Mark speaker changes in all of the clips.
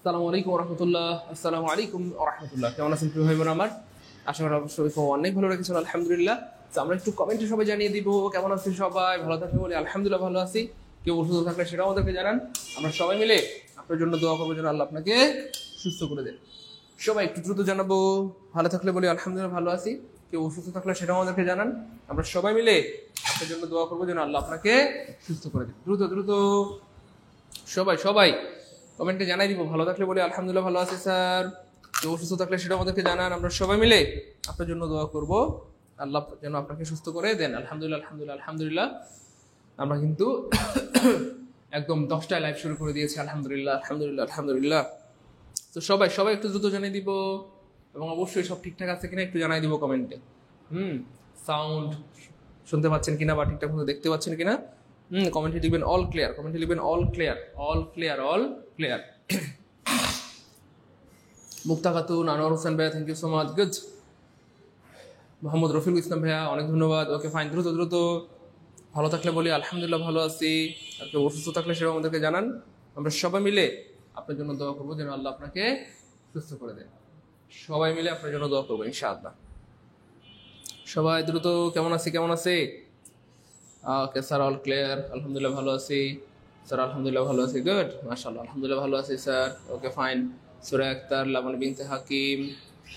Speaker 1: আসসালামু আলাইকুম রহমতুল্লাহ। আসসালামু আলাইকুম রহমতুল্লাহ। কেমন আছেন প্রিয় ভাই বোন আমার? আশা করি অবশ্যই অনেক ভালো রেখেছেন, আলহামদুলিল্লাহ। তো আমরা একটু কমেন্টে সবাই জানিয়ে দিব কেমন আছেন সবাই। ভালো থাকলে বলি আলহামদুলিল্লাহ ভালো আছি। কেউ অসুস্থ থাকলে সেটাও আমাদেরকে জানান, আমরা সবাই মিলে আপনার জন্য দোয়া করবো যেন আল্লাহ আপনাকে সুস্থ করে দেন। সবাই একটু দ্রুত জানাবো, ভালো থাকলে বলি আলহামদুলিল্লাহ ভালো আছি। কেউ অসুস্থ থাকলে সেটাও আমাদেরকে জানান, আমরা সবাই মিলে আপনার জন্য দোয়া করবো যেন আল্লাহ আপনাকে সুস্থ করে দেন। দ্রুত দ্রুত সবাই সবাই কমেন্টে জানাই দিব, ভালো থাকলে বলি আলহামদুলিল্লাহ ভালো আছি স্যার। কেউ অসুস্থ থাকলে সেটা আমাদেরকে জানান, আমরা সবাই মিলে আপনার জন্য দোয়া করব আল্লাহ যেন আপনাকে সুস্থ করে দেন। আলহামদুলিল্লাহ আলহামদুলিল্লাহ আলহামদুলিল্লাহ। আমরা কিন্তু একদম 10টায় লাইভ শুরু করে দিয়েছি, আলহামদুলিল্লাহ আলহামদুলিল্লাহ আলহামদুলিল্লাহ। তো সবাই সবাই একটু দ্রুত জানিয়ে দিব, এবং অবশ্যই সব ঠিকঠাক আছে কিনা একটু জানাই দিব কমেন্টে। সাউন্ড শুনতে পাচ্ছেন কিনা বা ঠিকঠাক মতো দেখতে পাচ্ছেন কিনা কমেন্টে লিখবেন অল ক্লিয়ার, কমেন্টে লিখবেন all clear all clear all clear. Mukta Khatun, Anwar Hossain ভাইয়া thank you so much, good. Mohammad Rafiqul Islam ভাইয়া অনেক ধন্যবাদ। ওকে ফাইন, দ্রুত দ্রুত ভালো থাকলে বলি আলহামদুলিল্লাহ ভালো আছি। আর কেউ অসুস্থ থাকলে সেটাও আমাদেরকে জানান, আমরা সবাই মিলে আপনার জন্য দোয়া করবো যেন আল্লাহ আপনাকে সুস্থ করে দেন। সবাই মিলে আপনার জন্য দোয়া করবো ইনশাআল্লাহ। সবাই দ্রুত কেমন আছি কেমন আছে? ওকে স্যার অল ক্লিয়ার, আলহামদুলিল্লাহ ভালো আছি স্যার, আলহামদুলিল্লাহ ভালো আছি, গুড মাশাআল্লাহ আলহামদুলিল্লাহ ভালো আছি স্যার। Okay fine. সুরা আক্তার, লাবণ বিনতে হাকিম,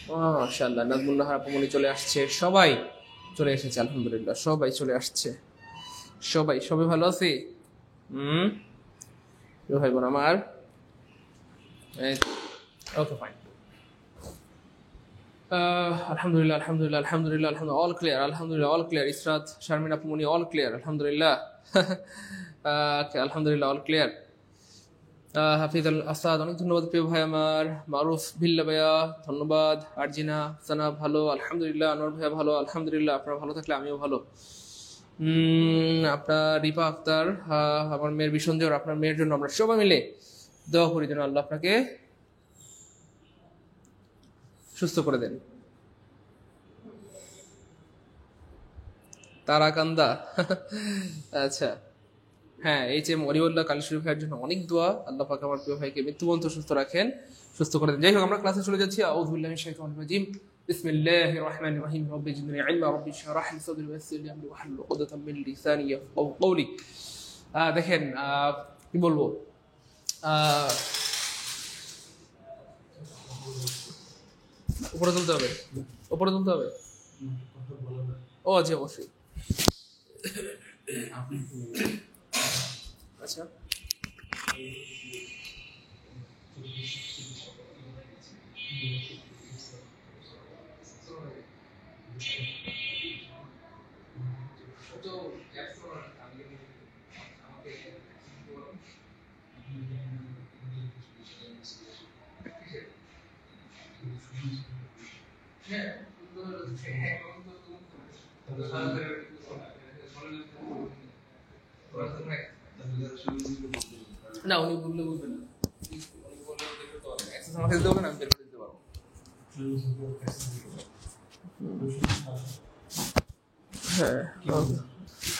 Speaker 1: মাশাআল্লাহ, নাজমুল নাহার আপমনি চলে আসছে, সবাই চলে এসেছে আলহামদুলিল্লাহ, সবাই চলে আসছে, সবাই সবাই ভালো আছি। ভাই বোন আমার, ওকে ফাইন। আলহামদুলিল্লাহ আলহামদুলিল্লাহ আলহামদুলিল্লাহ আলহামদুলিল্লাহ অল ক্লিয়ার, আলহামদুলিল্লাহ অল ক্লিয়ার। ইসরাত শারমিন আপুমনি অল ক্লিয়ার, আলহামদুলিল্লাহ। আলহামদুলিল্লাহ অল ক্লিয়ার। হাফিজ আল আসাদ অনেক ধন্যবাদ প্রিয় ভাই আমার। মারুফ ভিল্লা ভাইয়া ধন্যবাদ। আরজিনা সানা ভালো আলহামদুলিল্লাহ। আনোয়ার ভাইয়া ভালো আলহামদুলিল্লাহ, আপনারা ভালো থাকলে আমিও ভালো। আপনার রিপা আক্তার, আমার মেয়ের ভীষণ জ্বর, আপনার মেয়ের জন্য আমরা সবাই মিলে দোয়া করি যেন আল্লাহ আপনাকে সুস্থ করে দেন। তারাকান্দা, আচ্ছা হ্যাঁ, এই যে মরিউল্লাহ কালী শরীফ ভাইয়ের জন্য অনেক দোয়া, আল্লাহ পাক আমার প্রিয় ভাইকে মৃত্যুবন্ত সুস্থ রাখেন, সুস্থ করে দেন। যাই হোক, আমরা ক্লাসে চলে যাচ্ছি। আউযু বিল্লাহি মিনাশ শাইতানির রাজিম, বিসমিল্লাহির রাহমানির রাহিম, রব্বি জিদনি ইলমা, রব্বি ইশরাহ লি সাদরি ওয়া ইয়াসসির লি আমরি ওয়াহলুল উকদাতাম মিন লিসানি ইয়াফকাহু কওলি। দেখেন কি বলবো, উপরে তুলতে হবে, উপরে তুলতে হবে। ও জি অবশ্যই। আচ্ছা না, উনি বললে বলবেন না, আমাকে দিতে হবে না, আমি বের করে দিতে পারবো। হ্যাঁ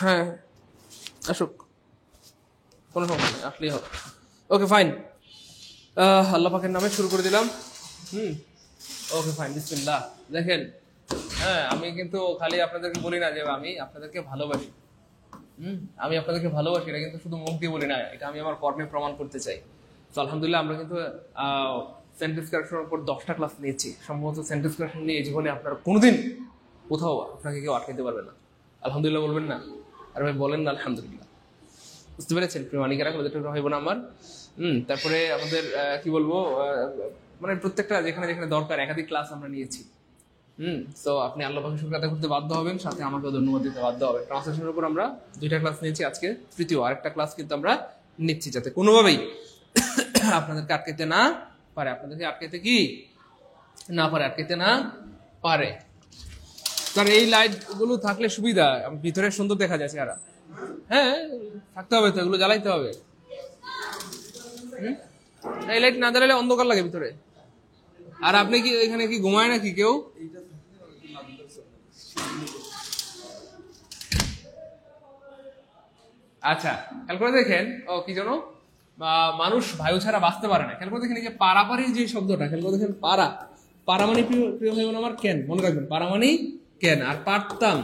Speaker 1: হ্যাঁ আসুক, কোনো সমস্যা নেই, আসলেই হবে। ওকে ফাইন, আল্লাহ পাকের নামে শুরু করে দিলাম। ওকে ফাইন, বিসমিল্লাহ। দেখেন, হ্যাঁ, আমি কিন্তু খালি আপনাদেরকে বলি না যে আমি আপনাদেরকে ভালোবাসি। আমি আপনাদেরকে ভালোবাসি, এটা কিন্তু শুধু মুখ দিয়ে বলি না, এটা আমি আমার কর্মে প্রমাণ করতে চাই। তো আলহামদুলিল্লাহ, আমরা কিন্তু সেন্টেন্স কারেকশনের উপর 10টা ক্লাস নিয়েছি। সম্ভবত সেন্টেন্স কারেকশন নিয়ে জীবনে আপনার কোনোদিন কোথাও আপনাকে কেউ আটকাতে পারবে না। আলহামদুলিল্লাহ বলবেন না? আর ভাই বলেন না আলহামদুলিল্লাহ। বুঝতে পেরেছেন প্রিয় মানিকেরা, হইব না আমার। তারপরে আমাদের কি বলবো, মানে প্রত্যেকটা যেখানে যেখানে দরকার একাধিক ক্লাস আমরা নিয়েছি। তো আপনি আল্লাহ পাকের শুকর আদায় করতে বাধ্য হবেন, সাথে আমাকেও ধন্যবাদ দিতে বাধ্য হবেন। ট্রান্সলেশনের উপর আমরা 2টা ক্লাস নিয়েছি, আজকে তৃতীয় আরেকটা ক্লাস কিন্তু আমরা নিচ্ছি, যাতে কোনোভাবেই আপনাদেরকে আটকাইতে না পারে, আপনাদেরকে আটকাইতে কি না পারে, আটকাইতে না পারে। কারণ এই লাইট গুলো থাকলে সুবিধা, ভিতরে সুন্দর দেখা যায় চেহারা। হ্যাঁ, থাকতে হবে তো, এগুলো জ্বালাইতে হবে। এই লাইট না জ্বালালে অন্ধকার লাগে ভিতরে। আর আপনি কি এখানে কি ঘুমায় নাকি কেউ? আচ্ছা, খেয়াল করে দেখেন। ও কি জানো, মানুষ বায়ু ছাড়া বাঁচতে পারে না। খেয়াল করে দেখেন এই যে পারাপারির যে শব্দটা, খেয়াল করে দেখেন পারা, পারা মানে প্রিয় প্রিয় ভাই বোন আমার ক্যান, মনে রাখবেন পারা মানে ক্যান। আর পারতাম,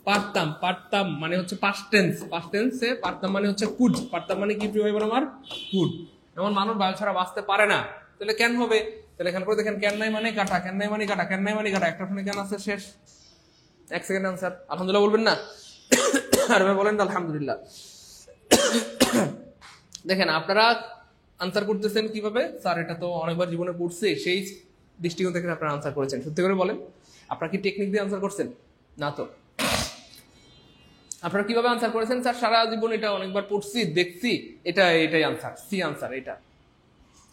Speaker 1: পারতাম, পারতাম মানে হচ্ছে পাস্ট টেন্স, পাস্ট টেন্সে পারতাম মানে হচ্ছে কুড, পারতাম মানে কি প্রিয় ভাই বোন আমার কুড। যেমন মানুষ বায়ু ছাড়া বাঁচতে পারে না, তাহলে ক্যান হবে। তাহলে খেয়াল করে দেখেন ক্যান নাই মানে কাটা, ক্যান নাই মানে কাটা, ক্যান নাই মানে কাটা, একটা ওখানে ক্যান আছে, শেষ। 1 সেকেন্ড আনসার আলহামদুলিল্লাহ বলবেন না? আর ভাই বলেন আলহামদুলিল্লাহ। দেখেন আপনারা আনসার করতেছেন কিভাবে? স্যার এটা তো অনেকবার জীবনে পড়ছে, সেই দৃষ্টিকোণ থেকে আপনারা আনসার করেছেন। সত্যি করে বলেন, আপনারা কি টেকনিক দিয়ে আনসার করছেন? না তো। আপনারা কিভাবে আনসার করেছেন? স্যার সারা জীবন এটা অনেকবার পড়ছি, দেখছি, এটাই আনসার, সি আনসার এটা।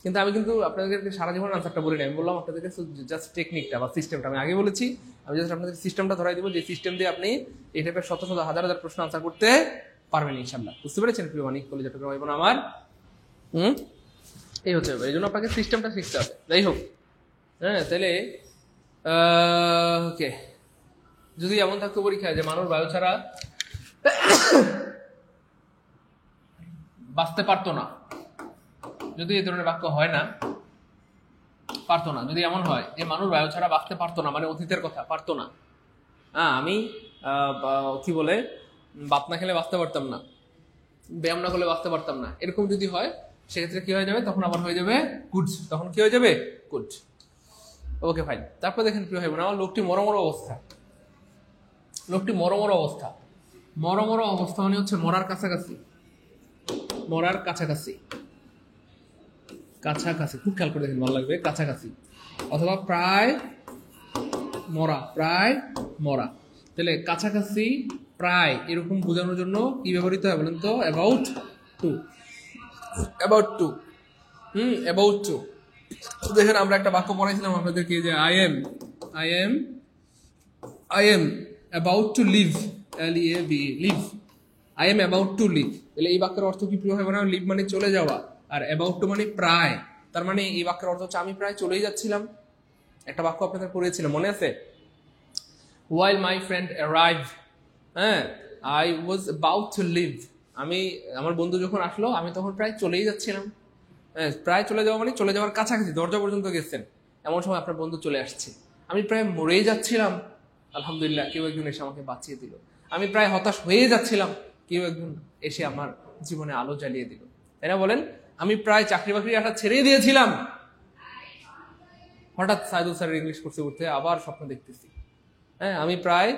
Speaker 1: কিন্তু আমি কিন্তু আপনাদেরকে সারা জীবন আনসারটা বলি না, আমি বললাম আপনাদেরকে জাস্ট টেকনিকটা বা সিস্টেমটা। আমি আগে বলেছি, আমি জাস্ট আপনাদের সিস্টেমটা ধরাই দিব, যে সিস্টেম দিয়ে আপনি এই টাইপের শত শত হাজার হাজার প্রশ্ন আনসার করতে পারবেন ইনশাল্লাহ। বুঝতে পেরেছেন প্রিয় মানিক কলেজের ভাই বোন আমার? এই হচ্ছে, এই জন্য আপনাকে সিস্টেমটা শিখতে হবে। যাই হোক, হ্যাঁ, তাহলে ওকে, যদি এমন থাকতো পরীক্ষায় যে মানুষ বায়ু ছাড়া বাঁচতে পারতো না, যদি এই ধরনের বাক্য হয় না, পারতো না, যদি এমন হয় যে মানুষ বায়ু ছাড়া বাঁচতে পারতো না, মানে অতীতের কথা, পারতো না, হ্যাঁ, আমি কি বলে ভাত না খেলে বাঁচতে পারতাম না, ব্যায়াম না করলে বাঁচতে পারতাম না, এরকম যদি হয় সেক্ষেত্রে কি হয়ে যাবে? তখন আবার হয়ে যাবে গুড। তখন কি হয়ে যাবে? গুড। Okay fine. তারপর দেখেন প্রিয় ভাই বোন আমার, লোকটি মরমর অবস্থা, লোকটি মরমর অবস্থা, মরমর অবস্থা মানে হচ্ছে মরার কাছাকাছি, মরার কাছাকাছি, কাছাকাছি, খুব খেয়াল করে দেখেন, ভালো লাগবে, কাছাকাছি অথবা প্রায় মরা, প্রায় মরা। তাহলে কাছাকাছি, প্রায়, এরকম বোঝানোর জন্য কি ব্যবহৃত হয় বলেন তো? About to, about to, about to. দেখেন আমরা একটা বাক্য পড়াইছিলাম আপনাদেরকে, যে I am about to leave, LEAV, leave, I am about to leave. তাহলে এই বাক্যের অর্থ কি প্রিয় হবে না? লিভ মানে চলে যাওয়া, আর অ্যাবাউট টু মানে প্রায়। তার মানে এই বাক্যের অর্থ হচ্ছে আমি প্রায় চলেই যাচ্ছিলাম। একটা বাক্য আপনাদের পড়িয়েছিলাম, মনে আছে? While my friend arrived, হ্যাঁ, I was about to leave, আমি, আমার বন্ধু যখন আসলো আমি তখন প্রায় চলেই যাচ্ছিলাম। হ্যাঁ, প্রায় চলে যাওয়া মানে চলে যাওয়ার কাছাকাছি, দরজা পর্যন্ত গেছেন, এমন সময় আপনার বন্ধু চলে আসছে। আমি প্রায় মরেই যাচ্ছিলাম, আলহামদুলিল্লাহ কেউ একজন এসে আমাকে বাঁচিয়ে দিল। আমি প্রায় হতাশ হয়ে যাচ্ছিলাম, কেউ একজন এসে আমার জীবনে আলো জ্বালিয়ে দিল। তাই না বলেন? আমি প্রায় চাকরি বাকরি আশা ছেড়েই দিয়েছিলাম, হঠাৎ সাইদুল স্যারের ইংলিশ কোর্সে উঠতে আবার স্বপ্ন দেখতেছি। হ্যাঁ, আমি প্রায়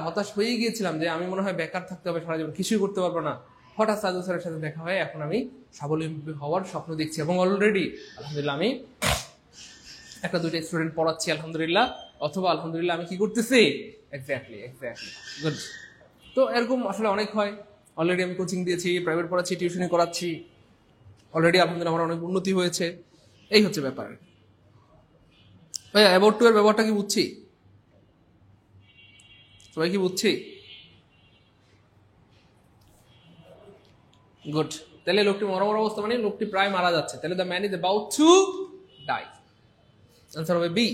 Speaker 1: হতাশ হয়েই গিয়েছিলাম, যে আমি মনে হয় বেকার থাকতে হবে সারা জীবন, কিছুই করতে পারবো না। হঠাৎ সাইদুল স্যারের সাথে দেখা হয়, এখন আমি স্বাবলম্বী হওয়ার স্বপ্ন দেখছি, এবং অলরেডি আলহামদুলিল্লাহ আমি একটা দুইটা স্টুডেন্ট পড়াচ্ছি আলহামদুলিল্লাহ, অথবা আলহামদুলিল্লাহ আমি কি করতেছি? Exactly good. তো এরকম আসলে অনেক হয়। অলরেডি আমি কোচিং দিয়েছি, প্রাইভেট পড়াচ্ছি, টিউশনি করাচ্ছি, অলরেডি আলহামদুলিল্লাহ আমার অনেক উন্নতি হয়েছে। এই হচ্ছে ব্যাপার। ভাইয়া অ্যাবাউট টু এর ব্যবহারটা কি বুঝছি? সবাই কি বুঝছি? গুড। তাহলে লোকটি মরমর অবস্থা মানে লোকটি প্রায় মারা যাচ্ছে, তাহলে the man is about to die. Answer হবে বি।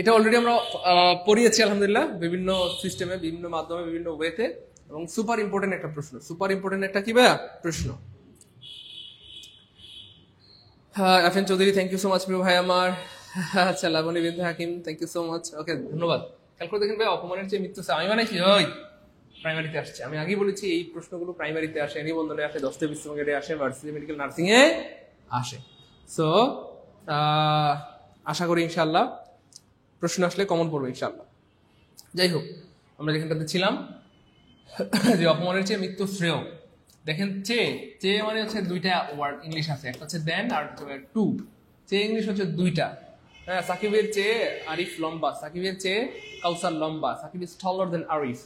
Speaker 1: এটা অলরেডি আমরা পড়িয়েছি আলহামদুলিল্লাহ, বিভিন্ন সিস্টেমে, বিভিন্ন মাধ্যমে, বিভিন্ন ওয়েতে, এবং সুপার ইম্পর্টেন্ট একটা প্রশ্ন, সুপার ইম্পর্টেন্ট একটা কি ভাইয়া প্রশ্ন। হ্যাঁ, F N Chowdhury thank you so much প্রিয় ভাই আমার। আচ্ছা, Laboni Bindu Hakim thank you so much, okay ধন্যবাদ। খেয়াল করে দেখেন ভাই, অপমানের চেয়ে মৃত্যু আমি বানাইছি, ওই প্রাইমারিতে আসছে। আমি আগেই বলেছি এই প্রশ্নগুলো প্রাইমারিতে আসে, নিবন্ধনে আসে, 10টা বিশ্ববিদ্যালয়ে আসে, ভার্সিটি মেডিকেল নার্সিং এ আসে। সো আশা করি ইনশাআল্লাহ প্রশ্ন আসলে কমন পড়বে ইনশাআল্লাহ। যাই হোক, আমরা যেখানটাতে ছিলাম, যে অপমানের চেয়ে মৃত্যু শ্রেয়। দেখেন চে মানে হচ্ছে দুইটা ওয়ার্ড ইংলিশ আছে, একটা হচ্ছে দেন আর টু। চে ইংলিশ হচ্ছে দুইটা। হ্যাঁ, সাকিবের চেয়ে আরিফ লম্বা, সাকিবের চেয়ে কাউসার লম্বা, সাকিব ইজ টলার দেন আরিফ।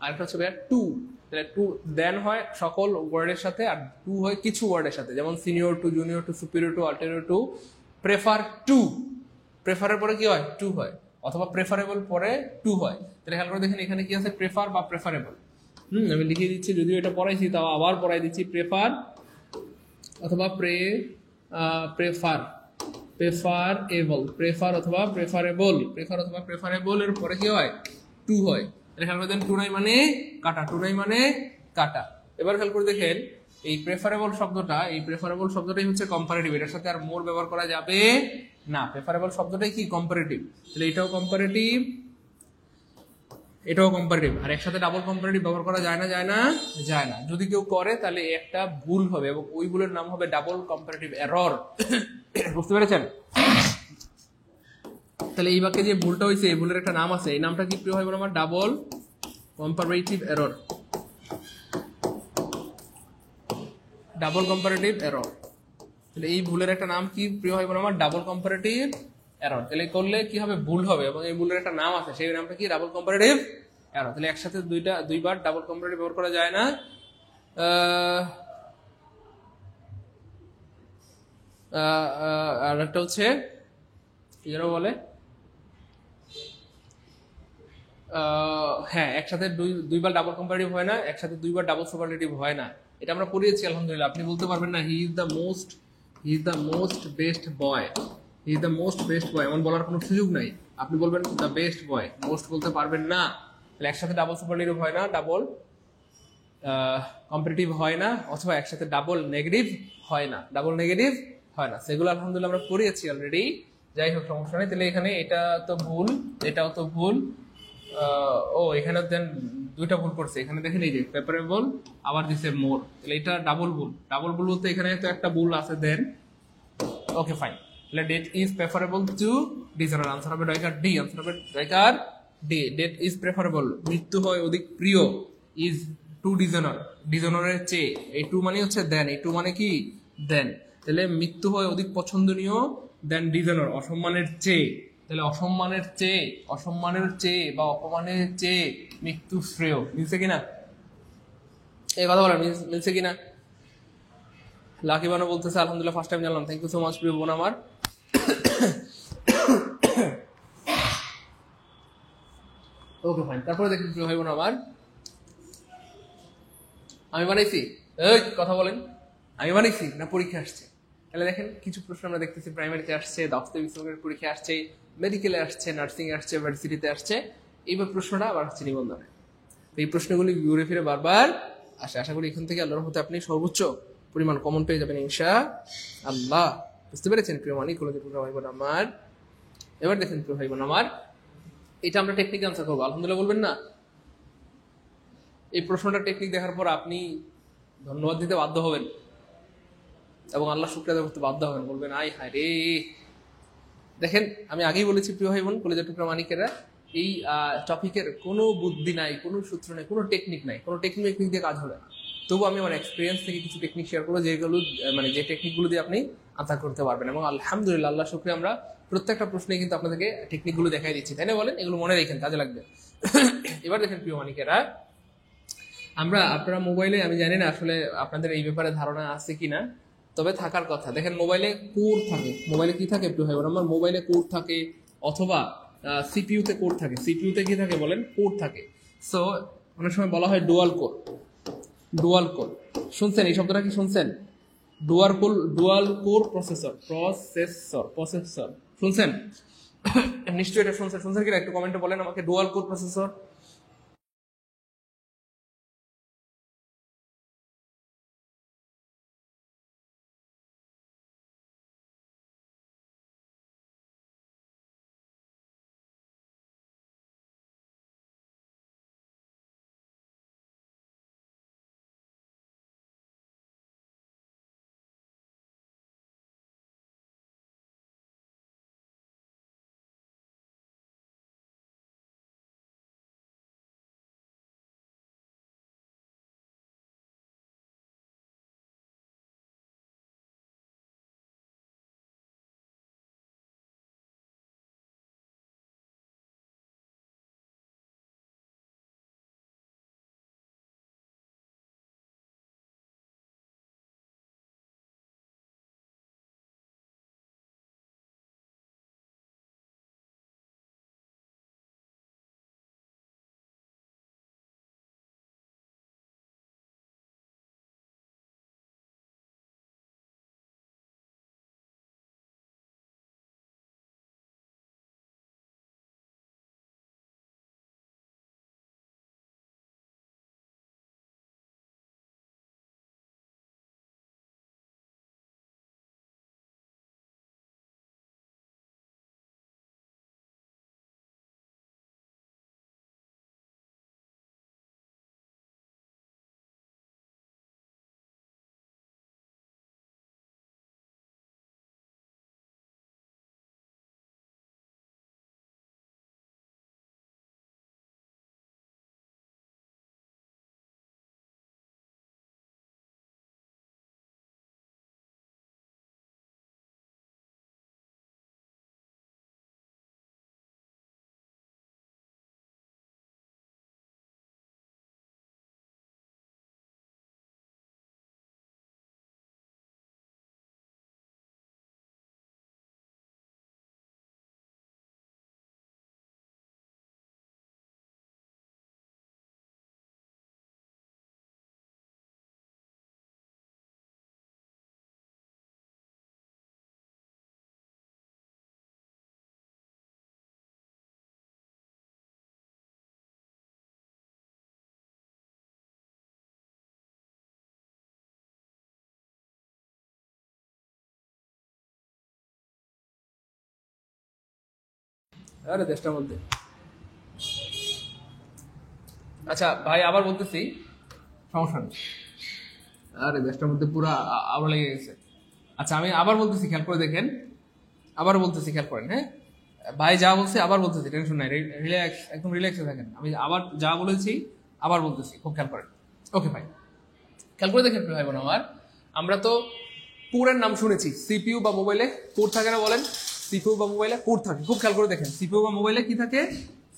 Speaker 1: আর একটা হচ্ছে টু। তাহলে টু দেন হয় সকল ওয়ার্ডের সাথে, আর টু হয় কিছু ওয়ার্ডের সাথে, যেমন senior to, junior to, superior to, ulterior to, prefer to. প্রেফারের পরে কি হয়? টু হয়, অথবা প্রেফারেবল পরে টু হয়। তাহলে খেয়াল করে দেখেন এখানে কি আছে? প্রেফার বা প্রেফারেবল। আমি লিখে দিচ্ছি, যদিও এটা পড়াইছি তাও আবার পড়াই দিচ্ছি। প্রেফার অথবা প্রেফার, প্রেফারেবল, প্রেফার অথবা প্রেফারেবল, প্রেফার অথবা প্রেফারেবল এর পরে কি হয়? টু হয়। খেয়াল করে দেন, টু নাই মানে কাটা, টু নাই মানে কাটা। এবার খেয়াল করে দেখেন এই প্রেফারেবল শব্দটা, এই প্রেফারেবল শব্দটাই হচ্ছে কম্পারেটিভ, এটার সাথে আর মোর ব্যবহার করা যাবে না। প্রেফারেবল শব্দটাই কি? কম্পারেটিভ। তাহলে এটাও কম্পারেটিভ, এটাও কম্পারেটিভ, আর একসাথে ডাবল কম্পারেটিভ ব্যবহার করা যায় না? যায় না? যায় না। যদি কেউ করে তাহলে একটা ভুল হবে এবং ওই ভুলের নাম হবে ডাবল কম্পারেটিভ এরর। বুঝতে পেরেছেন? তাহলে এই বাক্যে যে ভুলটা হয়েছে এই ভুলের একটা নাম আছে, এই নামটা কি প্রিয় হয় বলে আমার? Double comparative error, double comparative error. তাহলে এই ভুলের একটা নাম কি প্রিয় হয় বলে আমার? Double comparative error. তাহলে করলে কি হবে? ভুল হবে এবং এই ভুলের একটা নাম আছে, সেই নামটা কি? Double comparative error. তাহলে একসাথে দুইবার ডাবল কম্পারেটিভ ব্যবহার করা যায় না। আর একটা হচ্ছে কি যেন বলে, হ্যাঁ, একসাথে দুইবার ডাবল কম্পারেটিভ হয় না, একসাথে দুইবার ডাবল সুপারলেটিভ হয় না। এটা আমরা পড়িয়েছি আলহামদুলিল্লাহ। আপনি বলতে পারবেন না he is the most best boy, he is the most best boy, এমন বলার কোনো সুযোগ নাই। আপনি বলবেন দ্য বেস্ট বয়, মোস্ট বলতে পারবেন না। তাহলে একসাথে ডাবল সুপারলেটিভ হয় না, ডাবল কম্পারেটিভ হয় না, অথবা একসাথে ডাবল নেগেটিভ হয় না, ডাবল নেগেটিভ হয় না। সেগুলো আলহামদুলিল্লাহ আমরা পড়িয়েছি অলরেডি। যাই হোক, সমস্যা নেই। তাহলে এখানে এটা তো ভুল, এটাও তো ভুল। ও এখানে দেন দুইটা ভুল করছে। এখানে দেখেন এই যে প্রেফারেবল, আবার দিছে মোর, তাহলে এটা ডাবল ভুল। ডাবল ভুল বলতে এখানে তো একটা ভুল আছে দেন। Okay fine. তাহলে death is preferable to dishonour, answer হবে ডয়কার ডি, আনসার হবে ডয়কার ডি। ডেট ইজ প্রেফারেবল, মৃত্যু হয় অধিক প্রিয়, ইজ টু ডিজনার, ডিজনারের চেয়ে। এই টু মানে হচ্ছে দেন, এই টু মানে কি? দেন। তাহলে মৃত্যু হয় অধিক পছন্দনীয় দেন ডিজনার, অসম্মানের চেয়ে। তাহলে অসম্মানের চেয়ে, অসম্মানের চেয়ে বা অপমানের চেয়ে মৃত্যু শ্রেয়। মিলছে কিনা? এই কথা বলেন, মিলছে কিনা? লাকি বানো বলতেছে আলহামদুলিল্লাহ, ফার্স্ট টাইম জানলাম। থ্যাংক ইউ সো মাচ প্রিয় বোন আমার। Okay fine. তারপরে দেখুন প্রিয় ভাই বোন আমার, আমি বানাইছি, এই কথা বলেন, আমি বানাইছি না পরীক্ষা আসছে? তাহলে দেখেন কিছু প্রশ্ন আমরা দেখতেছি প্রাইমারিতে আসছে, দাওস্তে বিশ্বকের পরীক্ষা আসছে, মেডিকেলে আসছে, নার্সিং এ আসছে, ভার্সিটিতে আসছে। এইবার প্রশ্নটা আবার আসছে নিবন্ধনে। এই প্রশ্নগুলি ঘুরে ফিরে বারবার আসে। আশা করি এখান থেকে আল্লাহর রহমতে আপনি সর্বোচ্চ পরিমাণ কমন পেয়ে যাবেন ইনশা আল্লাহ। বুঝতে পেরেছেন প্রিয় মানিক কলেজের প্রিয় ভাই বোন আমার? এবার দেখেন প্রিয় ভাই বোন আমার, এটা আমরা টেকনিক আনসার করবো, আলহামদুলিল্লাহ বলবেন না? এই প্রশ্নটা টেকনিক দেখার পর আপনি ধন্যবাদ দিতে বাধ্য হবেন এবং আল্লাহ শুকরিয়া করতে বাধ্য হবেন, বলবেন আয় হায় রে। দেখেন আমি আগেই বলেছি প্রিয় ভাই বোন কলেজের টুকরা মানিকেরা, এই টপিকের কোনো বুদ্ধি নাই, কোনো সূত্র নাই, কোনো টেকনিক নাই, কোনো টেকনিক দিয়ে কাজ হবে না। তবু আমি আমার এক্সপিরিয়েন্স থেকে কিছু টেকনিক শেয়ার করবো, যেগুলো মানে যে টেকনিকগুলো দিয়ে আপনি আনসার করতে পারবেন। এবং আলহামদুলিল্লাহ, আল্লাহ শুকরিয়া, আমরা প্রত্যেকটা প্রশ্নে কিন্তু আপনাদেরকে টেকনিকগুলো দেখাই দিচ্ছি, তাই না? বলেন, এগুলো মনে রেখেন, কাজে লাগবে। এবার দেখেন প্রিয় মানিকেরা, আপনারা মোবাইলে, আমি জানি না আসলে আপনাদের এই ব্যাপারে ধারণা আছে কিনা, তবে থাকার কথা। দেখেন মোবাইলে কোড থাকে, মোবাইলে কি থাকে একটু হয়, আমার মোবাইলে কোড থাকে, অথবা সিপিইউতে কোড থাকে। সিপিইউতে কি থাকে বলেন? কোড থাকে। সো অনেক সময় বলা হয় ডুয়াল কোর, ডুয়াল কোর। শুনছেন এই শব্দটা? কি শুনছেন? ডুয়াল কোর প্রসেসর, প্রসেসর শুনছেন? নিশ্চয়ই এটা শুনছেন। শুনছেন কিনা একটু কমেন্টে বলেন আমাকে, ডুয়াল কোর প্রসেসর। আরে দেশটার মধ্যে। আচ্ছা ভাই আবার বলতেছি, সমস্যা নেই। আরে দেশটার মধ্যে পুরা আবার লেগে গেছে। আচ্ছা আমি আবার বলতেছি, খেয়াল করে দেখেন, আবার বলতেছি, খেয়াল করেন। হ্যাঁ ভাই যা বলছে আবার বলতেছি, টেনশন নাই, রিল্যাক্স, একদম রিল্যাক্সে থাকেন। আমি আবার যা বলেছি আবার বলতেছি, খুব খেয়াল করেন। ওকে ভাই, খেয়াল করে দেখেন ভাই বোন আমার, আমরা তো কোরের নাম শুনেছি। সিপিইউ বা মোবাইলে কোর থাকে না বলেন? সিপিইউ বা মোবাইলে কোর থাকে। খুব খেয়াল করে দেখেন, সিপিইউ বা মোবাইলে কি থাকে?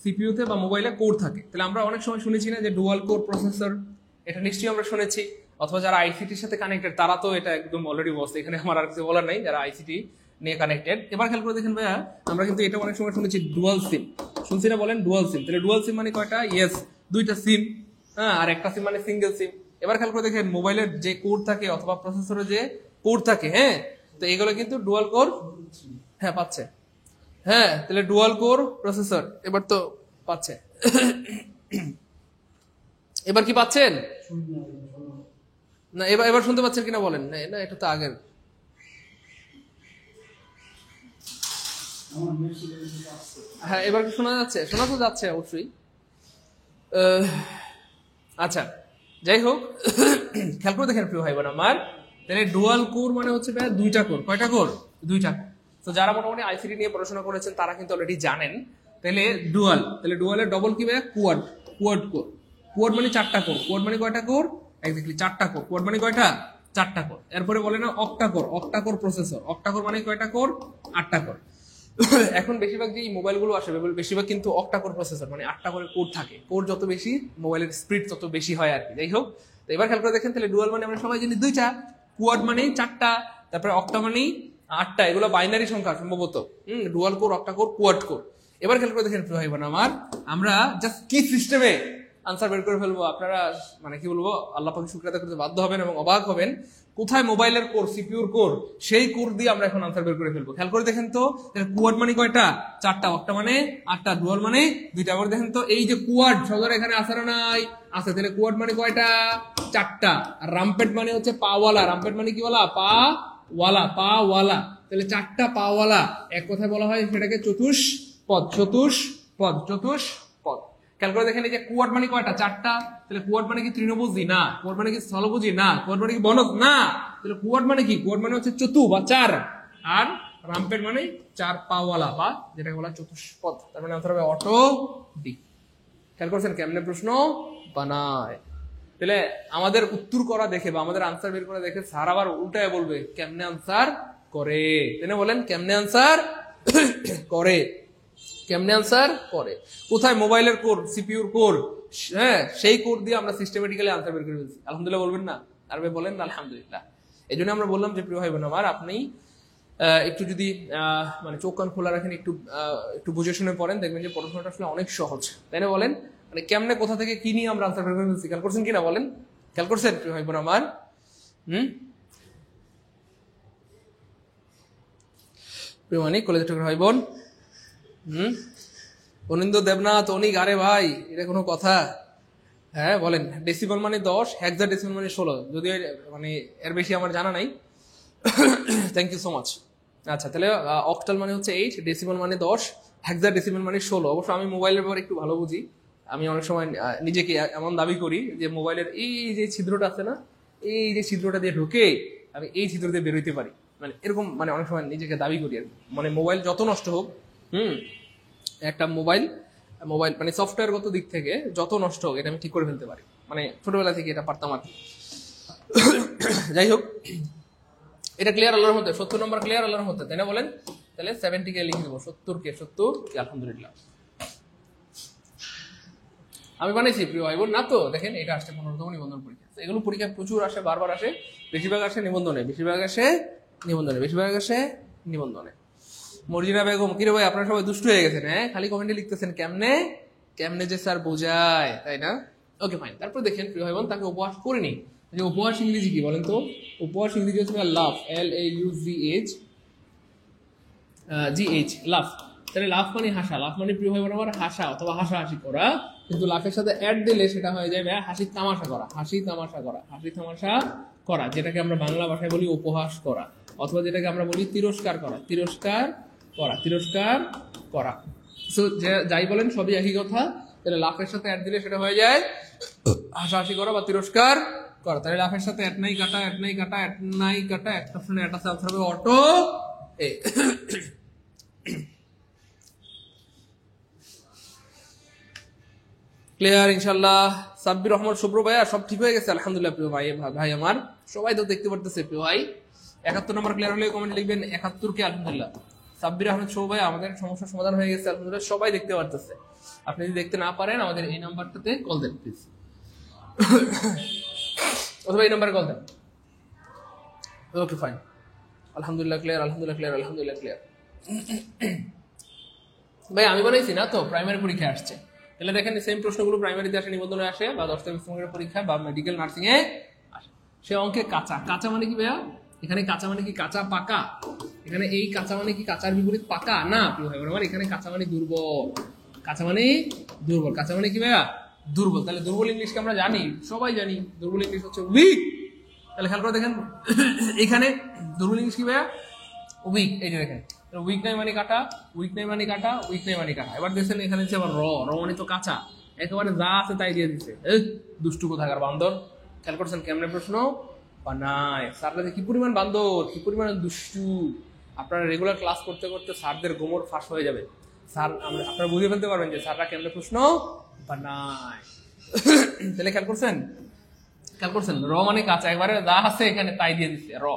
Speaker 1: সিপিইউতে বা মোবাইলে কোর থাকে। তাহলে আমরা অনেক সময় শুনেছি না যে ডুয়াল কোর প্রসেসর, এটা নিশ্চয়ই আমরা শুনেছি। অথবা যারা আইসিটির সাথে কানেক্টেড তারা তো এটা একদম অলরেডি বসে, এখানে আমার আর কিছু বলার নাই, যারা আইসিটি নিয়ে কানেক্টেড। এবার খেয়াল করে দেখেন ভাইয়া, আমরা কিন্তু এটা অনেক সময় শুনেছি ডুয়াল সিম, শুনছি না বলেন? Dual SIM. তাহলে ডুয়াল সিম মানে কয়টা? ইয়েস, দুইটা সিম। হ্যাঁ, আর একটা সিম মানে সিঙ্গেল সিম। এবার খেয়াল করে দেখেন, মোবাইলের যে কোর থাকে অথবা প্রসেসরে যে কোর থাকে, হ্যাঁ, তো এগুলো কিন্তু ডুয়াল কোর। হ্যাঁ পাচ্ছে, হ্যাঁ, তাহলে ডুয়াল কোর প্রসেসর এবার তো পাচ্ছে। এবার কি পাচ্ছেন না? এবার এবার শুনতে পাচ্ছেন কিনা বলেন? না না, এটা তো আগের। হ্যাঁ এবার কি শোনা যাচ্ছে? শোনা তো যাচ্ছে অবশ্যই। আচ্ছা যাই হোক, খেয়াল করে দেখেন প্রিয় ভাই বোন আমার, তাহলে ডুয়াল কোর মানে হচ্ছে ভাই দুইটা কোর। কয়টা কোর? দুইটা কোর। তো যারা মোটামুটি আইসিটি নিয়ে পড়াশোনা করেছেন তারা কিন্তু অলরেডি জানেন। তাহলে ডুয়াল, তাহলে ডুয়ালের ডবল কি ভাই? কোয়াড। Quad core. কোয়াড মানে চারটা কোর। কোয়াড মানে কয়টা কোর? এক্স্যাক্টলি চারটা কোর। কোয়াড মানে কয়টা? চারটা কোর। এরপরে বলে না octa core. Octa core processor. Octa core মানে কয়টা কোর? আটটা কোর। এখন বেশিরভাগ যে মোবাইলগুলো আসে বেশিরভাগ কিন্তু অক্টা কোর প্রসেসর, মানে আটটা করে কোর থাকে। কোর যত বেশি মোবাইলের স্পিড তত বেশি হয় আর কি। যাই হোক, তো এবার খেয়াল করে দেখেন, তাহলে ডুয়াল মানে আমরা সবাই জানি দুইটা, কোয়াড মানে চারটা, তারপরে অক্টা মানে আটটা। এগুলো বাইনারি সংখ্যা সম্ভবত। Dual core, octa core, quad core. এবার খেয়াল করে দেখেন ভাই বোন আমার, আমরা জাস্ট কি সিস্টেমে আনসার বের করে ফেলবো, আপনারা মানে কি বলবো, আল্লাহ পাকের শুকরিয়া আদায় করতে বাধ্য হবেন এবং অবাক হবেন কোথায় মোবাইলের কোর, সিপিইউর কোর, সেই কোর দিয়ে আমরা এখন আনসার বের করে ফেলবো। খেয়াল করে দেখেন তো, কোয়াড মানে কয়টা? চারটা। অক্টা মানে আটটা। ডুয়াল মানে দুইটা। আবার দেখেন তো, এই যে কোয়াড শব্দটা এখানে আছে না নাই? আছে। তাহলে কোয়াড মানে কয়টা? চারটা। আর রামপেট মানে হচ্ছে পাওয়ালা। রামপেট মানে কি বলা? পা ওয়ালা, পা ওয়ালা। তাহলে চারটা পাওয়ালা, এক কথায় বলা হয় সেটাকে চতুষ্পদ। চতুষ্পদ, চতুষ্পদ। খেয়াল করে দেখেন, এই যে কোয়াড মানে কয়টা? চারটা। তাহলে কোয়াড মানে কি তৃণভুজি? না। কোয়াড মানে কি স্থলভুজি? না। কোয়াড মানে কি বনজ? না। তাহলে কোয়াড মানে কি? কোয়াড মানে হচ্ছে চতু বা চার। আর রামপেট মানে চার পাওয়ালা বা যেটাকে বলা চতুষ্পদ। তার মানে আনসার হবে অটো ডি। খেয়াল করছেন কেমনে প্রশ্ন বানায়? তাহলে আমাদের উত্তর করা দেখে বা আমাদের আনসার বের করা দেখে স্যার আবার উল্টায় বলবে কেমনে আনসার করে। তাই বলেন কেমনে আনসার করে? কেমনে আনসার করে? কোথায় মোবাইলের কোর, সিপিইউর কোর, হ্যাঁ, সেই কোর দিয়ে আমরা সিস্টেমেটিক্যালি আনসার বের করে ফেলছি। আলহামদুলিল্লাহ বলবেন না? আর ভাই বলেন না আলহামদুলিল্লাহ। এই জন্য আমরা বললাম যে প্রিয় ভাই বোন আমার, আপনি একটু যদি মানে চোখ কান খোলা রাখেন, একটু একটু বুঝে শুনে পড়েন, দেখবেন যে পড়াশোনাটা আসলে অনেক সহজ। তাই না বলেন? মানে কেমনে কোথা থেকে কি নিয়ে আমরা আনসার বের করে ফেলছি, খেয়াল করছেন কিনা বলেন? খেয়াল করছেন প্রিয় ভাই বোন আমার? প্রিয় মানে কলেজ ভাই বোন, অনিন্দ দেবনাথ, অনিক, আরে ভাই এটা কোনো কথা? হ্যাঁ বলেন। ডেসিমাল মানে 10, হেক্সা ডেসিমাল মানে 16, যদিও মানে এর বেশি আমার জানা নাই। Thank you so much. আচ্ছা তাহলে অক্টাল মানে হচ্ছে 8, ডেসিমাল মানে 10, হেক্সা ডেসিমাল মানে 16। অবশ্য আমি মোবাইলের ব্যাপারে একটু ভালো বুঝি। আমি অনেক সময় নিজেকে এমন দাবি করি যে মোবাইলের এই যে ছিদ্রটা আছে না, এই যে ছিদ্রটা দিয়ে ঢুকে আমি এই ছিদ্র দিয়ে বেরোইতে পারি, মানে এরকম মানে অনেক সময় নিজেকে দাবি করি আর কি। মানে মোবাইল যত নষ্ট হোক, একটা মোবাইল মানে সফটওয়্যারগত দিক থেকে যত নষ্ট হোক এটা আমি ঠিক করে ফেলতে পারি। মানে ছোটবেলা থেকে এটা পারতাম আর কি। যাই হোক, এটা ক্লিয়ার আল্লাহর মধ্যে? 70 নম্বর ক্লিয়ার আল্লাহর মধ্যে, তাই না বলেন? তাহলে 70 কে লিখে দেবো, 70 কে আলহামদুলিল্লাহ। আমি বানাইছি প্রিয় ভাই বোন না? তো দেখেন এটা আসছে 15তম নিবন্ধন পরীক্ষা। এগুলো পরীক্ষা প্রচুর আসে, বারবার আসে। বেশিরভাগ আসে নিবন্ধনে, নিবন্ধনে। মর্জিনা বেগম, কিরে ভাই আপনারা সবাই দুষ্ট হয়ে গেছেন? হ্যাঁ, খালি কমেন্টে লিখতেছেন কেমনে যে স্যার বোঝায়, তাই না? Okay fine. তারপর দেখেন প্রিয় ভাই বোন, তাকে উপহাস করিনি। যে উপহাস ইংরেজি কি বলেন তো? উপহাস ইংরেজি হচ্ছে লাভ, LAUGH, লাভ। তাহলে লাভ মানে হাসা। লাভ মানে প্রিয় ভাই বোন আমার হাসা অথবা হাসাহাসি করা। কিন্তু লাফের সাথে অ্যাড দিলে সেটা হয়ে যায় হাসি তামাশা করা, যেটাকে আমরা বাংলা ভাষায় বলি উপহাস করা, অথবা যেটাকে আমরা বলি তিরস্কার করা। সো যাই বলেন সবই একই কথা। তাহলে লাফের সাথে অ্যাড দিলে সেটা হয়ে যায় হাসাহাসি করা বা তিরস্কার করা। তাহলে লাফের সাথে অ্যাড নাই কাটা, অ্যাড নাই কাটা, অ্যাড নাই কাটা, একটা অপশনে অ্যাড আছে, আনসার হবে অটো এ। ক্লিয়ার ইনশাল্লাহ? সাব্বির রহমান শুভ্র ভাইয়া সব ঠিক হয়ে গেছে আলহামদুলিল্লাহ। প্রিয় ভাই, ভাই আমার সবাই তো দেখতে পারতেছে। প্রিয় ভাই 71 নম্বর ক্লিয়ার হলে কমেন্ট লিখবেন 71 কে আলহামদুলিল্লাহ। সাব্বির আহমেদ শুভ ভাই আমাদের সমস্যার সমাধান হয়ে গেছে আলহামদুলিল্লাহ, সবাই দেখতে পারতেছে। আপনি যদি দেখতে না পারেন আমাদের এই নাম্বারটাতে কল দেন প্লিজ, অথবা এই নাম্বারে কল দেন। ওকে ফাইন, আলহামদুলিল্লাহ ক্লিয়ার, আলহামদুলিল্লাহ ক্লিয়ার, আলহামদুলিল্লাহ ক্লিয়ার। ভাই আমি বানাইছি না তো, প্রাইমারি পরীক্ষা আসছে। তাহলে দেখেন সেম প্রশ্নগুলো প্রাইমারিতে আসে, নিবন্ধনে আসে, বা 10 সেমিস্টারের পরীক্ষা বা মেডিকেল নার্সিং এ আসে। সে অঙ্কে কাঁচা, কাঁচা মানে কি ভাইয়া? এখানে কাঁচা মানে কি কাঁচা পাকা? এখানে এই কাঁচা মানে কি কাঁচার বিপরীত পাকা? না প্রিয় ভাই আমার, এখানে কাঁচা মানে দুর্বল, কাঁচা মানে দুর্বল, কাঁচা মানে কি ভাইয়া? দুর্বল। তাহলে দুর্বল ইংলিশকে আমরা জানি, সবাই জানি, দুর্বল ইংলিশ হচ্ছে উইক। তাহলে খেয়াল করে দেখেন এখানে দুর্বল ইংলিশ কি ভাইয়া? উইক। এই যে দেখেন উইক নাই মানে কাটা, উইক নাই মানে কাটা, উইক নাই মানে কাটা। এবার দেখছেন এখানে হচ্ছে আবার র, র মানে তো কাঁচা, একেবারে যা আছে তাই দিয়ে দিচ্ছে। দুষ্টু কোথাকার বান্দর। খেয়াল করছেন কেমনে প্রশ্ন বানায়? স্যাররা কি পরিমাণ বান্দর, কি পরিমাণ দুষ্টু। আপনারা রেগুলার ক্লাস করতে করতে স্যারদের গোমর ফাঁস হয়ে যাবে। স্যার আপনারা বুঝে ফেলতে পারবেন যে স্যাররা কেমনে প্রশ্ন বানায়। তাহলে খেয়াল করছেন, খেয়াল করছেন র মানে কাঁচা, একবারে যা আছে এখানে তাই দিয়ে দিচ্ছে র।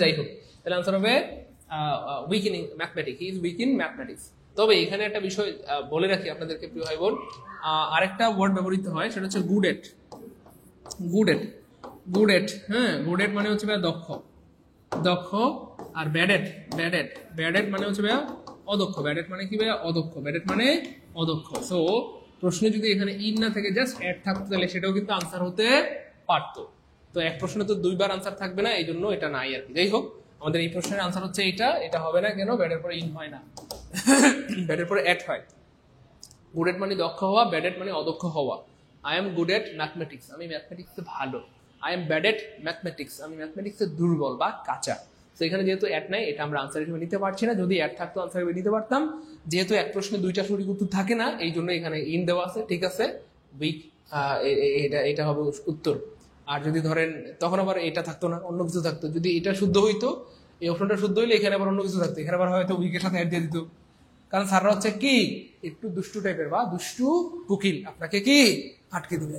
Speaker 1: যাই হোক, তাহলে আনসার হবে weak in mathematics, he is weak in mathematics. তবে এখানে একটা বিষয় বলে রাখি আপনাদেরকে প্রিয় ভাই বোন, আরেকটা ওয়ার্ড ব্যবহৃত হয়, সেটা হচ্ছে good at. Good at, good at, হ্যাঁ গুড এট মানে হচ্ছে ভাইয়া দক্ষ, দক্ষ। আর ব্যাড এট, ব্যাড এট, ব্যাড এট মানে হচ্ছে ভাইয়া অদক্ষ। ব্যাড এট মানে কি ভাইয়া? অদক্ষ। ব্যাড এট মানে অদক্ষ। সো প্রশ্নে যদি এখানে ইন না থেকে জাস্ট অ্যাড থাকতো তাহলে সেটাও কিন্তু আনসার হতে পারতো। তো এক প্রশ্নে তো দুইবার আনসার থাকবে না, এই জন্য এটা নাই আর কি। যাই হোক, আমাদের এই প্রশ্নের আনসার হচ্ছে এইটা। এটা হবে না কেন? ব্যাডের পরে ইন হয় না, ব্যাডের পরে অ্যাড হয়। গুড এট মানে দক্ষ হওয়া, ব্যাড এট মানে অদক্ষ হওয়া। I am good at mathematics, আমি ম্যাথমেটিক্সে ভালো। I am bad at mathematics, আমি ম্যাথমেটিক্সে দুর্বল বা কাঁচা। তো এখানে যেহেতু অ্যাড নাই, এটা আমরা আনসার হিসেবে নিতে পারছি না। যদি অ্যাড থাকতো আনসার হিসেবে নিতে পারতাম। যেহেতু এক প্রশ্নে দুইটা সঠিক উত্তর থাকে না, এই জন্য এখানে ইন দেওয়া আছে। ঠিক আছে, উইক, এটা হবে উত্তর। আর যদি ধরেন তখন আবার এটা থাকতো না, অন্য কিছু থাকতো। যদি এটা শুদ্ধ হইতো, এই অপশনটা শুদ্ধ হইলে এখানে আবার অন্য কিছু থাকতো, এখানে আবার হয়তো উইকের সাথে অ্যাড দিয়ে দিত। কারণ স্যাররা হচ্ছে কি একটু দুষ্টু টাইপের বা দুষ্টু কুকিল, আপনাকে কি আটকে দিবে।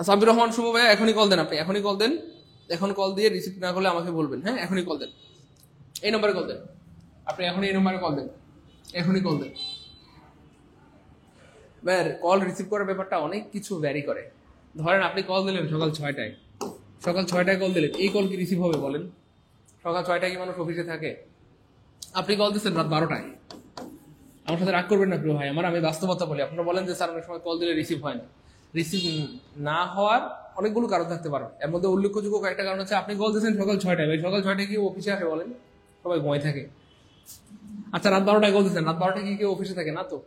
Speaker 1: সাব্বির রহমান শুভ ভাই এখনই কল দেন, আপনি এখনই কল দেন। এখন কল দিয়ে রিসিভ না করলে আমাকে বলবেন, হ্যাঁ এখনই কল দেন, এই নম্বরে কল দেন। আপনি এখনই এই নম্বরে কল দেন, এখনই কল দেন। কল রিসিভ করার ব্যাপারটা অনেক কিছু ভ্যারি করে। ধরেন আপনি কল দিলেন সকাল 6টায়, সকাল 6টায় কল দিলেন, এই কল কি রিসিভ হবে বলেন? সকাল 6টায় কি মানুষ অফিসে থাকে? আপনি কল দিচ্ছেন রাত 12টায়। আমার সাথে রাগ করবেন না প্রিয় ভাই আমার, আমি বাস্তবতা বলি। আপনারা বলেন যে স্যার অনেক সময় কল দিলে রিসিভ হয় না। রিসিভ না হওয়ার অনেকগুলো কারণ থাকতে পারে। এর মধ্যে উল্লেখযোগ্য কয়েকটা কারণ হচ্ছে আপনি কল দিচ্ছেন সকাল 6টায়, ভাই সকাল 6টায় কি অফিসে আসে বলেন? সবাই ঘুমায় থাকে। আচ্ছা রাত 12টায় কল দিচ্ছেন, রাত 12টায় কি কেউ অফিসে থাকে? না তো।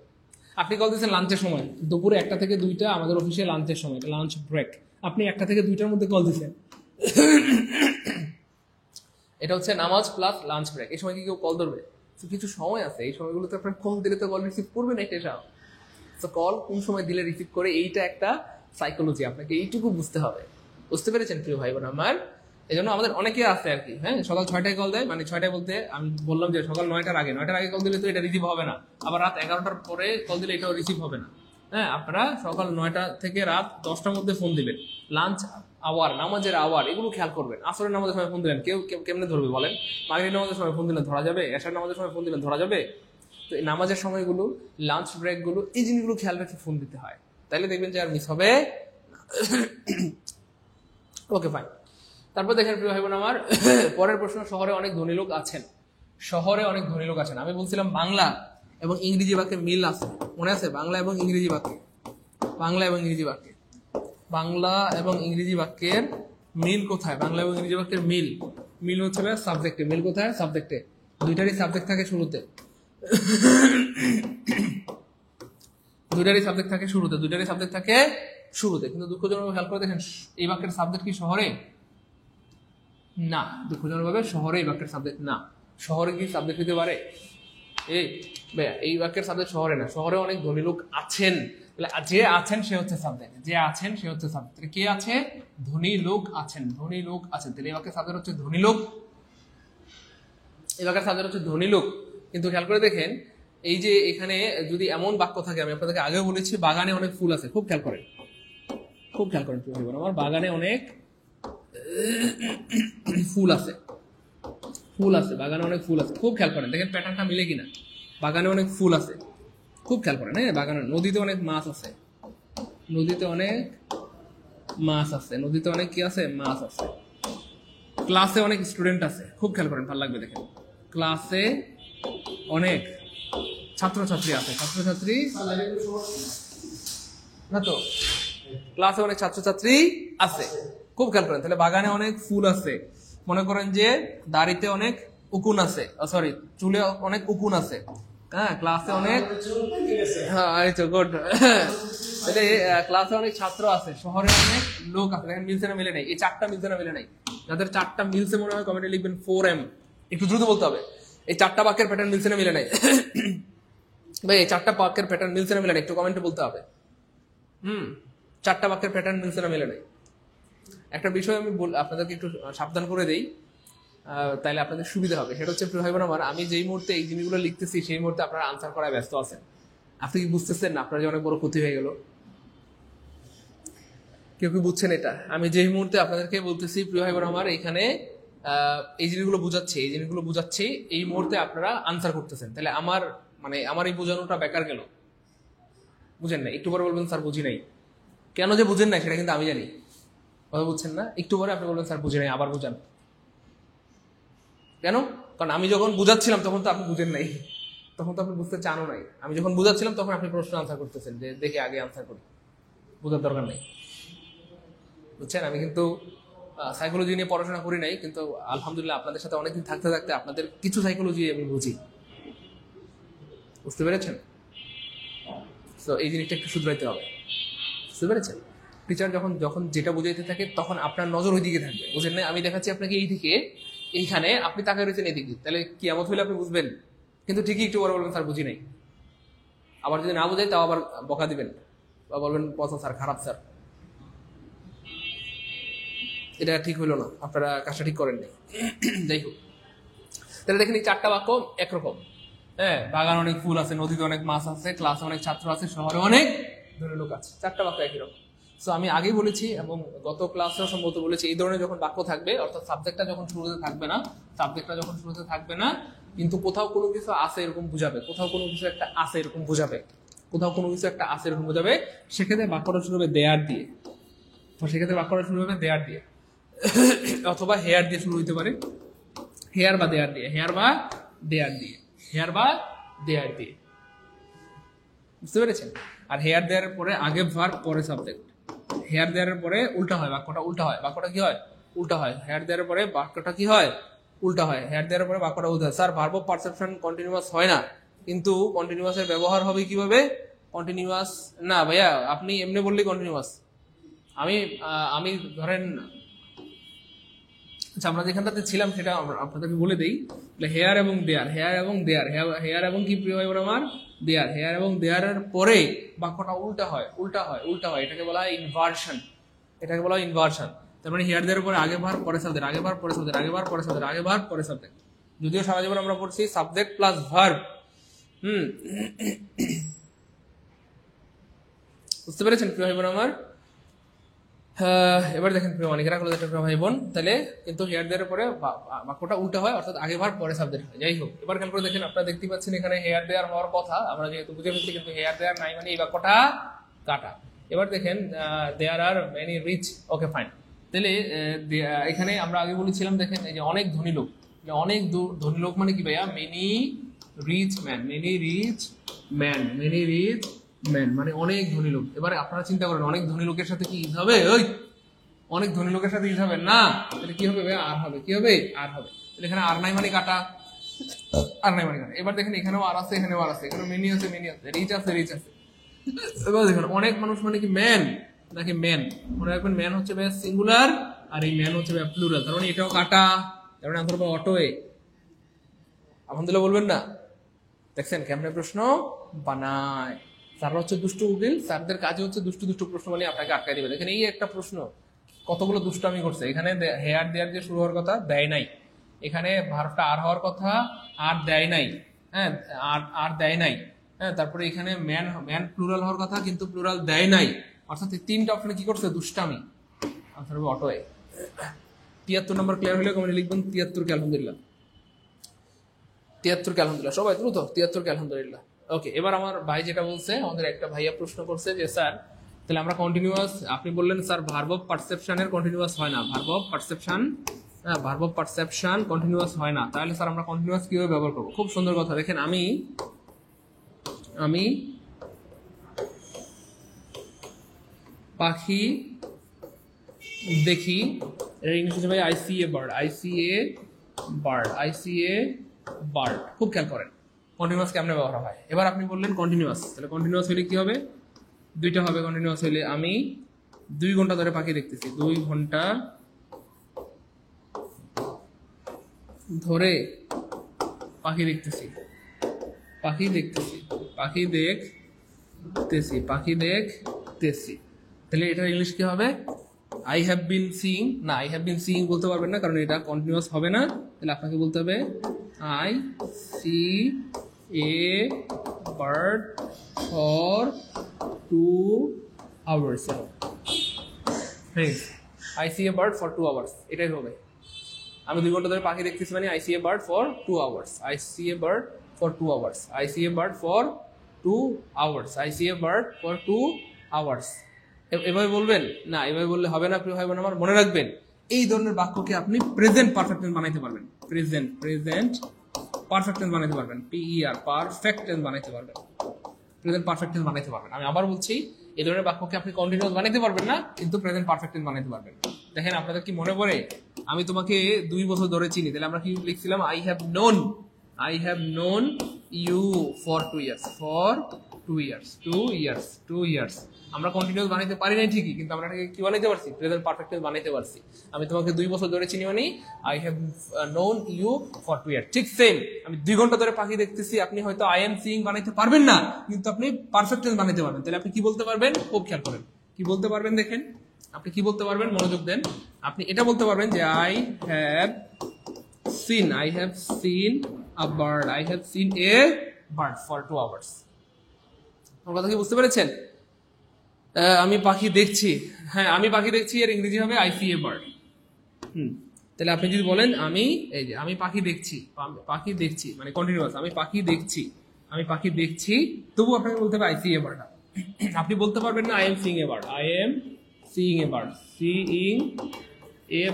Speaker 1: আপনি কল দিচ্ছেন লাঞ্চের সময়, দুপুরে 1টা থেকে 2টা আমাদের অফিসে লাঞ্চের সময়, লাঞ্চ ব্রেক। আপনি 1টা থেকে 2টার মধ্যে কল দিচ্ছেন, এটা হচ্ছে নামাজ প্লাস লাঞ্চ ব্রেক। এই সময় কি কেউ কল ধরবে? কিছু সময় আছে, এই সময়গুলোতে আপনার কল দিলে তো কল রিসিভ করবেন একটা সাহ। তো কল কোন সময় দিলে রিসিভ করে, এইটা একটা সাইকোলজি, আপনাকে এইটুকু বুঝতে হবে। বুঝতে পেরেছেন প্রিয় ভাই বোন আমার? এই জন্য আমাদের অনেকে আছে আর কি, হ্যাঁ সকাল 6টায় কল দেয়, মানে 6টায় বলতে আমি বললাম যে সকাল 9টার আগে, 9টার আগে কল দিলে তো এটা রিসিভ হবে না। আবার রাত 11টার পরে কল দিলে এটাও রিসিভ হবে না। হ্যাঁ, আপনারা সকাল 9টা থেকে রাত 10টার মধ্যে ফোন দিবেন। লাঞ্চ আওয়ার, নামাজের আওয়ার, এগুলো খেয়াল করবেন। আসরের নামাজের সময় ফোন দিলেন, কেউ কেমনে ধরবে বলেন? মাগরিবের নামাজের সময় ফোন দিলে ধরা যাবে? এশার নামাজের সময় ফোন দিলে ধরা যাবে? তো এই নামাজের সময়গুলো, লাঞ্চ ব্রেকগুলো, এই জিনিসগুলো খেয়াল রেখে ফোন দিতে হয়, তাইলে দেখবেন যে আর মিস হবে। Okay fine. তারপর দেখেন প্রিয় ভাই বোন আমার, পরের প্রশ্ন, শহরে অনেক ধনী লোক আছেন। শহরে অনেক ধনী লোক আছেন, আমি বলছিলাম বাংলা এবং ইংরেজি বাক্যে মিল আছে, মনে আছে? বাংলা এবং ইংরেজি বাক্যে, বাংলা এবং ইংরেজি বাক্যে, বাংলা এবং ইংরেজি বাক্যের মিল কোথায়? বাংলা এবং ইংরেজি বাক্যের মিল, মিল হচ্ছে সাবজেক্টে। মিল কোথায়? সাবজেক্টে। দুইটারই সাবজেক্ট থাকে শুরুতে, দুইটারই সাবজেক্ট থাকে শুরুতে, দুইটারই সাবজেক্ট থাকে শুরুতে। কিন্তু দুঃখজনক খেয়াল করে দেখেন এই বাক্যের সাবজেক্ট কি শহরে? না, দুঃখজনক ভাবে শহরে এই বাক্যের সাবজেক্ট না। শহরে কি সাবজেক্ট হতে পারে? এই বাক্যের সাবজেক্ট শহরে না, শহরে অনেক ধনী লোক আছেন, যে আছেন সে হচ্ছে সাবজেক্ট, যে আছেন সে হচ্ছে সাবজেক্ট। কে আছে? ধনী লোক আছেন, ধনী লোক আছেন। তাহলে এই বাক্যের সাবজেক্ট হচ্ছে ধনী লোক, এই বাক্যের সাবজেক্ট হচ্ছে ধনী লোক। কিন্তু খেয়াল করে দেখেন, এই যে এখানে যদি এমন বাক্য থাকে, আমি আপনাদেরকে আগেও বলেছি বাগানে অনেক ফুল আছে, খুব খেয়াল করেন, খুব খেয়াল করেন, আমার বাগানে অনেক ফুল আছে, ফুল আছে, বাগানে অনেক ফুল আছে, খুব খেয়াল করেন, দেখেন প্যাটার্নটা মিলে কিনা। বাগানে অনেক ফুল আছে, খুব খেয়াল করেন। হ্যাঁ, বাগানে, নদীতে অনেক মাছ আছে, নদীতে অনেক মাছ আছে, নদীতে অনেক কি আছে? মাছ আছে। ক্লাসে অনেক স্টুডেন্ট আছে, খুব খেয়াল করেন, ভালো লাগবে দেখেন। ক্লাসে অনেক ছাত্রছাত্রী আছে, ছাত্রছাত্রী না তো, ক্লাসে অনেক ছাত্রছাত্রী আছে, খুব খেয়াল করেন। তাহলে বাগানে অনেক ফুল আছে, মনে করেন যে দাড়িতে অনেক উকুন আছে, সরি চুলে অনেক উকুন আছে, হ্যাঁ, ক্লাসে অনেক, হ্যাঁ গুড। তাহলে ক্লাসে অনেক ছাত্র আছে, শহরে অনেক লোক আছে। দেখেন মিলছে না মিলে নাই? এই চারটা মিলছে না মিলে নাই? যাদের চারটা মিলছে মনে হয় কমেন্টে লিখবেন 4M, একটু দ্রুত বলতে হবে। এই চারটা বাক্যের প্যাটার্ন মিলছে না মিলে নাই? ভাই এই চারটা বাক্যের প্যাটার্ন মিলছে না মিলে নাই? একটু কমেন্টে বলতে হবে। চারটা বাক্যের প্যাটার্ন মিলছে না মিলে নাই? একটা বিষয় আমি আপনাদেরকে একটু সাবধান করে দেই, তাইলে আপনাদের সুবিধা হবে। সেটা হচ্ছে, প্রিয় ভাই বোন আমার, আমি যেই মুহূর্তে এই জিনিসগুলো লিখতেছি সেই মুহূর্তে আপনারা আনসার করায় ব্যস্ত আছেন। আপনি কি বুঝতেছেন না আপনার যে অনেক বড় ক্ষতি হয়ে গেল? কেউ কি বুঝছেন এটা? আমি যেই মুহূর্তে আপনাদেরকে বলতেছি প্রিয় ভাই বোন আমার, এখানে এই জিনিসগুলো বুঝাচ্ছি, এই জিনিসগুলো বুঝাচ্ছি, এই মুহূর্তে আপনারা আনসার করতেছেন, তাহলে আমার আমার এই বোঝানোটা বেকার গেল। বুঝেন না? একটু পরে বলবেন স্যার বুঝি নাই। কেন যে বুঝেন না সেটা কিন্তু আমি জানি। কথা বুঝছেন না? একটু পরে আপনি বলবেন স্যার বুঝি নাই, আবার বুঝান। কেন? কারণ আমি যখন বুঝাচ্ছিলাম তখন তো আপনি বুঝেন নাই, তখন তো আপনি বুঝতে চানও নাই। আমি যখন বুঝাচ্ছিলাম তখন আপনি প্রশ্ন আনসার করতেছেন যে দেখে আগে আনসার করি, বোঝার দরকার নেই। বুঝছেন? আমি কিন্তু সাইকোলজি নিয়ে পড়াশোনা করি নাই, কিন্তু আলহামদুলিল্লাহ আপনাদের সাথে অনেকদিন থাকতে থাকতে আপনাদের কিছু সাইকোলজি আমি বুঝি। বুঝতে পেরেছেন? তো এই জিনিসটা একটু শুধরাইতে হবে। বুঝতে পেরেছেন? টিচার যখন যখন যেটা বুঝাইতে থাকে তখন আপনার নজর ওই দিকে থাকবে। বুঝেন না? আমি দেখাচ্ছি আপনাকে এই দিকে, এইখানে আপনি তাকায় রয়েছেন এদিকে, তাহলে কি এমন হলে আপনি বুঝবেন। কিন্তু ঠিকই একটু বড় বলবেন স্যার বুঝি নাই। আবার যদি না বুঝাই তাও আবার বকা দিবেন বা বলবেন পছন্দ স্যার, খারাপ স্যার। এটা ঠিক হইলো না, আপনারা কাজটা ঠিক করেননি। যাই হোক, তাহলে দেখেন এই চারটা বাক্য একরকম। হ্যাঁ, বাগান অনেক ফুল আছে, নদীতে অনেক মাছ আছে, ক্লাসে অনেক ছাত্র আছে, শহরে অনেক ধনী লোক আছে। চারটা বাক্য একই রকম। সো আমি আগেই বলেছি এবং গত ক্লাসেও সম্ভবত বলেছি, এই ধরনের যখন বাক্য থাকবে, অর্থাৎ সাবজেক্টটা যখন শুরুতে থাকবে না, কিন্তু কোথাও কোনো কিছু আছে এরকম বুঝাবে, কোথাও কোনো কিছু একটা আছে এরকম বুঝাবে, সেক্ষেত্রে বাক্যটা শুরু হবে দেয়ার দিয়ে। তো সেক্ষেত্রে বাক্যটা শুরু হবে দেয়ার দিয়ে, অথবা হেয়ার দিয়ে শুরু হইতে পারে, হেয়ার বা দেয়ার দিয়ে। বুঝতে পেরেছেন? আর হেয়ার দেওয়ার পরে আগে ভার্ব পরে সাবজেক্ট। হেয়ার দেওয়ার পরে উল্টা হয়, বাক্যটা কি হয়? উল্টা হয়। হেয়ার দেওয়ার পরে বাক্যটা কি হয়? উল্টা হয়। হেয়ার দেওয়ার পরে বাক্যটা উল্টা হয়। Sir verb of perception continuous হয় না, কিন্তু কন্টিনিউয়াসের ব্যবহার হবে কিভাবে? কন্টিনিউয়াস না ভাইয়া, আপনি এমনি বললেই কন্টিনিউয়াস। আমি ধরেন, আচ্ছা আমরা যেখানটাতে ছিলাম সেটা আপনাদেরকে বলে দিই। হেয়ার এবং দেয়ার এবং কি প্রিয় ভাই আমার? দেয়ার, হেয়ার এবং দেয়ারের পরে বাক্যটা উল্টা হয়। এটাকে বলা হয় ইনভার্সন। তার মানে হেয়ার দেওয়ার পরে আগে ভার্ব পরে সাবজেক্ট, যদিও সারা জীবন আমরা পড়ছি সাবজেক্ট প্লাস ভার্ব। বুঝতে পেরেছেন প্রিয় ভাই বোন আমার? এবার দেখেন প্রিয় মানিকেরা, প্রিয় ভাই বোন, তাহলে কিন্তু হেয়ার দেওয়ার পরে বাক্যটা উল্টা হয়, অর্থাৎ আগে ভার্ব পরে সাবজেক্ট হয়। যাই হোক, এবার খেয়াল করে দেখেন, আপনারা দেখতে পাচ্ছেন এখানে হেয়ার দেওয়ার হওয়ার কথা, আমরা যেহেতু বুঝে ফেলছি, কিন্তু হেয়ার দেওয়ার নাই, মানে এই বাক্যটা কাটা। এবার দেখেন there are many rich, okay fine. তাহলে এখানে আমরা আগে বলেছিলাম, দেখেন এই যে অনেক ধনী লোক, মানে কি ভাইয়া? মেনি রিচ ম্যান মানে অনেক ধনী লোক। এবারে আপনারা চিন্তা করেন, অনেক ধনী লোকের সাথে কি ইজ হবে? অনেক ধনী লোকের সাথে ইজ হবে না, তাহলে কি হবে? আর হবে। কি হবে? আর হবে। তাহলে এখানে আর নাই মানে কাটা, এবার দেখেন এখানেও আর আছে, এখানে মেনি আছে, রিচ আছে। এবার দেখেন অনেক মানুষ মানে কি ম্যান নাকি ম্যান? মনে রাখবেন ম্যান হচ্ছে ভাই সিঙ্গুলার, আর এই ম্যান হচ্ছে ভাই প্লুরাল। তার মানে এটাও কাটা, তার মানে আনসার হবে অটোয়ে। আলহামদুলিল্লাহ বলবেন না? দেখছেন কেমনে প্রশ্ন বানায়। স্যাররা হচ্ছে দুষ্টু উকিল, স্যারদের কাজে হচ্ছে দুষ্টু দুষ্টু প্রশ্ন বানিয়ে আপনাকে আটকাই দিবে। দেখেন এই একটা প্রশ্ন কতগুলো দুষ্টামি করছে। এখানে হেয়ার দেয়ার দিয়ে শুরু হওয়ার কথা, দেয় নাই। এখানে ভার্বটা আর হওয়ার কথা, আর দেয় নাই। হ্যাঁ, আর দেয় নাই। হ্যাঁ, তারপরে এখানে ম্যান ম্যান প্লুরাল হওয়ার কথা, কিন্তু প্লুরাল দেয় নাই। অর্থাৎ এই তিনটা অপশনে কি করছে? দুষ্টামি। আনসার হবে অটোয়ে। 73 নম্বর ক্লিয়ার হলে কমেন্টে লিখবেন 73 কে আলহামদুলিল্লাহ। 73 কে আলহামদুলিল্লাহ, সবাই দ্রুত 73 কে আলহামদুলিল্লাহ। ওকে, এবার আমার ভাই যেটা বলছে, আমাদের একটা ভাইয়া প্রশ্ন করছে যে স্যার তাহলে আমরা কন্টিনিউয়াস, আপনি বললেন স্যার ভার্ব অফ পারসেপশনের কন্টিনিউয়াস হয় না, ভার্ব অফ পারসেপশন, হ্যাঁ ভার্ব অফ পারসেপশন কন্টিনিউয়াস হয় না, তাহলে স্যার আমরা কন্টিনিউয়াস কিভাবে ব্যবহার করবো? খুব সুন্দর কথা। দেখেন আমি পাখি দেখি, এর ইংলিশ হিসেবে I see a bird, I see a bird, I see a bird. খুব খেয়াল করেন কন্টিনিউয়াস কেমনে ব্যবহার হয়। এবার আপনি বললেন কন্টিনিউয়াস, তাহলে কন্টিনিউয়াস হলে কি হবে? দুইটা হবে। কন্টিনিউয়াস হলে আমি 2 ঘন্টা ধরে পাখি দেখতেছি, 2 ঘন্টা ধরে পাখি দেখতেছি, পাখি দেখতেছি, পাখি দেখতেছি, পাখি দেখতেছি। তাহলে এটা ইংলিশ কি হবে? I have bin seeing. না, আই হ্যাভ বিন সিইং বলতে পারবেন না, কারণ এটা কন্টিনিউয়াস হবে না। তাহলে আপনাকে বলতে হবে I see a bird for 2 hours. I see a bird for 2 hours, এটাই হবে। আমি 2 ঘন্টা ধরে পাখি দেখতেছি মানে I see a bird for 2 hours, I see a bird for 2 hours, I see a bird for 2 hours, I see a bird for 2 hours. এভাবে বলবেন না, এভাবে বললে হবে না প্রিয় ভাই বোন আমার। মনে রাখবেন এই ধরনের বাক্যকে আপনি প্রেজেন্ট পারফেক্ট টেন্স বানাইতে পারবেন। প্রেজেন্ট পারফেক্ট টেন্স বানাইতে পারবেন, পিইআর পারফেক্ট টেন্স বানাইতে পারবেন, প্রেজেন্ট পারফেক্ট টেন্স বানাইতে পারবেন। আমি আবার বলছি, এই ধরনের বাক্যকে আপনি কন্টিনিউয়াস বানাইতে পারবেন না, কিন্তু প্রেজেন্ট পারফেক্ট টেন্স বানাইতে পারবেন। দেখেন আপনাদের কি মনে পড়ে, আমি তোমাকে 2 বছর ধরে চিনি, তাহলে আমরা কি লিখছিলাম? I have known you for 2 years, for 2 years, 2 years. আমরা কন্টিনিউয়াস বানাইতে পারি নাই ঠিকই, কিন্তু আমরা এটাকে কি বানাইতে পারছি? প্রেজেন্ট পারফেক্ট টেন্স বানাইতে পারছি। আমি তোমাকে 2 বছর ধরে চিনি মানে I have known you for 2 years. ঠিক সেম, আমি 2 ঘন্টা ধরে পাখি দেখতেছি, আপনি হয়তো আই এম সিইং বানাইতে পারবেন না, কিন্তু আপনি পারফেক্ট টেন্স বানাইতে পারবেন। তাহলে আপনি কি বলতে পারবেন? খুব খেয়াল করেন কি বলতে পারবেন। দেখেন আপনি কি বলতে পারবেন, মনোযোগ দেন। আপনি এটা বলতে পারবেন যে I have seen a bird, I have seen A bird for 2 hours. আমার কথা কি বুঝতে পেরেছেন? আমি পাখি দেখছি, হ্যাঁ আমি পাখি দেখছি, এর ইংরেজি হবে আই সি এ বার্ড। তাহলে আপনি যদি বলেন আমি এই যে আমি পাখি দেখছি মানে কন্টিনিউয়াস, আমি পাখি দেখছি, তবু আপনাকে বলতে হবে আই সি এ বার্ড। আপনি বলতে পারবেন না I am seeing a bird, I am seeing a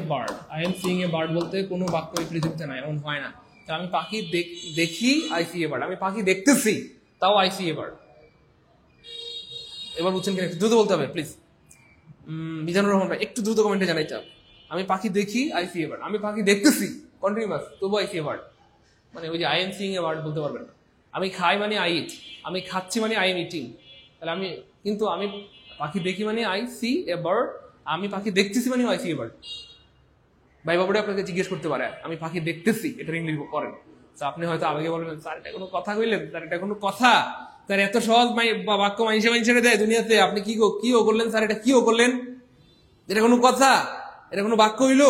Speaker 1: bird, I am seeing a bird বলতে কোনো বাক্য এই পৃথিবীতে নাই, এমন হয় না। তো আমি পাখি দেখি আই সি এ বার্ড, আমি পাখি দেখতেছি তাও আই সি এ বার্ড। এবার বুঝছেন কিনা? একটু দ্রুত বলতে হবে প্লিজ। মিজানুর রহমান ভাই একটু দ্রুত কমেন্টে জানাইতে হবে। আমি পাখি দেখি আই সি এ বার্ড, আমি পাখি দেখতেছি কন্টিনিউয়াস, তবু আই সি এ বার্ড। মানে ওই যে I am seeing a bird বলতে পারবেন না। আমি খাই মানে আই ইট, আমি খাচ্ছি মানে আই এম ইটিং। তাহলে আমি পাখি দেখি মানে আই সি এ বার্ড, আমি পাখি দেখতেছি মানে আই সি এ বার্ড। ভাই বাবুরা আপনাকে জিজ্ঞেস করতে পারে আমি পাখি দেখতেছি, এটা ইংলিশ করেন। আপনি হয়তো আগে বলবেন স্যার এটা কোনো কথা কইলেন, স্যার এটা কোনো কথা, স্যার এত সহজ বাক্য মানুষে দেয় দুনিয়াতে, আপনি কি করলেন স্যার, এটা কি করলেন, এটা কোনো কথা, এটা কোনো বাক্য হইলো?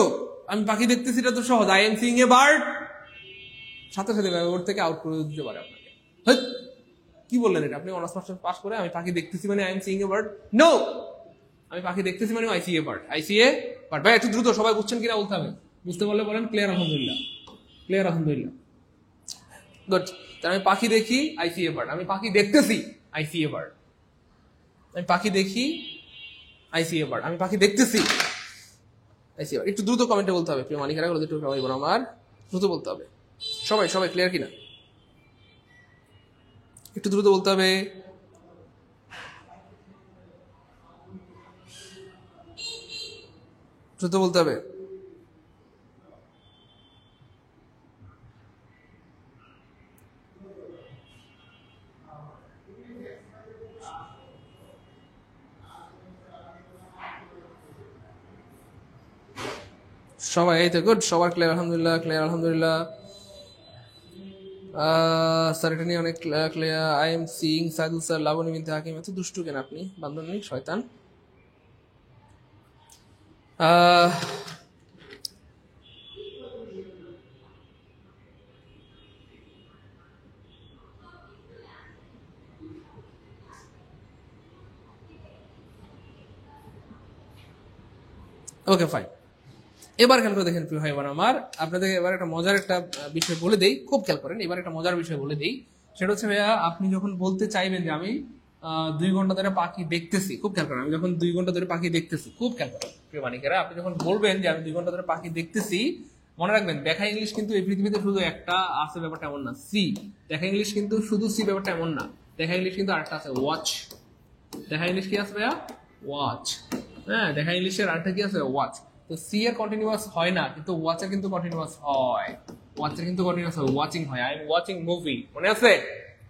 Speaker 1: আমি পাখি দেখতেছি এটা তো সহজ, I am seeing a bird, সাথে সাথে ওর থেকে আউট করে দিতে পারে আপনাকে। কি বললেন এটা? আপনি অনার্স মাস্টার পাস করে আমি পাখি দেখতেছি মানে I am seeing a bird? No, আমি পাখি দেখতেছি মানে I see a bird, I see a bird. ভাই একটু দ্রুত, সবাই বুঝছেন কিনা বলতে হবে। বুঝতে পারলে বলেন ক্লিয়ার আলহামদুলিল্লাহ, ক্লিয়ার আলহামদুলিল্লাহ, গুড। তাহলে আমি পাখি দেখি আই সি এ বার্ড, আমি পাখি দেখতেছি আই সি এ বার্ড, আমি পাখি দেখি আই সি এ বার্ড, আমি পাখি দেখতেছি আই সি এ বার্ড। একটু দ্রুত কমেন্টে বলতে হবে প্রিয় মালিকেরা, একটু সবাই বোন আমার দ্রুত বলতে হবে। সবাই ক্লিয়ার কিনা? একটু দ্রুত বলতে হবে। দ্রুত বলতে হবে। সবাই এই তো গুড, সবার ক্লিয়ার আলহামদুলিল্লাহ, ক্লিয়ার আলহামদুলিল্লাহ। স্যার এটা নিয়ে অনেক clear. I am seeing Saidul sir Laboni Binte Hakim. এত দুষ্টু কেন আপনি, বান্ধবী শয়তান। ওকে ফাইন, এবার খেয়াল করে দেখেন প্রিয় ভাই বোন আমার, আপনাদের এবার একটা মজার একটা বিষয় বলে দেই, খুব খেয়াল করেন। এবার একটা মজার বিষয় বলে দেই, সেটা হচ্ছে ভাইয়া আপনি যখন বলতে চাইবেন যে আমি 2 ঘন্টা ধরে পাখি দেখতেছি, খুব খেয়াল করেন, আমি যখন 2 ঘন্টা ধরে পাখি দেখতেছি, খুব খেয়াল করেন প্রিয় মানিকেরা, আপনি যখন বলবেন যে আমি 2 ঘন্টা ধরে পাখি দেখতেছি, মনে রাখবেন দেখা ইংলিশ কিন্তু এই পৃথিবীতে শুধু একটা আছে, ব্যাপারটা এমন না। সি দেখা ইংলিশ কিন্তু শুধু সি, ব্যাপারটা এমন না। দেখা ইংলিশ কিন্তু আরেকটা আছে, ওয়াচ। দেখা ইংলিশ কি আছে ভাইয়া? ওয়াচ। হ্যাঁ, দেখা ইংলিশের আরেকটা কি আছে? ওয়াচ। তো সি এর কন্টিনিউয়াস হয় না, কিন্তু ওয়াচের কিন্তু কন্টিনিউয়াস হয়। ওয়াচের কিন্তু কন্টিনিউয়াস হয়, ওয়াচিং হয়। আই এম ওয়াচিং মুভি, মনে আছে?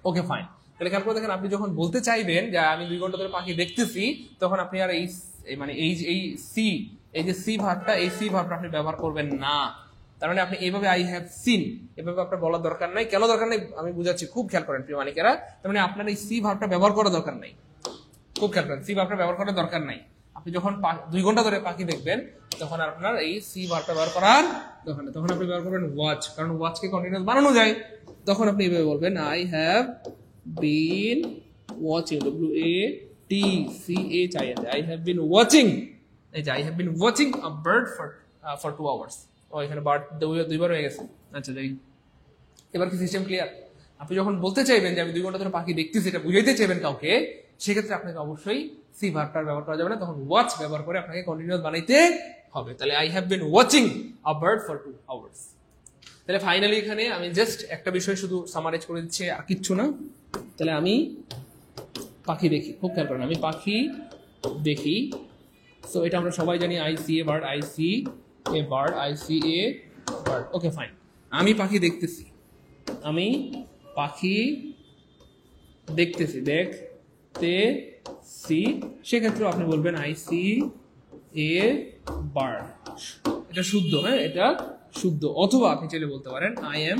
Speaker 1: ওকে ফাইন। তাহলে খেয়াল করে দেখেন, আপনি যখন বলতে চাইবেন যে আমি 2 ঘন্টা ধরে পাখি দেখতেছি, তখন আপনি আর মানে এই সি, এই যে সি ভার্বটা, এই সি ভার্বটা আপনি ব্যবহার করবেন না। তার মানে আপনি এইভাবে আই হ্যাভ সিন এভাবে আপনার বলার দরকার নাই। কেন দরকার নাই আমি বুঝাচ্ছি, খুব খেয়াল করেন প্রিয় মানিকেরা। তার মানে আপনার এই সি ভার্বটা ব্যবহার করার দরকার নাই, খুব খেয়াল করেন। সি ভার্বটা ব্যবহার করার দরকার নাই। আপনি যখন 2 ঘন্টা ধরে পাখি দেখবেন, তখন আপনার এই সি ভার্বটা ব্যবহার করার দরকার নেই। তখন আপনি ব্যবহার করবেন ওয়াচ, কারণ ওয়াচকে কন্টিনিউয়াস বানানো যায়। তখন আপনি এইভাবে বলবেন I have been watching, WATCHING, I have been watching. এই যে I have been watching a bird for 2 hours. ও এখানে বার্ড দুইবার হয়ে গেছে। আচ্ছা যাই, এবার কি সিস্টেম ক্লিয়ার? আপনি যখন বলতে চাইবেন যে আমি 2 ঘন্টা ধরে পাখি দেখতেছি, এটা বুঝাইতে চাইবেন কাউকে, সেক্ষেত্রে আপনাকে অবশ্যই সি ভার্বটার ব্যবহার করা যাবে না, তখন ওয়াচ ব্যবহার করে আপনাকে কন্টিনিউয়াস বানাইতে হবে। তাহলে I have been watching a bird for 2 hours. তাহলে ফাইনালি এখানে আমি জাস্ট একটা বিষয় শুধু সামারাইজ করে দিচ্ছি, আর কিচ্ছু না। তাহলে আমি পাখি দেখি, খুব খেয়াল করেন, আমি পাখি দেখি। সো এটা আমরা সবাই জানি, I see a bird, I see a bird, I see a bird. Okay fine, আমি পাখি দেখতেছি, আমি পাখি দেখতেছি, দেখতেছি, সেক্ষেত্রে আপনি বলবেন আই সি এ বার্ড। এটা শুদ্ধ, হ্যাঁ এটা শুদ্ধ। অথবা আপনি চাইলে বলতে পারেন I am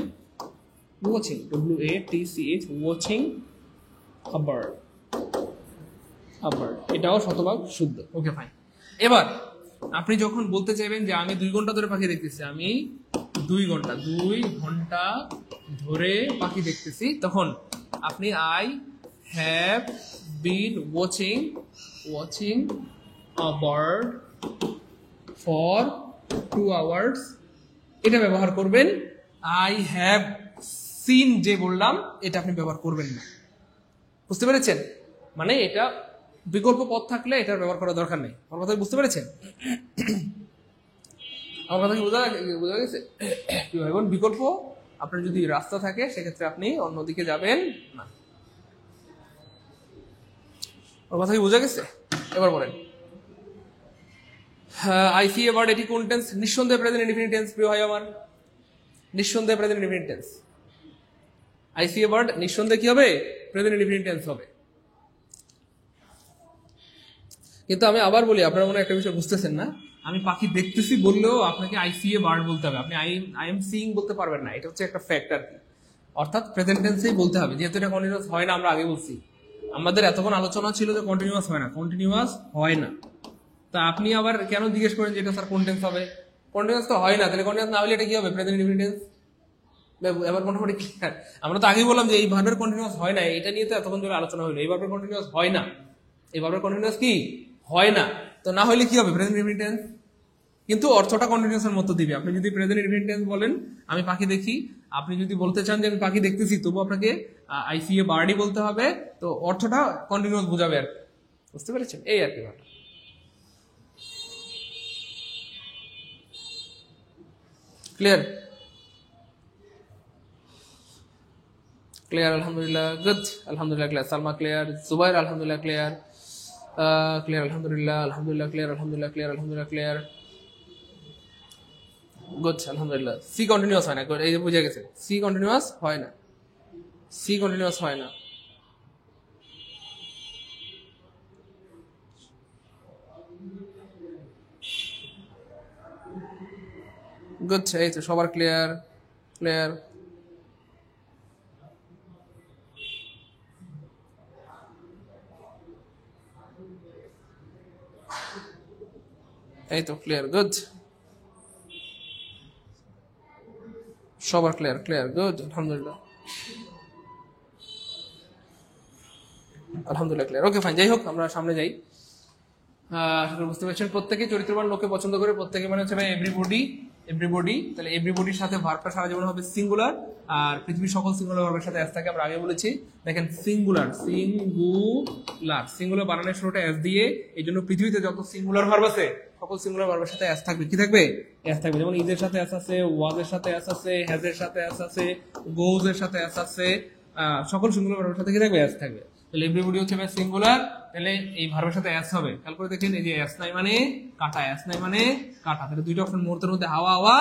Speaker 1: watching, WATCH, watching a bird, a bird. এটাও শতভাগ শুদ্ধ। Okay fine. এবার আপনি যখন বলতে চাইবেন যে আমি 2 ঘন্টা ধরে পাখি দেখতেছি, আমি 2 ঘন্টা ধরে পাখি দেখতেছি, তখন আপনি I have been watching a bird for 2 hours, এটা ব্যবহার করবেন। আই হ্যাভ সিন যে বললাম, এটা আপনি ব্যবহার করবেন না। বুঝতে পেরেছেন? মানে এটা বিকল্প পথ থাকলে এটার ব্যবহার করার দরকার নেই। আমার কথা বুঝতে পেরেছেন? আমার কথা কি বোঝা গেছে? কি ভাইবোন, বিকল্প আপনার যদি রাস্তা থাকে, সেক্ষেত্রে আপনি অন্যদিকে যাবেন না। আমার কথা কি বোঝা গেছে? এবার বলেন, আই সি এ বার্ড, এটি কোন টেন্স? নিঃসন্দেহে প্রেজেন্ট ইনডিফিনিট টেন্স প্রিয় ভাই আমার, নিঃসন্দেহে present indefinite tense. I see a bird নিঃসন্দেহে কি হবে? প্রেজেন্ট ইনডিফিনিট টেন্স হবে। কিন্তু আমি আবার বলি, আপনারা মনে একটা বিষয় বুঝতেছেন না, আমি পাখি দেখতেছি বললেও আপনাকে আই সি এ বার্ড বলতে হবে, আপনি আই এম সিইং বলতে পারবেন না। এটা হচ্ছে একটা ফ্যাক্ট আর কি। অর্থাৎ প্রেজেন্ট টেন্সেই বলতে হবে, যেহেতু এটা কন্টিনিউয়াস হয় না। আমরা আগে বলছি, আমাদের এতক্ষণ আলোচনা ছিল যে কন্টিনিউয়াস হয় না, কন্টিনিউয়াস হয় না। তা আপনি আবার কেন জিজ্ঞেস করেন যে এটা স্যার কোন টেন্স হবে? কন্টিনিউয়াস তো হয় না, তাহলে কন্টিনিউয়াস না হলে এটা কি হবে? Present indefinite tense. এবার মোটামুটি ক্লিয়ার। আমরা তো আগেই বললাম যে এই ভার্বের কন্টিনিউয়াস হয় না, এটা নিয়ে তো এতক্ষণ ধরে আলোচনা হলো। এই ভার্বের কন্টিনিউয়াস হয় না, এই ভার্বের কন্টিনিউয়াস কি হয় না, তো না হলে কি হবে? Present indefinite tense. কিন্তু অর্থটা কন্টিনিউয়াসের মতো দিবে। আপনি যদি প্রেজেন্ট ইনডিফিনিট টেন্স বলেন আমি পাখি দেখি, আপনি যদি বলতে চান যে আমি পাখি দেখতেছি, তবু আপনাকে আই সি এ বার্ডই বলতে হবে। তো অর্থটা কন্টিনিউয়াস বোঝাবে আর কি। বুঝতে পেরেছেন? এই আর কি ব্যাপার। ক্লিয়ার? ক্লিয়ার, আলহামদুলিল্লাহ, গুড, আলহামদুলিল্লাহ ক্লিয়ার। সালমা ক্লিয়ার, জুবাইর আলহামদুলিল্লাহ ক্লিয়ার, ক্লিয়ার আলহামদুলিল্লাহ, আলহামদুলিল্লাহ ক্লিয়ার, আলহামদুলিল্লাহ ক্লিয়ার, আলহামদুলিল্লাহ ক্লিয়ার, গুড আলহামদুলিল্লাহ। সি কন্টিনিউয়াস হয় না, এই যে বুঝে গেছে, সি কন্টিনিউয়াস হয় না, সি কন্টিনিউয়াস হয় না। গুড, এই তো সবার ক্লিয়ার, ক্লিয়ার। এই তো ক্লিয়ার, গুড। সবার ক্লিয়ার, ক্লিয়ার, গুড, আলহামদুলিল্লাহ, আলহামদুলিল্লাহ ক্লিয়ার। ওকে ফাইন, যাই হোক আমরা সামনে যাই। বুঝতে পারছেন প্রত্যেকে চরিত্রবান লোককে পছন্দ করে, প্রত্যেকে মানে হচ্ছে ভাই এভরিবডি, এভরিবডি। তাহলে এভরিবডির সাথে ভার্বটা সারা জীবন হবে সিঙ্গুলার, আর পৃথিবীর সকল সিঙ্গুলার ভার্বের সাথে এস থাকে। আমরা আগে বলেছি দেখেন সিঙ্গুলার, সিঙ্গুলার, সিঙ্গুলার বানানোর শুরুটা এস দিয়ে, এই জন্য পৃথিবীতে যত সিঙ্গুলার ভার্ব আছে সকল সিঙ্গুলার ভার্বের সাথে এস থাকবে। কি থাকবে? এস থাকবে। যেমন ইজের সাথে এস আছে, ওয়াজের সাথে এস আছে, হ্যাজের সাথে এস আছে, গোজের সাথে এস আছে, সকল সিঙ্গুলার ভার্বের সাথে কি থাকবে? এস থাকবে। তাহলে এভরিবডি হচ্ছে সিঙ্গুলার, তাহলে এই ভার্বের সাথে এস হবে। খেয়াল করে দেখেন এই যে এস নাই মানে কাটা, এস নাই মানে কাটা। তাহলে দুইটা অপশন মুহূর্তের মধ্যে হাওয়া হাওয়া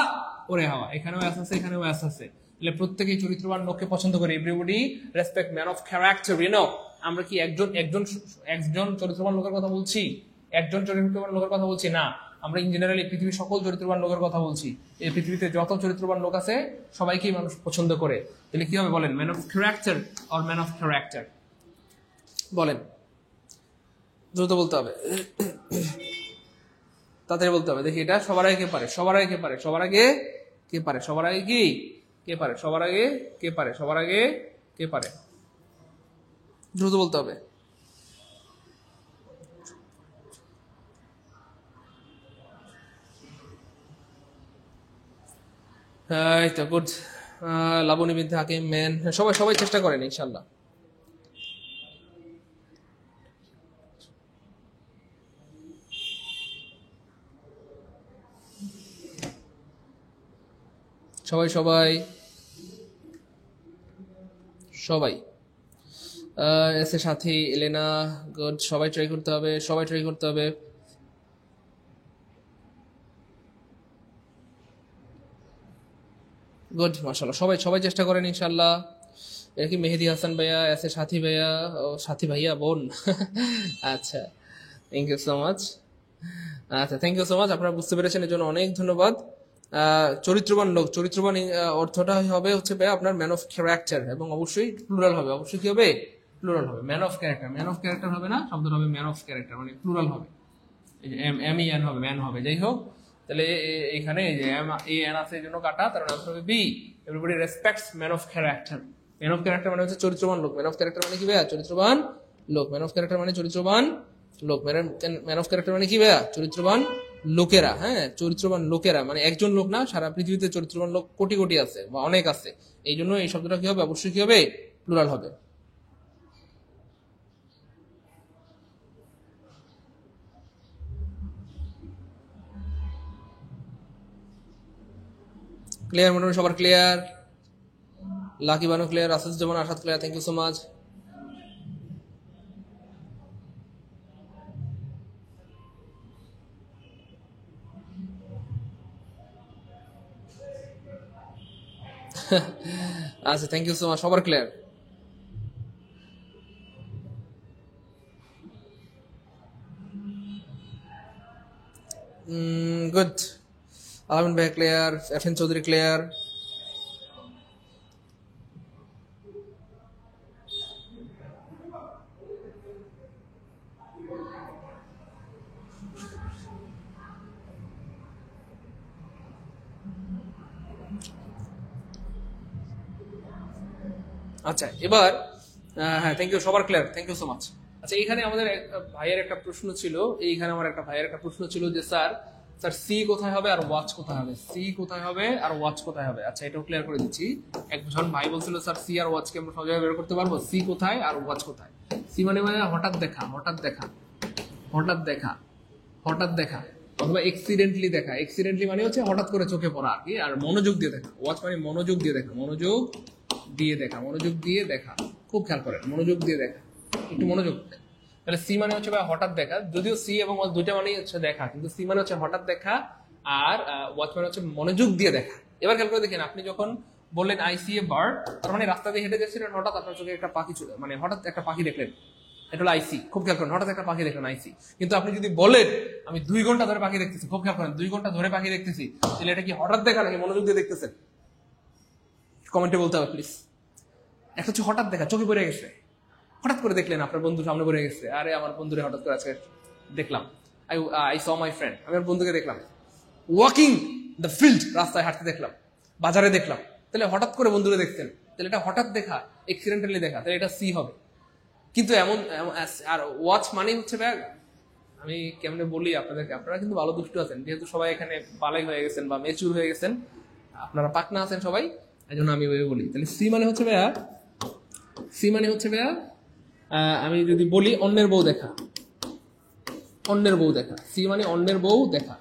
Speaker 1: ওরে হাওয়া, এখানেও এস আছে, এখানেও এস আছে। তাহলে প্রত্যেকেই চরিত্রবান লোককে পছন্দ করে। Everybody respect man of character, you know. আমরা কি একজন চরিত্রবান লোকের কথা বলছি? একজন চরিত্রবান লোকের কথা বলছি না, আমরা ইন জেনারেলি পৃথিবীর সকল চরিত্রবান লোকের কথা বলছি। এই পৃথিবীতে যত চরিত্রবান লোক আছে সবাইকেই মানুষ পছন্দ করে। তাহলে কি হবে বলেন? Man of character or man of character? বলেন, দ্রুত বলতে হবে, তাড়াতাড়ি বলতে হবে। দেখি এটা সবার আগে কে পারে? সবার আগে কে পারে? সবার আগে কে পারে? সবার আগে কি কে পারে? সবার আগে কে পারে? সবার আগে কে পারে? দ্রুত বলতে হবে। এই তো গুড। লাবণী বিদ্যা হাকিম ম্যান, সবাই সবাই চেষ্টা করেন ইনশাল্লাহ। সবাই সবাই সবাই এসে সাথী এলেনা, গুড। সবাই ট্রাই করতে হবে, সবাই ট্রাই করতে হবে। গুড, মাশাআল্লাহ, সবাই সবাই চেষ্টা করেন ইনশাল্লাহ। এটা কি মেহেদি হাসান ভাইয়া, এসে সাথী ভাইয়া, ও সাথী ভাইয়া বোন। আচ্ছা, থ্যাংক ইউ সো মাচ। আচ্ছা, থ্যাংক ইউ সো মাচ, আপনারা বুঝতে পেরেছেন, এর জন্য অনেক ধন্যবাদ। চরিত্রবান লোক, চরিত্রবান অর্থটা হবে হচ্ছে ভাইয়া আপনার ম্যান অফ ক্যারেক্টার, এবং অবশ্যই প্লুরাল হবে। অবশ্যই কি হবে? প্লুরাল হবে। Man of character, man of character হবে না, শব্দটা হবে ম্যান অফ ক্যারেক্টার, মানে প্লুরাল হবে। এই যে এম ই এন হবে, ম্যান হবে। যাই হোক, তাহলে এখানে এই যে এম এ এন আছে, এই জন্য কাটা, তার আনসার হবে B. Everybody respects man of character. Man of character মানে হচ্ছে চরিত্রবান লোক। ম্যান অফ ক্যারেক্টার মানে কি ভাইয়া? চরিত্রবান লোক। ম্যান অফ ক্যারেক্টার মানে চরিত্রবান লোক। ম্যান অফ ক্যারেক্টার মানে কি ভাইয়া? চরিত্রবান লোকেরা। হ্যাঁ, চরিত্রবান লোকেরা মানে একজন লোক না, সারা পৃথিবীতে চরিত্রবান লোক কোটি কোটি আছে বা অনেক আছে। এই জন্য এই শব্দটা কি হবে? অবশ্যই কি হবে? প্লুরাল হবে। ক্লিয়ার? মোটামুটি সবার clear? Lucky Banu clear, Asifuzzaman Asad clear, thank you so much. আচ্ছা, থ্যাংক ইউ সো মাচ, সবার ক্লিয়ার? গুড। আলমিন ভাই ক্লিয়ার, এফএন চৌধুরী ক্লিয়ার। আচ্ছা, এবার হ্যাঁ, থ্যাংক ইউ, সবার clear, thank you so much. আচ্ছা, এখানে আমাদের ভাইয়ের একটা প্রশ্ন ছিল, এইখানে আমার একটা ভাইয়ের একটা প্রশ্ন ছিল যে স্যার, স্যার সি কোথায় হবে আর ওয়াচ কোথায় হবে? সি কোথায় হবে আর ওয়াচ কোথায় হবে? আচ্ছা, এটাও ক্লিয়ার করে দিচ্ছি। একজন ভাই বলছিল স্যার সি আর ওয়াচকে আমরা সহজভাবে বের করতে পারবো, সি কোথায় আর ওয়াচ কোথায়? সি মানে হঠাৎ দেখা, হঠাৎ দেখা, হঠাৎ দেখা, হঠাৎ দেখা, অথবা এক্সিডেন্টলি দেখা। এক্সিডেন্টলি মানে হচ্ছে হঠাৎ করে চোখে পড়া আর কি। আর মনোযোগ দিয়ে দেখা, ওয়াচ মানে মনোযোগ দিয়ে দেখা, মনোযোগ দিয়ে দেখা, মনোযোগ দিয়ে দেখা। খুব খেয়াল করেন, মনোযোগ দিয়ে দেখা, একটু মনোযোগ। তাহলে সি মানে হচ্ছে হঠাৎ দেখা, যদিও সি এবং ওয়াচ দুইটা মানে হচ্ছে দেখা, কিন্তু সি মানে হচ্ছে হঠাৎ দেখা, আর ওয়াচ মানে হচ্ছে মনোযোগ দিয়ে দেখা। এবার খেয়াল করে দেখেন, আপনি যখন বললেন আই সি এ বার্ড, তার মানে রাস্তা দিয়ে হেঁটে যাচ্ছিলেন, হঠাৎ আপনার চোখে একটা পাখি ছিল, মানে হঠাৎ একটা পাখি দেখলেন, এটা হলো আইসি। খুব খেয়াল করেন, হঠাৎ একটা পাখি দেখলেন, আইসি। কিন্তু আপনি যদি বলেন আমি 2 ঘন্টা ধরে পাখি দেখতেছি, খুব খেয়াল করেন, 2 ঘন্টা ধরে পাখি দেখতেছি, তাহলে এটা কি হঠাৎ দেখা নাকি মনোযোগ দিয়ে দেখতেছেন? কমেন্টে বলতে হবে প্লিজ। একটা হচ্ছে হঠাৎ দেখা, চোখে পড়ে গেছে, হঠাৎ করে দেখলেন আপনার বন্ধু সামনে পড়ে গেছে, আরে আমার বন্ধুরে হঠাৎ করে আজকে দেখলাম। I I saw my friend, আমি আমার বন্ধুকে দেখলাম। ওয়াকিং দ্য ফিল্ড, রাস্তায় হাঁটতে দেখলাম, বাজারে দেখলাম। তাহলে হঠাৎ করে বন্ধুরা দেখতেন, তাহলে এটা হঠাৎ দেখা, এক্সিডেন্টালি দেখা, তাহলে এটা সি হবে। কিন্তু আর ওয়াচ মানে হচ্ছে ব্যাগ, আমি কেমনে বলি আপনাদেরকে, আপনারা কিন্তু ভালো দুষ্ট আছেন, যেহেতু সবাই এখানে বালাই হয়ে গেছেন বা মেচুর হয়ে গেছেন, আপনারা পাকনা আছেন সবাই, এই জন্য আমি বলি। তাহলে সি মানে হচ্ছে ভাইয়া, সি মানে হচ্ছে ভাইয়া, আমি যদি বলি অন্যের বউ দেখা, অন্যের বউ দেখা, সি মানে অন্যের বউ দেখা।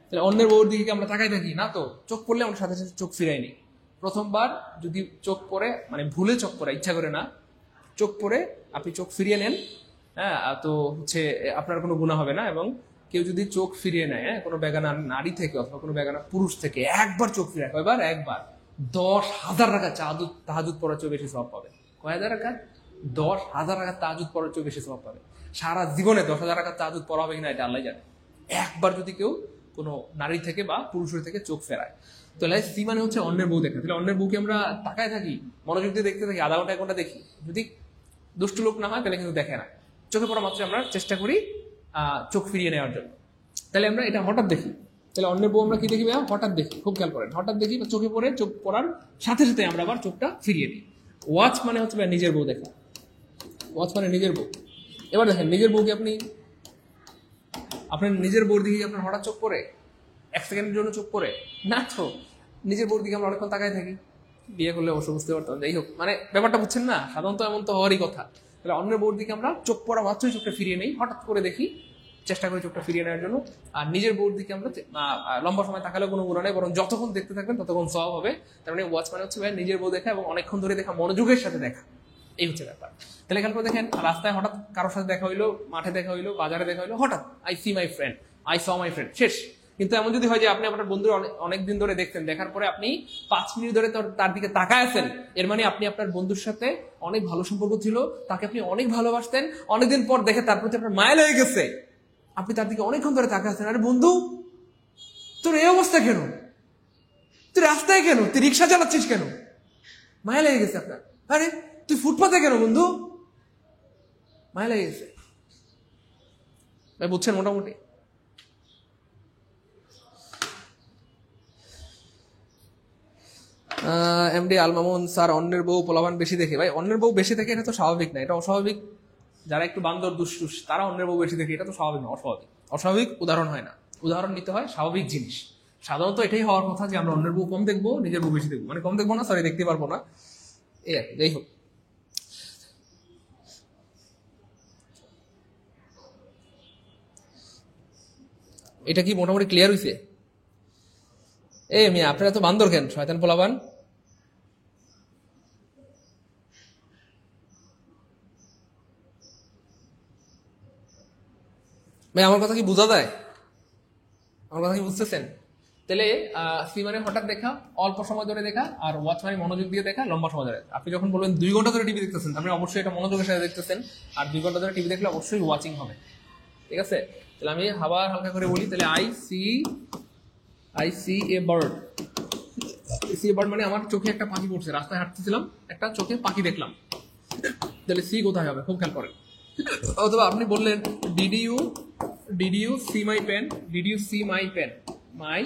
Speaker 1: তাহলে অন্যের বউর দিকে আমরা তাকাই থাকি না তো, চোখ পড়লে আমরা সাথে সাথে চোখ ফিরাই নি। প্রথমবার যদি চোখ পড়ে, মানে ভুলে চোখ পড়ে, ইচ্ছা করে না, চোখ পড়ে আপনি চোখ ফিরিয়ে নেন, হ্যাঁ, তো হচ্ছে আপনার কোনো গুনাহ হবে না। এবং কেউ যদি চোখ ফিরিয়ে নেয়, হ্যাঁ, কোনো বেগানা নারী থেকে অথবা কোনো বেগানা পুরুষ থেকে একবার চোখ ফিরায়, কয়বার? একবার, 10,000 টাকা তাহাজুদ পড়ার চেয়ে বেশি সওয়াব পাবে। কয় হাজার টাকা? 10,000 টাকা তাহাজুদ পড়ার চেয়ে বেশি সওয়াব পাবে। সারা জীবনে 10,000 টাকা তাহাজুদ পড়া হবে কিনা এটা আল্লাহ জানে। একবার যদি কেউ কোনো নারী থেকে বা পুরুষের থেকে চোখ ফেরায়। তাহলে সি মানে হচ্ছে অন্যের বউ দেখা। তাহলে অন্যের বউকে আমরা তাকায় থাকি, মনোযোগ দিয়ে দেখতে থাকি, আধা ঘন্টা 1 ঘন্টা দেখি। যদি দুষ্ট লোক না হয় তাহলে কিন্তু দেখে না, চোখে পড়া মাত্র আমরা চেষ্টা করি চোখ ফিরিয়ে নেওয়ার জন্য। তাহলে আমরা এটা হঠাৎ দেখি। তাহলে অন্যের বউ আমরা কি দেখি? হঠাৎ দেখি, খুব খেয়াল করেন, হঠাৎ দেখি, চোখে পড়ে, চোখ পড়ার সাথে সাথে আমরা আবার চোখটা ফিরিয়ে দিই। ওয়াচ মানে হচ্ছে নিজের বউ দেখা, ওয়াচ মানে নিজের বউ। এবার দেখেন, নিজের বউকে আপনি, আপনার নিজের বউর দিকে আপনার হঠাৎ চোখ পড়ে, 1 সেকেন্ডের জন্য চোখ পড়ে না তো। নিজের বউর দিকে আমরা অনেকক্ষণ তাকায় থাকি, বিয়ে করলে অবশ্য বুঝতে পারতাম। যাই হোক, মানে ব্যাপারটা বুঝছেন না, সাধারণত এমন তো হওয়ারই কথা। তাহলে অন্যের বউর দিকে আমরা চোখ পড়া মাত্রই চোখটা ফিরিয়ে নেই, হঠাৎ করে দেখি, চেষ্টা করি চোখটা ফিরিয়ে নেওয়ার জন্য। আর নিজের বউর দিকে আমরা লম্বা সময় তাকালেও কোনো গুণা নেই, বরং যতক্ষণ দেখতে থাকবেন ততক্ষণ সওয়াব হবে। তার মানে ওয়াচ মানে হচ্ছে নিজের বউ দেখা এবং অনেকক্ষণ ধরে দেখা, মনোযোগের সাথে দেখা, এই হচ্ছে ব্যাপার। তাহলে খেয়াল করে দেখেন, রাস্তায় হঠাৎ কারোর সাথে দেখা হইলো, মাঠে দেখা হইলো, বাজারে দেখা হইলো, হঠাৎ I see my friend, I saw my friend, শেষ। কিন্তু এমন যদি হয় যে আপনি আপনার বন্ধুর অনেকদিন ধরে দেখতেন, দেখার পরে আপনি 5 মিনিট ধরে তার দিকে তাকায় আছেন, এর মানে আপনি আপনার বন্ধুর সাথে অনেক ভালো সম্পর্ক ছিল, তাকে আপনি অনেক ভালোবাসতেন, অনেকদিন পর দেখে তার প্রতি আপনার মায়া লেগে গেছে, আপনি তার দিকে অনেকক্ষণ ধরে তাকায় আছেন। আরে বন্ধু, তোর এই অবস্থা কেন? তুই রাস্তায় কেন? তুই রিক্সা চালাচ্ছিস কেন? মায়া লেগে গেছে আপনার। আরে তুই ফুটপাতে কেন বন্ধু? মায়া লেগে গেছে। ভাই বুঝছেন মোটামুটি? এমডি আল মামুন স্যার, অন্যের বউ পোলাপান বেশি দেখে। ভাই অন্যের বউ বেশি দেখে এটা তো স্বাভাবিক না, এটা অস্বাভাবিক। যারা একটু বান্দর দুষ্টুস তারা অন্যের বউ বেশি দেখে, এটা তো স্বাভাবিক না, অস্বাভাবিক। অস্বাভাবিক উদাহরণ হয় না, উদাহরণ নিতে হয় স্বাভাবিক জিনিস। সাধারণত এটাই হওয়ার কথা যে আমরা অন্যের বউ কম দেখবো, নিজের বউ বেশি দেখবো, মানে কম দেখবো না, সরি, দেখতে পারবো না, এই আর কি। যাই হোক, এটা কি মোটামুটি ক্লিয়ার হয়েছে? মিয়া আপনারা তো বান্দর কেন, শয়তান পোলাপান? ভাই আমার কথা কি বোঝা যায়? আমার কথা কি বুঝতেছেন? তাহলে সি মানে হঠাৎ দেখা, অল্প সময় ধরে দেখা, আর ওয়াচ মানে মনোযোগ দিয়ে দেখা, লম্বা সময় ধরে। আপনি যখন বলবেন 2 ঘন্টা ধরে টিভি দেখতেছেন, আপনি অবশ্যই এটা মনোযোগের সাথে দেখতেছেন। আর 2 ঘন্টা ধরে টিভি দেখলে অবশ্যই ওয়াচিং হবে, ঠিক আছে? তাহলে আমি আবার হালকা করে বলি, তাহলে I see a bird. See a bird মানে আমার চোখে একটা পাখি পড়ছে, রাস্তায় হাঁটতেছিলাম, একটা চোখে পাখি দেখলাম। তাহলে সি কোথায় হবে? খুব খেয়াল করেন। অথবা আপনি বললেন did you see my pen, did you see my pen, my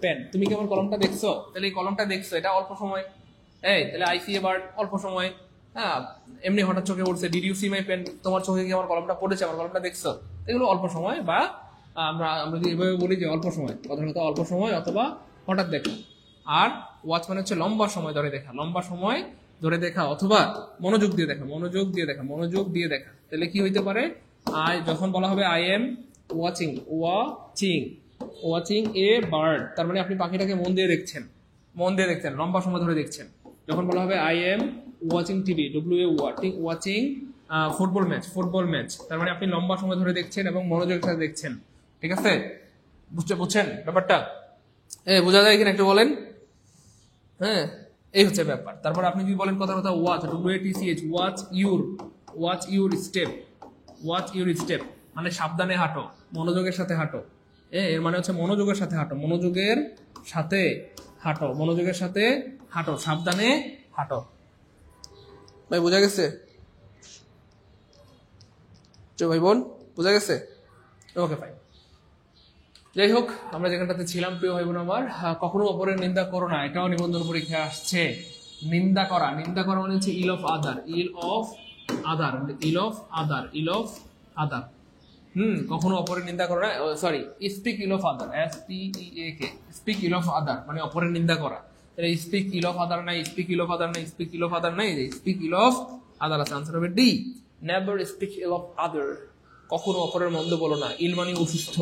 Speaker 1: pen, তুমি কি আমার কলমটা দেখছো? তাহলে এই কলমটা দেখছো, এটা অল্প সময়। তাহলে আই সি এ বার্ড, অল্প সময়। হ্যাঁ, এমনি হঠাৎ চোখে পড়ছে, did you see my pen, তোমার চোখে কি আমার কলমটা পড়েছে, আমার কলমটা দেখছো? এগুলো অল্প সময়, বা আমরা যদি এভাবে বলি যে অল্প সময়, কথার কথা অল্প সময় অথবা হঠাৎ দেখা। আর ওয়াচ মানে হচ্ছে লম্বা সময় ধরে দেখা, লম্বা সময় ধরে দেখা, অথবা মনোযোগ দিয়ে দেখা, মনোযোগ দিয়ে দেখা, মনোযোগ দিয়ে দেখা। তাহলে কি হইতে পারে? যখন বলা হবে I am watching, watching a bird, তার মানে আপনি পাখিটাকে মন দিয়ে দেখছেন, মন দিয়ে দেখছেন, লম্বা সময় ধরে দেখছেন। যখন বলা হবে I am watching TV, watching football match, তার মানে আপনি লম্বা সময় ধরে দেখছেন এবং মনোযোগের সাথে দেখছেন, ঠিক আছে? বুঝছেন ব্যাপারটা? বোঝা যায় কিনা একটু বলেন। হ্যাঁ, এই হচ্ছে ব্যাপার। তারপর আপনি যদি বলেন কথা ওয়াচ, ওয়াচ ইউর স্টেপ, মানে সাবধানে হাঁটো, মনোযোগের সাথে হাঁটো। এর মানে হচ্ছে মনোযোগের সাথে হাঁটো, মনোযোগের সাথে হাঁটো, মনোযোগের সাথে হাঁটো, সাবধানে হাঁটো। ভাই বোঝা গেছে? ভাই বোন বোঝা গেছে? Okay fine. যাই হোক, আমরা যেখানটাতে ছিলাম প্রিয় ভাই বোন আমার, কখনো অপরের নিন্দা করো না, এটাও নিবন্ধন পরীক্ষায় আসছে। নিন্দা করা, নিন্দা করা মানে হচ্ছে ill of other, ill of other, ill of other, ill of other. কখনো অপরের নিন্দা করো না, sorry, speak ill of other, SPEAK, speak ill of other মানে অপরের নিন্দা করা। স্পিক ইল অফ আদার নাই, স্পিক ইল অফ আদার নাই, স্পিক ইল অফ আদার নাই, স্পিক ইল অফ আদার আছে, আনসার হবে D. Never speak ill of other, কখনো অপরের মন্দ বলো না। ইল মানে অসুস্থ,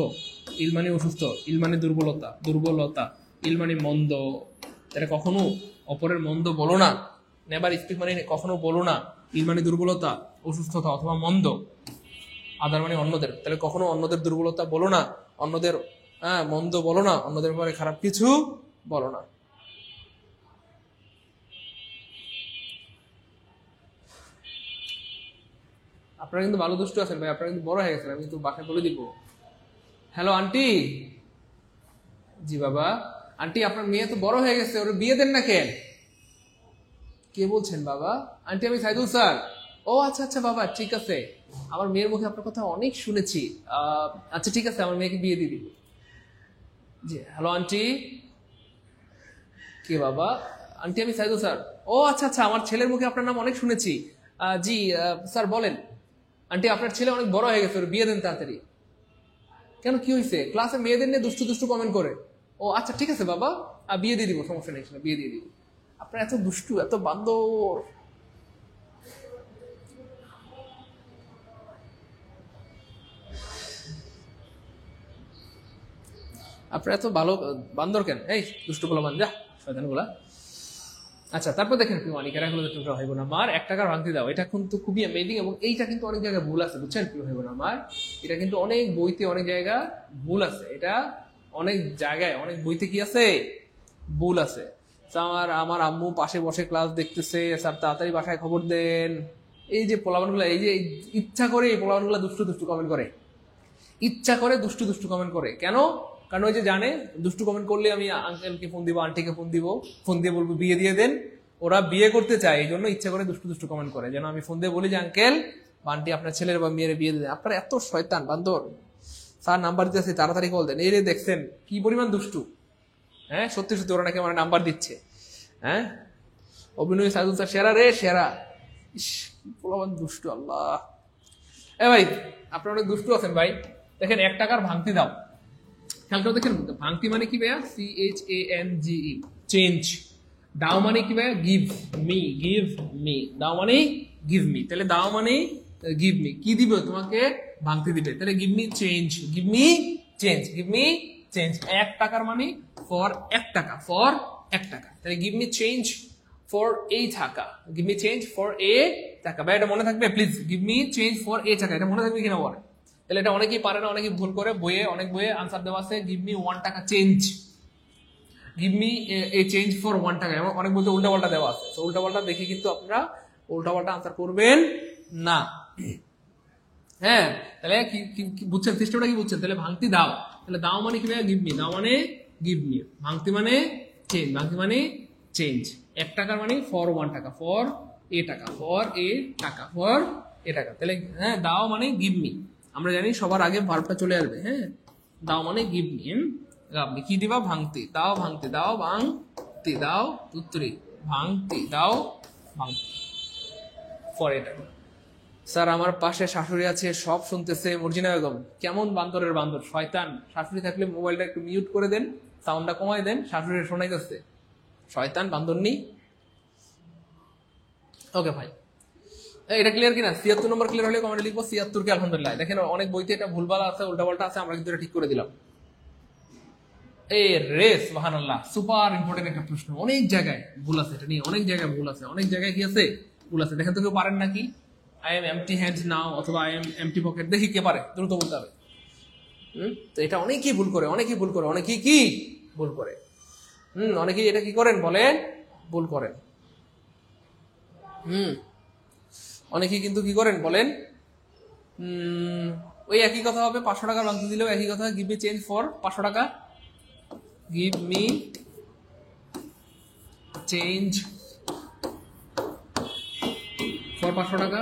Speaker 1: ইল মানে অসুস্থ, ইল মানে দুর্বলতা, দুর্বলতা, ইল মানে মন্দ, তাহলে কখনো অপরের মন্দ বলো না। নেভার স্পিক মানে কখনো বলো না, ইল মানে দুর্বলতা, অসুস্থতা অথবা মন্দ, আদার মানে অন্যদের, তাহলে কখনো অন্যদের দুর্বলতা বলো না, অন্যদের মন্দ বলো না, অন্যদের ব্যাপারে খারাপ কিছু বলো না। আপনারা কিন্তু ভালো দুষ্ট আছেন ভাই, আপনারা কিন্তু বড় হয়ে গেছেন, আমি কিন্তু বাসায় বলে দিব। Hello aunty. জি বাবা। আন্টি আপনার মেয়ে তো বড় হয়ে গেছে, ওর বিয়ে দেন না কেন? কে বলছেন বাবা? আন্টি আমি সাইদুল স্যার। ও আচ্ছা আচ্ছা বাবা, ঠিক আছে, আমার মেয়ের মুখে আপনার কথা অনেক শুনেছি। আচ্ছা ঠিক আছে, আমার মেয়েকে বিয়ে দিয়ে দিব। জি হ্যালো আন্টি। কে বাবা? আন্টি আমি সাইদুল স্যার। ও আচ্ছা আচ্ছা, আমার ছেলের মুখে আপনার নাম অনেক শুনেছি। জি স্যার বলেন। আন্টি আপনার ছেলে অনেক বড় হয়ে গেছে, ওর বিয়ে দেন তাড়াতাড়ি। কেন, কি হয়েছে? ক্লাসে মেয়েদের নিয়ে দুষ্টু দুষ্টু কমেন্ট করে। ও আচ্ছা ঠিক আছে বাবা, বিয়ে দিয়ে দিব, সমস্যা নেই, বিয়ে দিয়ে দিব। আপনার এত দুষ্টু, এত বান্দর। আপনার এত ভালো বান্দর কেন? এই দুষ্টু বলা বান, যা শয়তান বলা। আচ্ছা তারপর দেখেন প্রিয় মানিকেরা, এগুলো টুকরা ভাই বোন আমার, 1 টাকার ভাঙতি দাও, এটা কিন্তু খুবই অ্যামেজিং, এবং এইটা কিন্তু অনেক জায়গায় ভুল আছে, বুঝছেন প্রিয় ভাই বোন আমার, এটা কিন্তু অনেক বইতে অনেক জায়গা ভুল আছে, এটা অনেক জায়গায় অনেক বইতে কি আছে, ভুল আছে। আমার আমার আম্মু পাশে বসে ক্লাস দেখতেছে, স্যার তাড়াতাড়ি বাসায় খবর দেন। এই যে পোলাবানগুলা, এই যে ইচ্ছা করে এই পোলাবানগুলা দুষ্টু দুষ্টু কমেন্ট করে, ইচ্ছা করে দুষ্টু দুষ্টু কমেন্ট করে। কেন? কারণ ওই যে জানে দুষ্টু কমেন্ট করলে আমি আঙ্কেলকে ফোন দিব, আন্টিকে ফোন দিব, ফোন দিয়ে বলবো বিয়ে দিয়ে দেন। ওরা বিয়ে করতে চায়, এই জন্য ইচ্ছা করে দুষ্টু দুষ্টু কমেন্ট করে, যেন আমি ফোন দিয়ে বলি যে আঙ্কেল বা আন্টি আপনার ছেলের বা মেয়ের বিয়ে দিয়ে দেন। আপনার এত শয়তান বান্দর, স্যার নাম্বার দিতেছে তাড়াতাড়ি কল দেন। এই রে দেখছেন কি পরিমাণ দুষ্টু। হ্যাঁ সত্যি সত্যি ওরা নাকি আমার নাম্বার দিচ্ছে। হ্যাঁ অভিনয় সাইদুল স্যার সেরা রে সেরা। দুষ্টু আল্লাহ। এ ভাই আপনারা অনেক দুষ্টু আছেন ভাই। দেখেন 1 টাকার ভাঙতি দাও, খেয়াল করে দেখেন, ভাঙতি মানে কি ভাইয়া? CHANGE, change. দাও মানে কি ভাইয়া? Give me, give me. দাও মানে গিভ মি, তাহলে দাও মানে গিভ মি, কি দিবে তোমাকে? ভাঙতি দিবে, তাহলে give me change, give me change, give me change. 1 টাকার মানে ফর 1 টাকা, ফর 1 টাকা, তাহলে give me change for a taka, give me change for a taka. ভাই এটা মনে থাকবে please, give me change for a taka, এটা মনে থাকবে কিনা বলে। তাহলে এটা অনেকেই পারে না, অনেকেই ভুল করে, বইয়ে অনেক বইয়ে আনসার দেওয়া আছে গিভ মি 1 টাকা change, give me a change for 1 টাকা, এবং অনেক বইতে উল্টা পাল্টা দেওয়া আছে। তো উল্টা পাল্টা দেখে কিন্তু আপনারা উল্টা পাল্টা আনসার করবেন না। হ্যাঁ তাহলে কি বুঝছেন সিস্টেমটা, কি বুঝছেন? তাহলে ভাঙতি দাও, তাহলে দাও মানে কি ভাইয়া? গিভ মি, দাও মানে গিভ মি, ভাঙতি মানে চেঞ্জ, ভাঙতি মানে চেঞ্জ। 1 টাকার মানে ফর 1 টাকা, ফর এ টাকা, ফর এ টাকা, ফর এ টাকা। তাহলে হ্যাঁ দাও মানে গিভ মি, আমরা জানি সবার আগে ভার্বটা চলে আসবে। হ্যাঁ দাও মানে গিভ মি, আপনি কি দিবা? ভাঙতি দাও, ভাঙতি দাও, ভাঙতি দাও, তুত্রি ভাঙতি দাও, ভাঙতি ফর এ টাকা। স্যার আমার পাশে শাশুড়ি আছে, সব শুনতেছে। মর্জিনা বেগম, কেমন বান্দরের বান্দর, শয়তান। শাশুড়ি থাকলে মোবাইলটা একটু মিউট করে দেন, সাউন্ডটা কমাই দেন, শাশুড়ি শোনাইতেছে, শয়তান বান্দর নি। ওকে ভাই এটা ক্লিয়ার কিনা? 76 নম্বর ক্লিয়ার হলে কমেন্টে লিখবো 76 কে আলহামদুলিল্লাহ। দেখেন অনেক বইতে এটা ভুলভাল আছে, উল্টাপাল্টা আছে, আমরা কিন্তু এটা ঠিক করে দিলাম। এই রে সুবহানাল্লাহ, সুপার ইম্পর্টেন্ট একটা প্রশ্ন, অনেক জায়গায় ভুল আছে, এটা নিয়ে অনেক জায়গায় ভুল আছে, অনেক জায়গায় কি আছে? ভুল আছে। দেখেন তো কেউ পারেন নাকি? I am MT hand now, অথবা আই এম এমটি পকেট, দেখি কে পারে, দ্রুত বলতে হবে। তো এটা অনেকেই ভুল করে, অনেকেই ভুল করে, অনেকেই কি ভুল করে। অনেকেই এটা কি করেন বলেন? ভুল করেন। অনেকেই কিন্তু কি করেন বলেন? ওই একই কথা হবে, 500 টাকা ভাঙতে দিলেও একই কথা, গিভ মি চেঞ্জ ফর 500 টাকা, গিভ মি চেঞ্জ ফর 500 টাকা।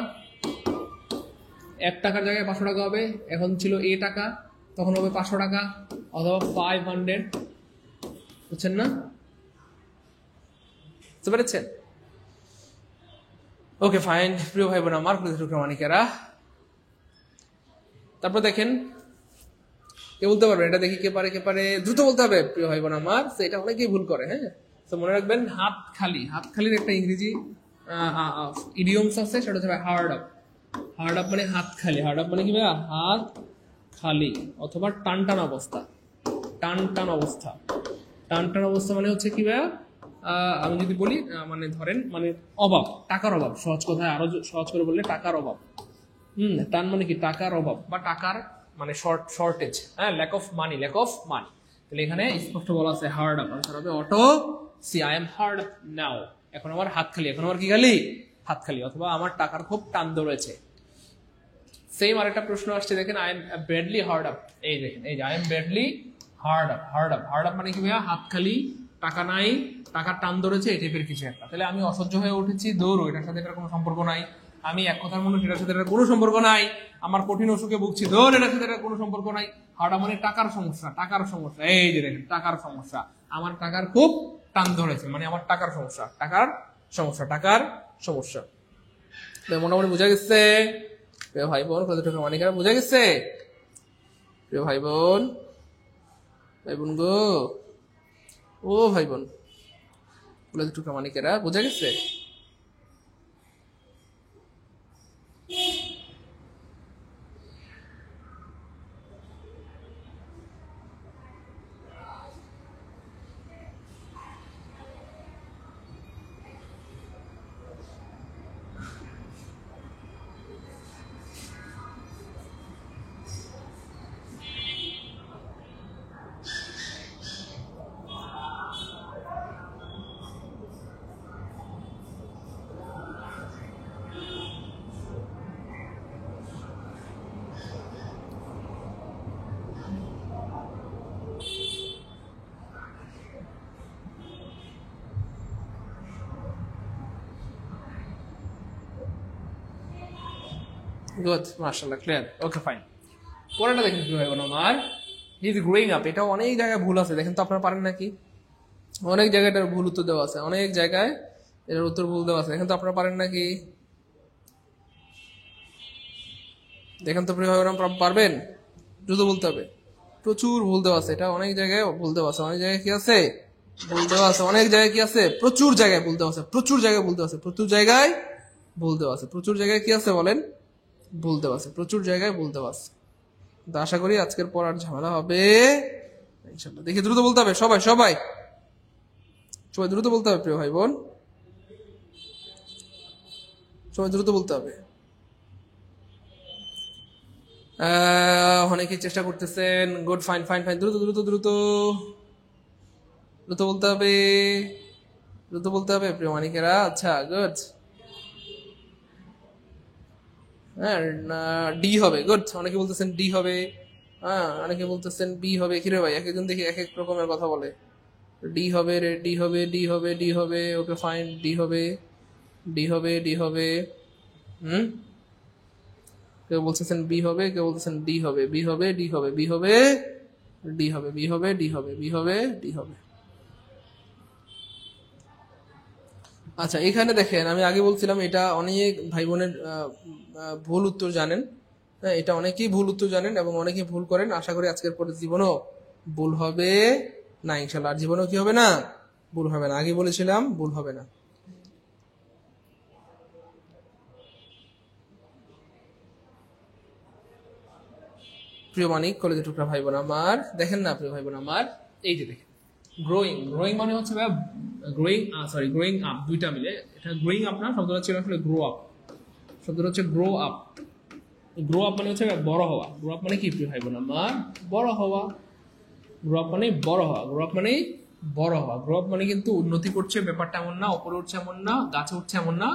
Speaker 1: 1 টাকার জায়গায় 500 টাকা হবে, এখন ছিল এ টাকা, তখন হবে 500 টাকা অথবা 500, বুঝছেন না? বুঝতে পেরেছেন? ওকে ফাইন প্রিয় ভাই বোন আমার মানিকেরা, তারপর দেখেন কে বলতে পারবেন এটা, দেখি কে পারে দ্রুত বলতে হবে প্রিয় ভাই বোন আমার। এটা অনেকেই ভুল করে। হ্যাঁ, তো মনে রাখবেন হাত খালি, হাত খালির একটা ইংরেজি ইডিয়মস আছে, সেটা হচ্ছে হার্ড আপ। হার্ড আপ মানে হাত খালি, হার্ড আপ মানে কি ভাইয়া? হাত খালি অথবা টান টান অবস্থা। টান টান অবস্থা, টান টান অবস্থা মানে হচ্ছে কি ভাইয়া? আমি যদি বলি মানে ধরেন মানে অভাব, টাকার অভাব, সহজ কথায় আরো সহজ করে বললে টাকার অভাব। টান মানে কি? টাকার অভাব বা টাকার মানে শর্টেজ। হ্যাঁ, lack of money, lack of money. তাহলে এখানে স্পষ্ট বলা আছে হার্ড আপ, আনসার হবে অটো C. I am hard up now, এখন আমার হাত খালি, এখন আমার কি খালি? হাত খালি, অথবা আমার টাকার খুব টান ধরেছে। সেম আরেকটা প্রশ্ন আসছে দেখেন, I am badly hard up. এই দেখেন, এই যে I M badly hard up. Hard up, hard up মানে কি ভাইয়া? হাত খালি, টাকা নাই, টাকার টান ধরেছে, এই টাইপের কিছু একটা। তাহলে আমি অসহ্য হয়ে উঠেছি, দৌড়ো, এটার সাথে এটার কোনো সম্পর্ক নাই। আমি এক কথার মানুষ, এটার সাথে এটার কোনো সম্পর্ক নাই। আমার কঠিন অসুখে ভুগছি, দৌড়, এটার সাথে এটার কোনো সম্পর্ক নাই। হার্ড আপ মানে টাকার সমস্যা, টাকার সমস্যা। এই যে দেখেন টাকার সমস্যা, আমার টাকার খুব টান ধরেছে, মানে আমার টাকার সমস্যা, টাকার সমস্যা, টাকার সমস্যা। মোটামুটি বোঝা গেছে প্রিয় ভাই বোন? কতটুকু মানিকারা বোঝা গেছে প্রিয় ভাই বোন? ভাই বোন গো, ও ভাই বোন, কতটুকু মানিকেরা বোঝা গেছে? গুড, মাশাআল্লাহ, ক্লিয়ার। Okay fine. পরেরটা দেখেন কি ভাই বোন আমার, হি ইজ গ্রোয়িং আপ। এটা অনেক জায়গায় ভুল আছে, দেখেন তো আপনারা পারেন নাকি? অনেক জায়গায় এটার ভুল উত্তর দেওয়া আছে, অনেক জায়গায় এটার উত্তর ভুল দেওয়া আছে, দেখেন তো আপনারা পারেন নাকি? দেখেন তো প্রিয় ভাই বোন, পারবেন? দ্রুত বলতে হবে। প্রচুর ভুল দেওয়া আছে, এটা অনেক জায়গায় ভুল দেওয়া আছে। অনেক জায়গায় কি আছে? ভুল দেওয়া আছে। অনেক জায়গায় কি আছে? প্রচুর জায়গায় ভুল দেওয়া আছে, প্রচুর জায়গায় ভুল দেওয়া আছে, প্রচুর জায়গায় ভুল দেওয়া আছে। প্রচুর জায়গায় কি আছে বলেন? ভুল দেওয়া আছে, প্রচুর জায়গায় ভুল দেওয়া আছে। তো আশা করি আজকের পর আর ঝামেলা হবে ইনশাআল্লাহ। দেখি দ্রুত বলতে হবে, সবাই সবাই সবাই দ্রুত বলতে হবে প্রিয় ভাই বোন, সবাই দ্রুত বলতে হবে। অনেকেই চেষ্টা করতেছেন। গুড, ফাইন ফাইন ফাইন, দ্রুত দ্রুত দ্রুত দ্রুত বলতে হবে, দ্রুত বলতে হবে প্রিয় মানিকেরা। আচ্ছা, গুড। হ্যাঁ, ডি হবে। গুড, অনেকে বলতেছেন ডি হবে, হ্যাঁ অনেকে বলতেছেন বি হবে। কিরে ভাই, এক একজন দেখি এক এক রকমের কথা বলে। ডি হবে রে, ডি হবে, ডি হবে, ডি হবে। ওকে ফাইন, ডি হবে, ডি হবে, ডি হবে। কেউ বলতেছেন বি হবে, কেউ বলতেছেন ডি হবে। বি হবে, ডি হবে, বি হবে, ডি হবে, বি হবে, ডি হবে, বি হবে, ডি হবে। আচ্ছা, এখানে দেখেন আমি আগে বলছিলাম এটা অনেক ভাই বোনের ভুল উত্তর জানেন। হ্যাঁ, এটা অনেকেই ভুল উত্তর জানেন এবং অনেকেই ভুল করেন। আশা করি আজকের পরে জীবনও ভুল হবে না ইনশাল্লাহ। আর জীবনও কি হবে না? ভুল হবে না। আগে বলেছিলাম ভুল হবে না। প্রিয় মানিক, কলেজের টুকরা ভাই বোন আমার, দেখেন না প্রিয় ভাই বোন আমার, এই যে দেখেন গ্রোয়িং। গ্রোয়িং মানে হচ্ছে গ্রোয়িং, গ্রোয়িং আপ, দুইটা মিলে। এটা গ্রোয়িং আপ না, শব্দটা ছিল আসলে গ্রো আপ। শব্দটা হচ্ছে গ্রো আপ। গ্রো আপ মানে হচ্ছে বড় হওয়া। গ্রো আপ মানে কি প্রিয় ভাই বোন আমার? বড় হওয়া। গ্রো আপ মানে বড় হওয়া। গ্রো আপ মানে বড় হওয়া। গ্রো আপ মানে কিন্তু উন্নতি করছে ব্যাপারটা এমন না, উপরে উঠছে এমন না, গাছে উঠছে এমন না।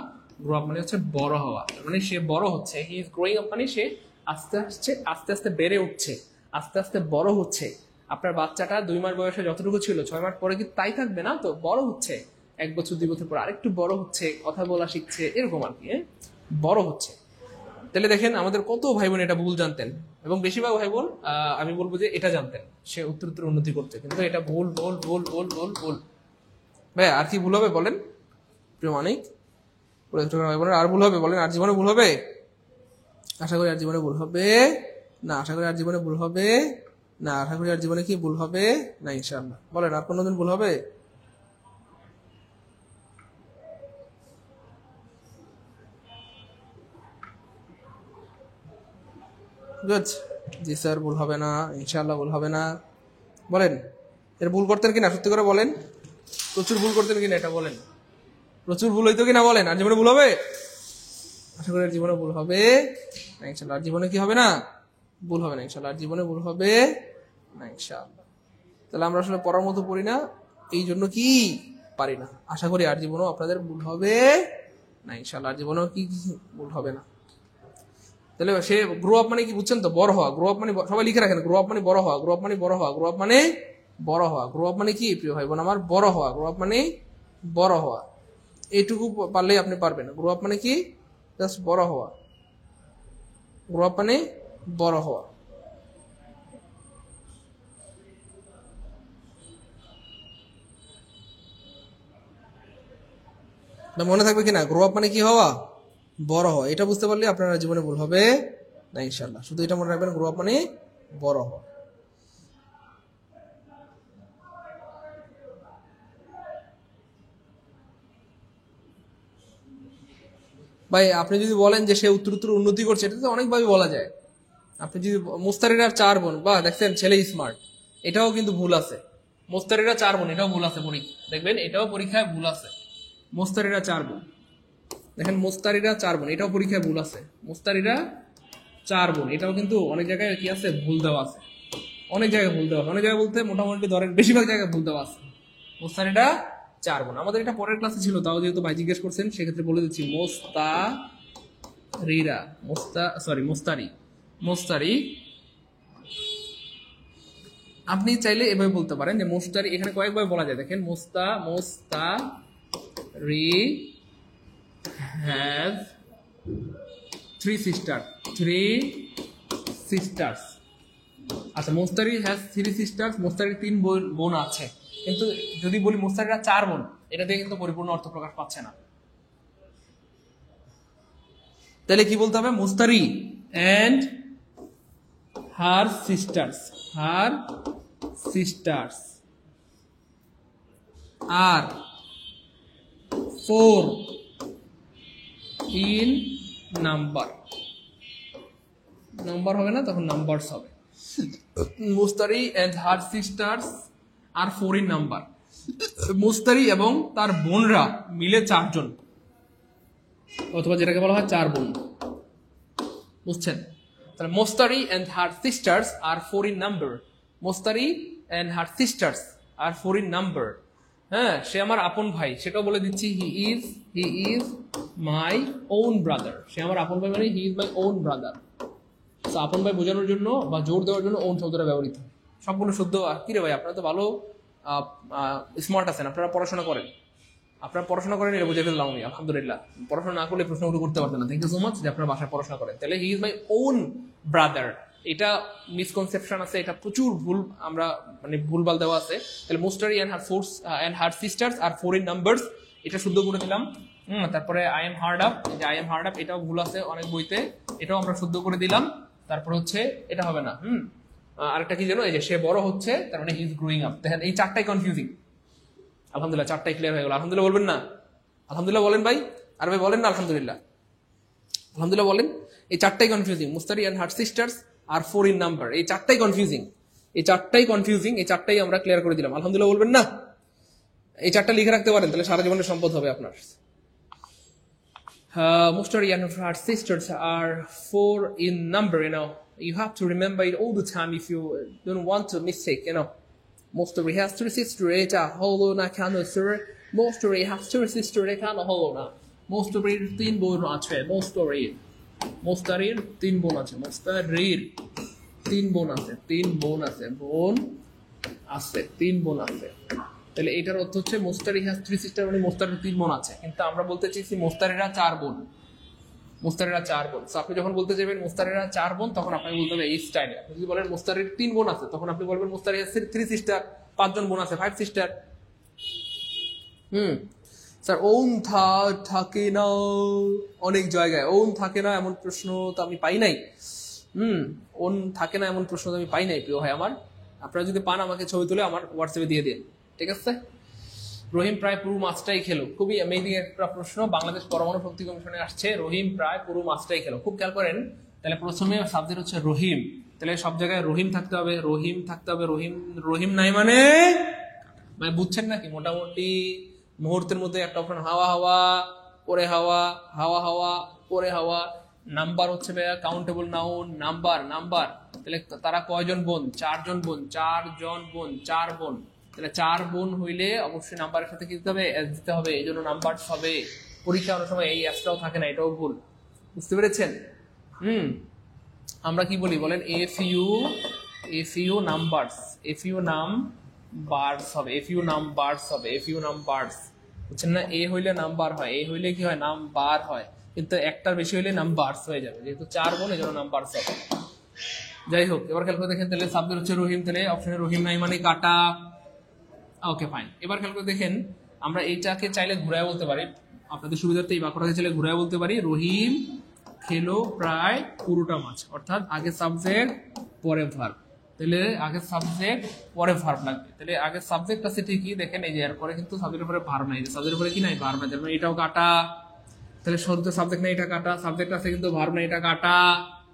Speaker 1: গ্রো আপ মানে হচ্ছে বড় হওয়া, মানে সে বড় হচ্ছে। হি ইজ গ্রোয়িং আপ মানে সে আস্তে আস্তে আস্তে আস্তে বেড়ে উঠছে, আস্তে আস্তে বড় হচ্ছে। আপনার বাচ্চাটা 2 মাস বয়সে যতটুকু ছিল 6 মাস পরে কি তাই থাকবে না? তো বড় হচ্ছে, 1 বছর 2 বছর পর আরেকটু বড় হচ্ছে, কথা বলা শিখছে, এরকম আর কি। বড় হচ্ছে। তাহলে দেখেন আমাদের কত ভাই বোন এটা ভুল জানতেন, এবং বেশিরভাগ ভাই বোন আমি বলবো যে এটা জানতেন সে উত্তর উন্নতি করতে, কিন্তু এটা ভুল ভুল ভুল ভুল ভুল ভুল। ভাই আর কি ভুল হবে বলেন প্রিয় মানিক, ভাই বোনের আর ভুল হবে বলেন? আর জীবনে ভুল হবে? আশা করি আর জীবনে ভুল হবে না, আশা করি আর জীবনে ভুল হবে না, আশা করি আর জীবনে কি ভুল হবে না ইনশাআল্লাহ। বলেন আর কোনোদিন ভুল হবে? গুড, জি স্যার ভুল হবে না, ইনশাআল্লাহ ভুল হবে না। বলেন এর ভুল করতেন কিনা, সত্যি করে বলেন, প্রচুর ভুল করতেন কিনা এটা বলেন, প্রচুর ভুল হইতো কিনা বলেন? আর জীবনে ভুল হবে? আশা করি আর জীবনে ভুল হবে না ইনশাআল্লাহ। আর জীবনে কি হবে না? ভুল হবে না ইনশাআল্লাহ। আর জীবনে ভুল হবে না ইনশাআল্লাহ। তাহলে আমরা আসলে পড়ার মতো পড়ি না, এই জন্য কি পারি না। আশা করি আর জীবনেও আপনাদের ভুল হবে না ইনশাআল্লাহ, আর জীবনেও কি ভুল হবে না। তাহলে সে গ্রো আপ মানে কি বুঝছেন তো? বড় হওয়া। গ্রো আপ মানে সবাই লিখে রাখেন, গ্রো আপ মানে বড় হওয়া, গ্রো আপ মানে বড় হওয়া, গ্রো আপ মানে বড় হওয়া। গ্রো আপ মানে কি প্রিয় ভাই বোন আমার? বড় হওয়া। গ্রো আপ মানে বড় হওয়া, এইটুকু পারলেই আপনি পারবেন। গ্রো আপ মানে কি? জাস্ট বড় হওয়া। গ্রো আপ মানে বড় হওয়া। মনে থাকবে কিনা? গ্রো আপ মানে কি হওয়া? বড় হওয়া। এটা বুঝতে পারলে আপনার জীবনে ভুল হবে না ইনশাআল্লাহ। শুধু এটা মনে রাখবেন, গ্রো আপ মানে বড় হওয়া। ভাই আপনি যদি বলেন যে সে উত্তর উন্নতি করছে, এটা তো অনেকভাবে বলা যায়। আপনি যদি মুস্তারিরার 4 বোন, বাহ দেখছেন ছেলে স্মার্ট, এটাও কিন্তু ভুল আছে। মুস্তারিরা 4 বোন, এটাও ভুল আছে পরীক্ষা, দেখবেন এটাও পরীক্ষায় ভুল আছে। মুস্তারিরা 4 বোন, দেখেন মুস্তারিরা 4 বোন, এটাও পরীক্ষায় ভুল আছে। মুস্তারিরা 4 বোন, এটাও কিন্তু অনেক জায়গায় কি আছে, ভুল দেওয়া আছে। অনেক জায়গায় ভুল দেওয়া আছে, অনেক জায়গায় বলতে মোটামুটি ধরেন বেশিরভাগ জায়গায় ভুল দেওয়া আছে। মুস্তারিরা 4 বোন, আমাদের এটা পরের ক্লাসে ছিল, তাও যেহেতু ভাই জিজ্ঞেস করছেন সেক্ষেত্রে বলে দিচ্ছি। মোস্তারিরা, মোস্তারি। আপনি চাইলে এভাবে বলতে পারেন যে মোস্তারি, এখানে কয়েকভাবে বলা যায় দেখেন। Mostari have 3 sisters। আচ্ছা, মোস্তারি হ্যাজ 3 sisters, মোস্তারির 3 বোন আছে। কিন্তু যদি বলি মোস্তারিরা 4 বোন, এটা দিয়ে কিন্তু পরিপূর্ণ অর্থ প্রকাশ পাচ্ছে না। তাহলে কি বলতে হবে? Mostari and her sisters are 4 in number হবে না, তখন নাম্বারস হবে। Mustari and her sisters are 4 in number. Mustari এবং তার বোনরা মিলে 4 জন, অথবা যেটাকে বলা হয় 4 বোন। বুঝছেন? তাহলে Mostari and her sisters are 4 in number. Mostari and her sisters are 4 in number. হ্যাঁ, সে আমার আপন ভাই, সেটাও বলে দিচ্ছি। He is my own brother. সে আমার আপন ভাই মানে he is my own brother. তো আপন ভাই বোঝানোর জন্য বা জোর দেওয়ার জন্য ওন শব্দটা ব্যবহৃত। সবগুলো শুদ্ধ। কি রে ভাই, আপনারা তো ভালো স্মার্ট আছেন, আপনারা পড়াশোনা করেন। এটা বুঝে ফেললাম আমি, আলহামদুলিল্লাহ। পড়াশোনা না করলে প্রশ্নগুলো করতে পারতেন না। থ্যাংক ইউ সো মাচ যে আপনারা বাসায় পড়াশোনা করেন। তাহলে হি ইজ মাই ওন ব্রাদার, এটা মিসকনসেপশন আছে, এটা প্রচুর ভুল আমরা মানে ভুলভাল দেওয়া আছে। তাহলে Mostari and her sisters are 4 in numbers, এটা শুদ্ধ করে দিলাম। তারপরে আই এম হার্ড আপ, এটাও ভুল আছে অনেক বইতে, এটাও আমরা শুদ্ধ করে দিলাম। তারপর হচ্ছে এটা হবে না। আরেকটা কি যেন, এই যে সে বড় হচ্ছে, তার মানে হি ইজ গ্রোয়িং আপ। দেখেন এই 4টাই কনফিউজিং। আলহামদুলিল্লাহ 4টাই ক্লিয়ার হয়ে গেল। আলহামদুলিল্লাহ বলবেন না? আলহামদুলিল্লাহ বলেন ভাই। আর ভাই বলেন না আলহামদুলিল্লাহ? আলহামদুলিল্লাহ বলেন। এই 4টাই confusing. Mustari and her sisters are 4 in number, এই 4টাই কনফিউজিং। এই 4টাই আমরা ক্লিয়ার করে দিলাম। আলহামদুলিল্লাহ বলবেন না? এই 4টা লিখে রাখতে পারেন, তাহলে সারা জীবনের সম্পদ হবে আপনার। Mostory and her sisters are 4 in number, you have to remember it all the time if you don't want to mistake, Mostory has 3 sisters, এটা হলো না কেন স্যার? Mostory has 3 sisters, কেন হলো না? Mostoryর 3 বোন আছে। মোস্তারির 3 বোন আছে। মোস্তারির 3 বোন আছে। 3 বোন আছে। তাহলে এটার অর্থ হচ্ছে মোস্তারি হ্যাজ 3 সিস্টার, মানে মোস্তারির 3 বোন আছে। কিন্তু আমরা বলতে চাইছি মোস্তারিরা 4 বোন। মুস্তারিরা 4 বোন। তো আপনি যখন বলতে যাবেন মুস্তারিরা 4 বোন, তখন আপনাকে বলতে হবে এই স্টাইলে। আপনি যদি বলেন মুস্তারির 3 বোন আছে, তখন আপনি বলবেন মুস্তারির 3 সিস্টার, 5 জন বোন আছে, 5 সিস্টার। স্যার ওন থাকে না অনেক জায়গায়, ওন থাকে না এমন প্রশ্ন তো আমি পাই নাই। ওন থাকে না এমন প্রশ্ন তো আমি পাই নাই প্রিয় ভাই আমার। আপনারা যদি পান আমাকে ছবি তুলে আমার হোয়াটসঅ্যাপে দিয়ে দিন, ঠিক আছে? রহিম প্রায় পুরো মাছটাই খেলো, খুবই অ্যামেজিং একটা প্রশ্ন। বাংলাদেশ পরমাণু শক্তি কমিশনে আসছে রহিম প্রায় পুরো মাছটাই খেলো। খুব খেয়াল করেন, তাহলে প্রথমে সাবজেক্ট হচ্ছে রহিম, তাহলে সব জায়গায় রহিম থাকতে হবে, রহিম থাকতে হবে। রহিম রহিম নাই মানে বুঝছেন নাকি? মোটামুটি মুহূর্তের মধ্যে একটা অপশন হাওয়া হাওয়া পরে হাওয়া, হাওয়া হাওয়া পরে হাওয়া। নাম্বার হচ্ছে ভাইয়া কাউন্টেবল নাউন, নাম্বার নাম্বার। তাহলে তারা কয়জন বোন? 4 জন বোন, 4 জন বোন, 4 বোন। তাহলে 4 বোন হইলে অবশ্যই নাম্বারের সাথে কি দিতে হবে? এস দিতে হবে, এই জন্য নাম্বার হবে। পরীক্ষা অনেক সময় এই এসটাও থাকে না, এটাও ভুল। বুঝতে পেরেছেন? আমরা কি বলি বলেন? F U numbers, F U নাম বার্ডস হবে, এফ ইউ নাম বার্ডস হবে, এফ ইউ নাম বার্ডস। বুঝছেন না? এ হইলে নাম্বার হয়, এ হইলে কি হয়? নাম বার হয়। কিন্তু একটার বেশি হইলে নাম বার্ডস হয়ে যাবে, যেহেতু 4 বোন এই জন্য নাম বার্ডস হবে। যাই হোক, এবার খেয়াল করে দেখেন, তাহলে সাবজেক্ট হচ্ছে রহিম, তাহলে অপশনে রহিম নাই মানে কাটা। Okay fine. এবার খেয়াল করে দেখেন, আমরা এইটাকে চাইলে ঘুরায় বলতে পারি, আপনাদের সুবিধার্থে এই বাক্যটাকে চাইলে ঘুরায় বলতে পারি, রহিম খেলো প্রায় পুরোটা মাছ। অর্থাৎ আগে সাবজেক্ট পরে ভার্ব, তাহলে আগে সাবজেক্ট পরে ভার্ব লাগবে। তাহলে আগে সাবজেক্ট আছে ঠিকই, দেখেন এই যে এর পরে কিন্তু সাবজেক্টের পরে ভার্ব নাই, সাবজেক্টের পরে কি নাই? ভার্ব নাই, তাহলে এটাও কাটা। তাহলে শুরুতে সাবজেক্ট নাই, এটা কাটা। সাবজেক্ট আছে কিন্তু ভার্ব নাই, এটা কাটা।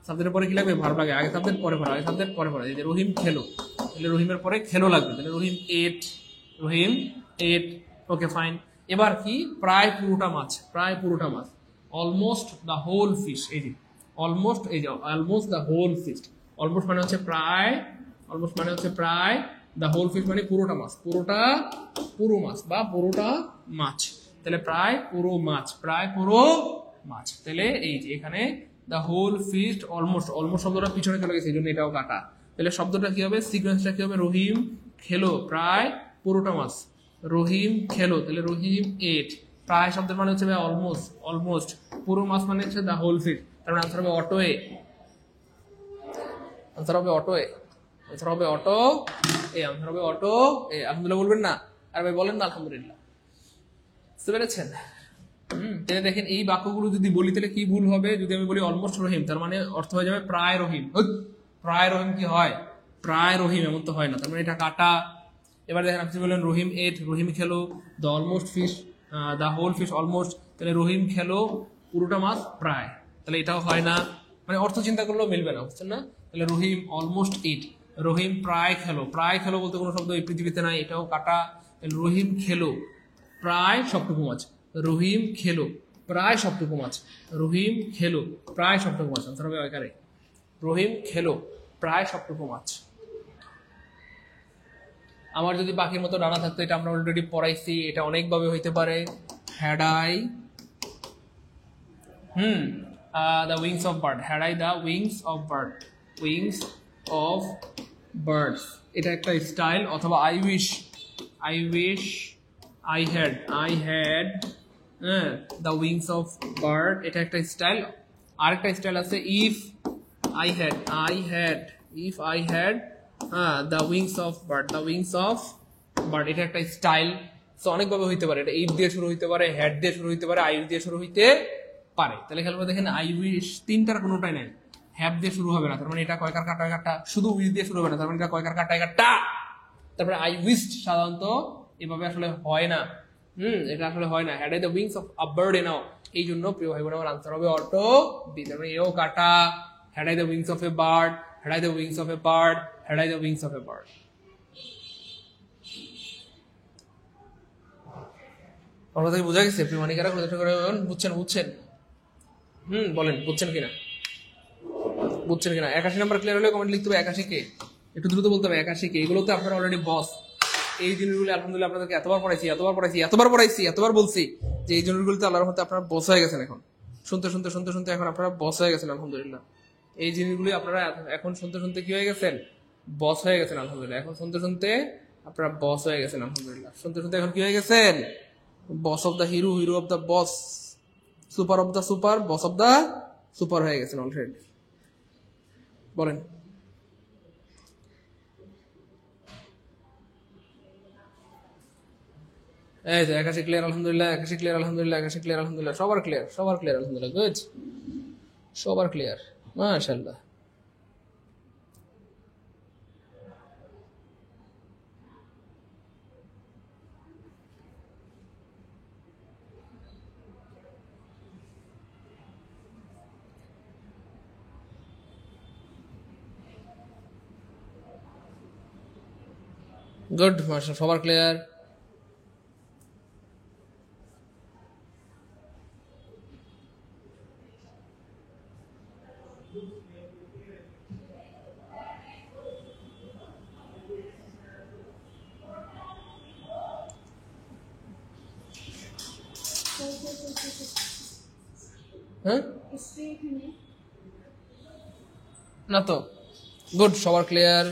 Speaker 1: সাবজেক্টের পরে কি লাগবে? ভার্ব লাগে। আগে সাবজেক্ট পরে ভার্ব, আগে সাবজেক্ট পরে ভার্ব। এই যে রহিম খেলো, তাহলে রহিমের পরে খেলো লাগবে, তাহলে রহিম এট, রহিম এট। Okay fine. এবার কি? প্রায় পুরোটা মাছ, প্রায় পুরোটা মাছ, অলমোস্ট দ্য হোল ফিশ। এই যে অলমোস্ট, এই যে almost the whole fish. Almost মানে হচ্ছে প্রায়, অলমোস্ট মানে হচ্ছে প্রায়, দ্য হোল ফিশ মানে পুরোটা মাছ, পুরোটা পুরো মাছ বা পুরোটা মাছ। তাহলে প্রায় পুরো মাছ, প্রায় পুরো মাছ। তাহলে এই যে এখানে the whole fish, almost, almost শব্দটা পিছনে চলে গেছে, এই জন্য এটাও কাটা। তাহলে শব্দটা কি হবে? সিকোয়েন্সটা কি হবে? রহিম খেলো প্রায় পুরোটা মাছ, রহিম খেলো, তাহলে রহিম এট। প্রায় শব্দের মানে হচ্ছে অলমোস্ট, অলমোস্ট। পুরো মাছ মানে হচ্ছে দ্য হোল ফিশ। তার মানে আনসার হবে অটো এ, আনসার হবে অটো এ, আনসার হবে অটো এ, আনসার হবে অটো এ। আলহামদুলিল্লাহ বলবেন না? আর ভাই বলেন না আলহামদুলিল্লাহ। বুঝতে পেরেছেন? তাহলে দেখেন এই বাক্যগুলো যদি বলি তাহলে কি ভুল হবে? যদি আমি বলি অলমোস্ট রহিম, তার মানে অর্থ হয়ে যাবে প্রায় রহিম। প্রায় রহিম কি হয়? প্রায় রহিম, এমন তো হয় না, তার মানে এটা কাটা। এবার দেখেন আপনি বললেন রহিম এট, রহিম খেলো, the almost fish, the whole fish almost, তাহলে রহিম খেলো পুরোটা মাছ প্রায়, তাহলে এটাও হয় না, মানে অর্থ চিন্তা করলেও মিলবে না, বুঝছেন না? তাহলে রহিম অলমোস্ট ইট, রহিম প্রায় খেলো, প্রায় খেলো বলতে কোনো শব্দ এই পৃথিবীতে নাই, এটাও কাটা। তাহলে রহিম খেলো প্রায় সবটুকু মাছ, রহিম খেলো প্রায় সবটুকু মাছ, রহিম খেলো প্রায় সবটুকু মাছ। আনসার হবে একারে, রহিম খেলো প্রায় সবটুকু মাছ। আমার যদি পাখির মতো ডানা থাকতো, এটা আমরা অলরেডি পড়াইছি, এটা অনেকভাবে হইতে পারে। Had I the wings of bird, had I the wings of bird, wings of birds, এটা একটা স্টাইল। অথবা I wish, I wish I had the wings of bird, এটা একটা স্টাইল। আরেকটা স্টাইল আছে if I had, if I had the wings of bird, the wings of bird, এটা একটা style. So অনেকভাবে হইতে পারে, এটা ইফ দিয়ে শুরু হইতে পারে, হ্যাড দিয়ে শুরু হইতে পারে, আই দিয়ে শুরু হইতে পারে। তাহলে খেয়াল করে দেখেন আই উইশ তিনটার কোনোটাই নেই, হ্যাভ দিয়ে শুরু হবে না, তার মানে এটা কয়কার কাটা কাটা। শুধু উইশ দিয়ে শুরু হবে না, তার মানে এটা কয়কার কাটা কাটা। তারপরে আই উইশড সাধারণত এভাবে আসলে হয় না, এটা আসলে হয় না। Had I the wings of a bird এ নাও, এই জন্য প্রিয় ভাই বোন আমার আনসার হবে অটো বি, তার মানে এও কাটা। Had I the wings of a bird, had I the wings of a bird, had I the wings of a bird. আপনাদের বোঝা গেছে? প্রিমানিকারা বুঝছেন? বুঝছেন? বলেন বুঝছেন কিনা, বুঝছেন কিনা? 81 নাম্বার ক্লিয়ার হলে কমেন্ট লিখতে হবে 81 কে, একটু দ্রুত বলতে হবে 81 কে। এগুলো তো আপনারা অলরেডি বস। এই জিনিসগুলো আলহামদুলিল্লাহ আপনাদেরকে এতবার বলছি যে এই জিনিসগুলোতে আল্লাহর মধ্যে আপনারা বস হয়ে গেছেন। এখন শুনতে শুনতে শুনতে শুনতে এখন আপনারা বস হয়ে গেছেন আলহামদুলিল্লাহ। এই জিনিসগুলি আপনারা এখন শুনতে শুনতে কি হয়ে গেছেন? বস হয়ে গেছেন আলহামদুলিল্লাহ। এখন শুনতে শুনতে আপনারা বস হয়ে গেছেন আলহামদুলিল্লাহ। শুনতে শুনতে এখন কি হয়ে গেছেন? বস of the hero, hero of the boss. Super of the super, boss of the super হয়ে গেছেন অলরেডি। বলেন। এই যে একাশি ক্লিয়ার আলহামদুলিল্লাহ, একাশি ক্লিয়ার আলহামদুলিল্লাহ, একাশি ক্লিয়ার আলহামদুলিল্লাহ, সবার ক্লিয়ার, সবার ক্লিয়ার আলহামদুলিল্লাহ, গুড, সবার ক্লিয়ার, মাশাআল্লাহ। গুড, মাশাআল্লাহ, সবার ক্লিয়ার। হ্যাঁ না তো, গুড, সবার ক্লিয়ার।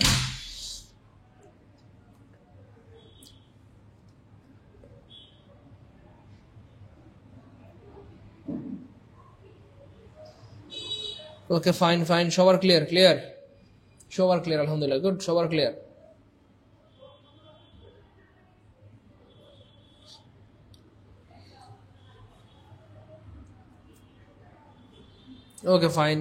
Speaker 1: ওকে, ফাইন ফাইন, সবার ক্লিয়ার, ক্লিয়ার, সবার ক্লিয়ার আলহামদুলিল্লাহ, গুড, সবার clear. Okay, fine.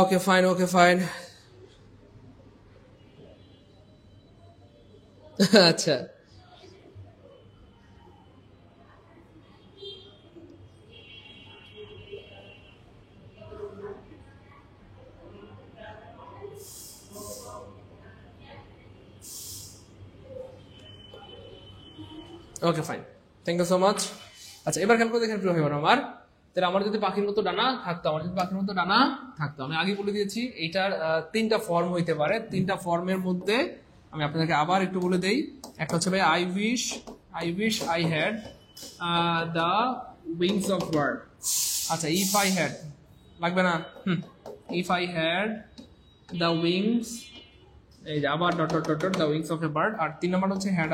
Speaker 1: Okay fine, okay fine. আচ্ছা, okay fine, thank you so much. আচ্ছা, এবার খেয়াল করে দেখেন প্রিয় ভাই আমার, তাহলে আমার যদি পাখির মতো ডানা থাকতো, আমার যদি পাখির মতো ডানা থাকতো, আমি আগে বলে দিয়েছি এইটার তিনটা ফর্ম হইতে পারে। তিনটা ফর্মের মধ্যে আমি আপনাদেরকে আবার একটু বলে দেই। একটা হচ্ছে ভাই I wish I had the wings of bird. আচ্ছা, ইফ আই হ্যাড লাগবে না, if I had the wings, এই যে আবার dot dot dot dot the wings of a bird. আর 3 নাম্বার হচ্ছে had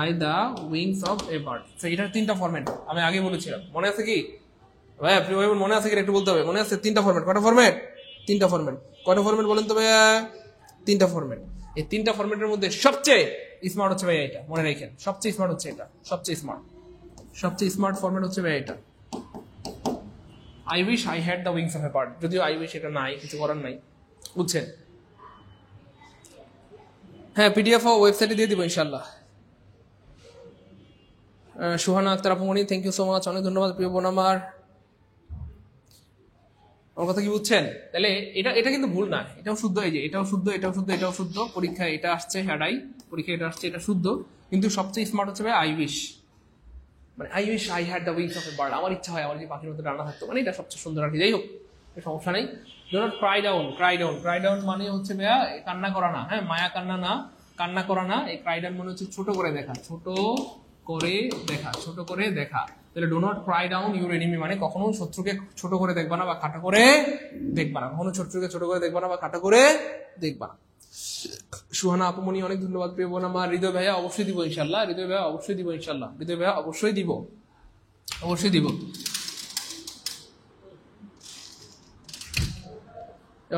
Speaker 1: I the wings of a bird. এটার 3টা ফরম্যাট আমি আগে বলেছিলাম, মনে আছে কি ভাইয়া? প্রিয় ভাই মনে আছে কি? একটু বলতে হবে, মনে আছে? 3টা ফরম্যাট। কয়টা ফরম্যাট? 3টা ফরম্যাট। কয়টা ফরম্যাট বলেন তো ভাইয়া? 3টা ফরম্যাট। এই 3টা ফরম্যাটের মধ্যে সবচেয়ে স্মার্ট হচ্ছে ভাইয়া এটা, মনে রাখেন। সবচেয়ে স্মার্ট হচ্ছে এটা, সবচেয়ে স্মার্ট ফরম্যাট হচ্ছে ভাইয়া এটা। I wish I had the wings of a bird. যদিও আই উইশ এটা নাই, কিছু করার নাই, বুঝছেন? হ্যাঁ, পিডিএফ ও ওয়েবসাইটে দিয়ে দিব ইনশাল্লাহ। সুহানা আক্তার আপুমনি, থ্যাংক ইউ সো মাচ, অনেক ধন্যবাদ প্রিয় বোন আমার। আমার কথা কি বুঝছেন? তাহলে এটা কিন্তু ভুল না, এটাও শুদ্ধ। এই যে এটাও শুদ্ধ, এটাও শুদ্ধ, এটাও শুদ্ধ। পরীক্ষায় এটা আসছে হ্যাডাই, পরীক্ষায় এটা আসছে, এটা শুদ্ধ। কিন্তু সবচেয়ে স্মার্ট হচ্ছে ভাই আই উইশ, মানে I wish I had the wings of a bird. আমার ইচ্ছা হয় আমার যে পাখির মতো ডানা থাকতো, মানে এটা সবচেয়ে সুন্দর আর কি। যাই হোক, সমস্যা নেই। Do not cry down. Cry down মানে হচ্ছে ভাইয়া কান্না করা না, হ্যাঁ, মায়া কান্না না, কান্না করা না। এই ক্রাই ডাউন মানে হচ্ছে ছোট করে দেখা, ছোট করে দেখা, ছোট করে দেখা। তাহলে do not cry down your enemy মানে কখনো শত্রুকে ছোট করে দেখবা না বা খাটো করে দেখবা না, কখনো শত্রুকে ছোট করে দেখবা না বা খাটো করে দেখবা না। সুহানা আপুমনি, অনেক ধন্যবাদ প্রিয় বোন আমার। হৃদয় ভাইয়া অবশ্যই দিব ইনশাল্লাহ, হৃদয় ভাইয়া অবশ্যই দিব ইনশাল্লাহ, হৃদয় ভাইয়া অবশ্যই দিব, অবশ্যই দিব।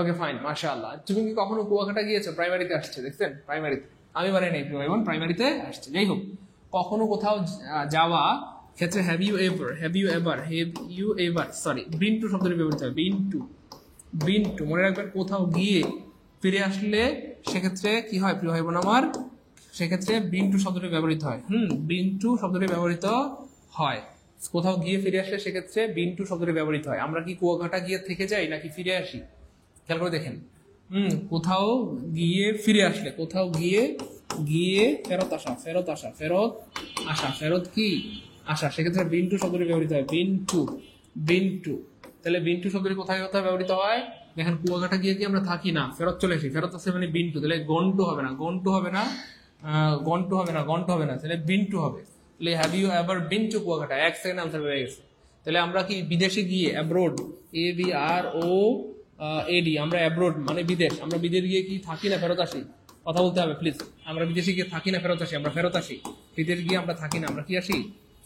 Speaker 1: ওকে ফাইন, মাশাআল্লাহ। তুমি কি কখনো কুয়াকাটা গিয়েছো? প্রাইমারিতে আসছে, দেখছেন? প্রাইমারিতে আমি বানাই নাই প্রিয় ভাই, প্রাইমারিতে আসছে। যাই হোক, কখনো কোথাও যাওয়া ক্ষেত্রে have you ever sorry been to শব্দটি ব্যবহৃত হয়। বিন টু মনে রাখবেন, কোথাও গিয়ে ফিরে আসলে সেক্ষেত্রে কি হয় প্রিয় ভাই বোন আমার? সেক্ষেত্রে বিন টু শব্দটি ব্যবহৃত হয়। বিন টু শব্দটি ব্যবহৃত হয়। কোথাও গিয়ে ফিরে আসলে সেক্ষেত্রে বিন টু শব্দটি ব্যবহৃত হয়। আমরা কি কুয়াকাটা গিয়ে থেকে যাই নাকি ফিরে আসি? খেয়াল করে দেখেন। কোথাও গিয়ে ফিরে আসলে, কোথাও গিয়ে ফেরত আসা, ফেরত কি আসা, সেক্ষেত্রে বিন টু শব্দটি ব্যবহৃত হয়। Been to. তাহলে বিন টু শব্দটি কোথায় কোথায় ব্যবহৃত হয়? দেখেন, কুয়াকাটা গিয়ে কি আমরা থাকি না, ফেরত চলে আসি, ফেরত আসে মানে বিন টু। তাহলে গন টু হবে না, গন টু হবে না, তাহলে বিন টু হবে। তাহলে have you ever been to Kuakata, 1 second answer হয়ে গেছে। তাহলে আমরা কি বিদেশে গিয়ে, অ্যাব্রোড, ABROAD, আমরা অ্যাব্রোড মানে বিদেশ, আমরা বিদেশ গিয়ে কি থাকি না ফেরত আসি? কথা বলতে হবে প্লিজ। আমরা বিদেশে গিয়ে থাকি না ফেরত আসি? আমরা ফেরত আসি। বিদেশ গিয়ে আমরা থাকি না, আমরা কি আসি?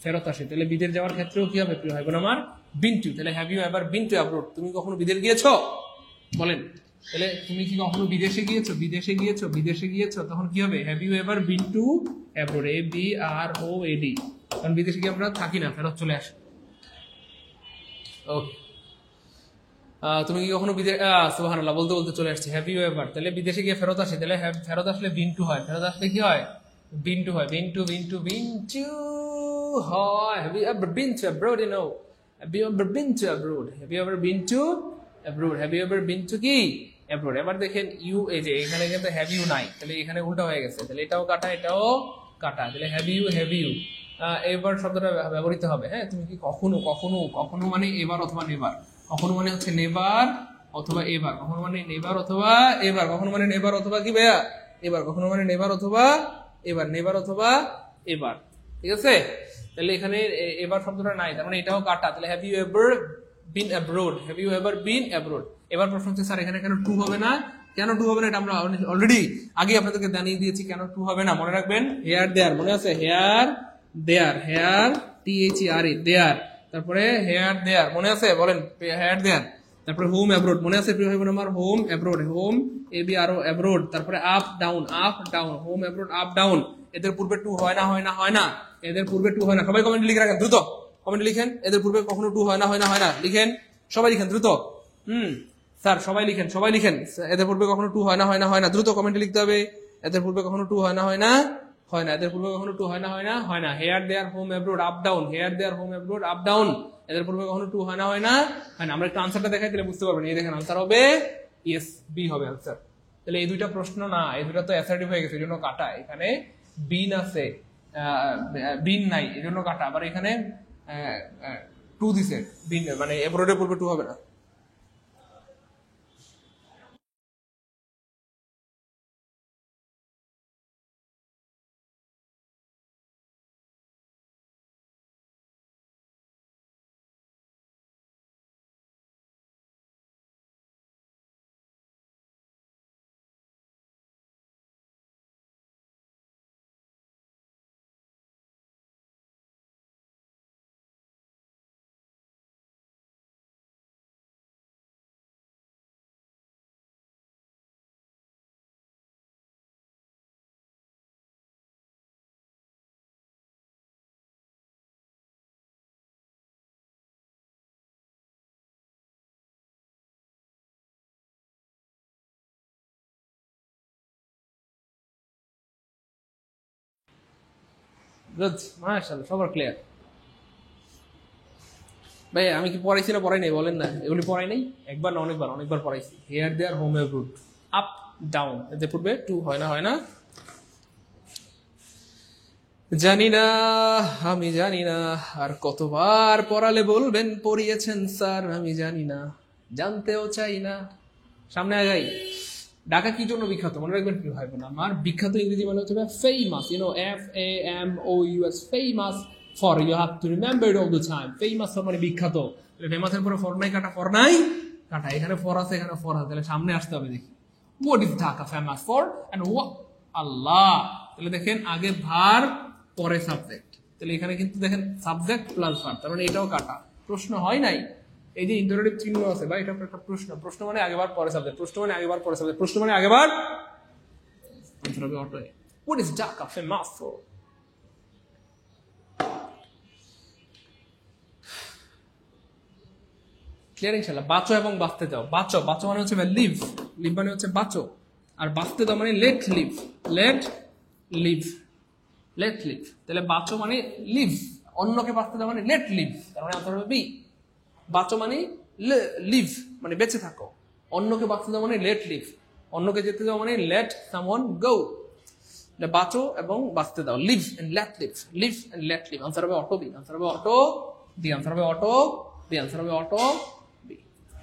Speaker 1: ফেরত আসি। তাহলে বিদেশ যাওয়ার ক্ষেত্রেও কি হবে প্রিয় ভাই বোন আমার? Been to. তাহলে have you ever been to abroad, তুমি কখনো বিদেশ গিয়েছো? বলেন। তাহলে তুমি কি কখনো বিদেশে গিয়েছো, তখন কি হবে? Have you ever been to abroad, ABROAD। কারণ বিদেশে গিয়ে আমরা থাকি না, ফেরত চলে আসি। ওকে, তুমি কি কখনো সুবহানাল্লাহ বলতে বলতে চলে আসছে হ্যাভ ইউ এভার। তাহলে বিদেশে গিয়ে ফেরত আসে, তাহলে ফেরত আসলে বিন টু হয়, ফেরত আসলে কি হয়? বিন টু হয়। বিন টু হয়। Have you ever been to abroad? No, have you ever been to abroad, have you ever been to abroad, have you ever been to কি অ্যাব্রোড। এবার দেখেন ইউ, এই যে এখানে কিন্তু হ্যাভ ইউ নাই, তাহলে এখানে উল্টা হয়ে গেছে, তাহলে এটাও কাটা এটাও কাটা। তাহলে হ্যাভ ইউ এবার শব্দটা ব্যবহৃত হবে। হ্যাঁ, তুমি কি কখনো মানে এবার অথবা নেবার, কখনো মানে হচ্ছে নেবার অথবা এবার, কখনো মানে নেবার অথবা এবার, কখনো মানে নেবার অথবা কি ভাইয়া এবার, কখনো মানে নেবার অথবা এবার, নেবার অথবা এবার। ঠিক আছে, তাহলে এখানে এবার শব্দটা নাই, তার মানে এটাও কাটা। তাহলে have you ever been abroad, have you ever been abroad. এবার প্রশ্ন হচ্ছে স্যার এখানে কেন টু হবে না? কেন টু হবে না এটা আমরা অলরেডি আগে আপনাদেরকে জানিয়ে দিয়েছি কেন টু হবে না। মনে রাখবেন, হেয়ার দেয়ার, মনে আছে? হেয়ার দেয়ার, হেয়ার THERE দেয়ার, তারপরে হেয়ার দেয়ার, মনে আছে? বলেন, হেয়ার দেয়ার। তারপরে হোম অ্যাব্রোড, মনে আছে প্রিয় ভাই বোন আমার? Home abroad, home ABRO abroad. তারপরে up down, home abroad, up down. এদের পূর্বে টু হয় না, এদের পূর্বে টু হয় না। সবাই কমেন্ট লিখে রাখেন, দ্রুত কমেন্ট লিখেন। এদের পূর্বে কখনো টু হয় না, লিখেন, সবাই লিখেন দ্রুত। স্যার সবাই লিখেন, এদের পূর্বে কখনো টু হয় না, দ্রুত কমেন্টে লিখতে হবে। এদের পূর্বে কখনো টু হয় না, এদের পূর্বে কখনো টু হয় না। Hair there home abroad up down, hair there home abroad up down. এদের পূর্বে কখনো টু হয় না। আমরা একটু আনসারটা দেখাই, তাহলে বুঝতে পারবেন। এই দেখেন, আনসার হবে ইয়েস, বি হবে আনসার। তাহলে এই দুইটা প্রশ্ন না, এই দুইটা তো অ্যাসার্টিভ হয়ে গেছে, এই জন্য কাটা। এখানে বিন আছে, বিন নাই, এই জন্য কাটা। আবার এখানে টু দিছে, বিন মানে অ্যাব্রোডের পূর্বে টু হবে না। গুড, মাশাআল্লাহ, সবার ক্লিয়ার। ভাই আমি কি পড়াইছি না পড়াই নাই? বলেন না, এগুলি পড়াই নাই? একবার না অনেকবার পড়াইছি। Here there home abroad, up down, এদের পূর্বে টু হয় না। জানি না, আমি জানি না আর কতবার পড়ালে বলবেন পড়িয়েছেন স্যার, আমি জানি না, জানতেও চাই না। সামনে আগাই। ঢাকা কি জন্য বিখ্যাত মনে রাখবেন কি ভাই বোন আমার? বিখ্যাত ইংরেজি মানে হচ্ছে famous, FAMOUS, famous for, you have to remember it all the time. Famous মানে বিখ্যাত। ফেমাসের পরে ফর নাই কাটা, ফর নাই কাটা, এখানে ফর আছে, এখানে ফর আছে, তাহলে সামনে আসতে হবে। দেখি, what is Dhaka famous for and what, আল্লাহ। তাহলে দেখেন আগে ভার পরে সাবজেক্ট, তাহলে এখানে কিন্তু দেখেন সাবজেক্ট প্লাস ভার, তার মানে এটাও কাটা। প্রশ্ন হয় নাই, এই যে ইন্টারোগেটিভ চিহ্ন আছে ভাই, এটা একটা প্রশ্ন। প্রশ্ন মানে আগেবার পরে সাবজেক্ট, প্রশ্ন মানে আগেবার পরে সাবজেক্ট, প্রশ্ন মানে আগেবার আনসার হবে auto. What is Dhaka famous for? Clear ইনশাআল্লাহ। বাঁচো এবং বাঁচতে যাও। বাঁচো মানে হচ্ছে লিভ, লিভ মানে হচ্ছে বাঁচো, আর বাঁচতে দাও মানে late leave, late leave, late leave. তাহলে বাঁচো মানে লিভ, অন্যকে বাঁচতে দাও মানে লেট লিভ, তার মানে আনসার হবে বি। বাঁচো মানে লিভ মানে বেঁচে থাকো, অন্যকে বাঁচতে দাও মানে লেট লিভ, অন্যকে যেতে দাও মানে লেট সামওয়ান গো। বাঁচো এবং বাঁচতে দাও, live and let live, live and let live. Answer হবে অটো বি, আনসার হবে অটো বি, আনসার হবে অটো বি, আনসার হবে অটো বি।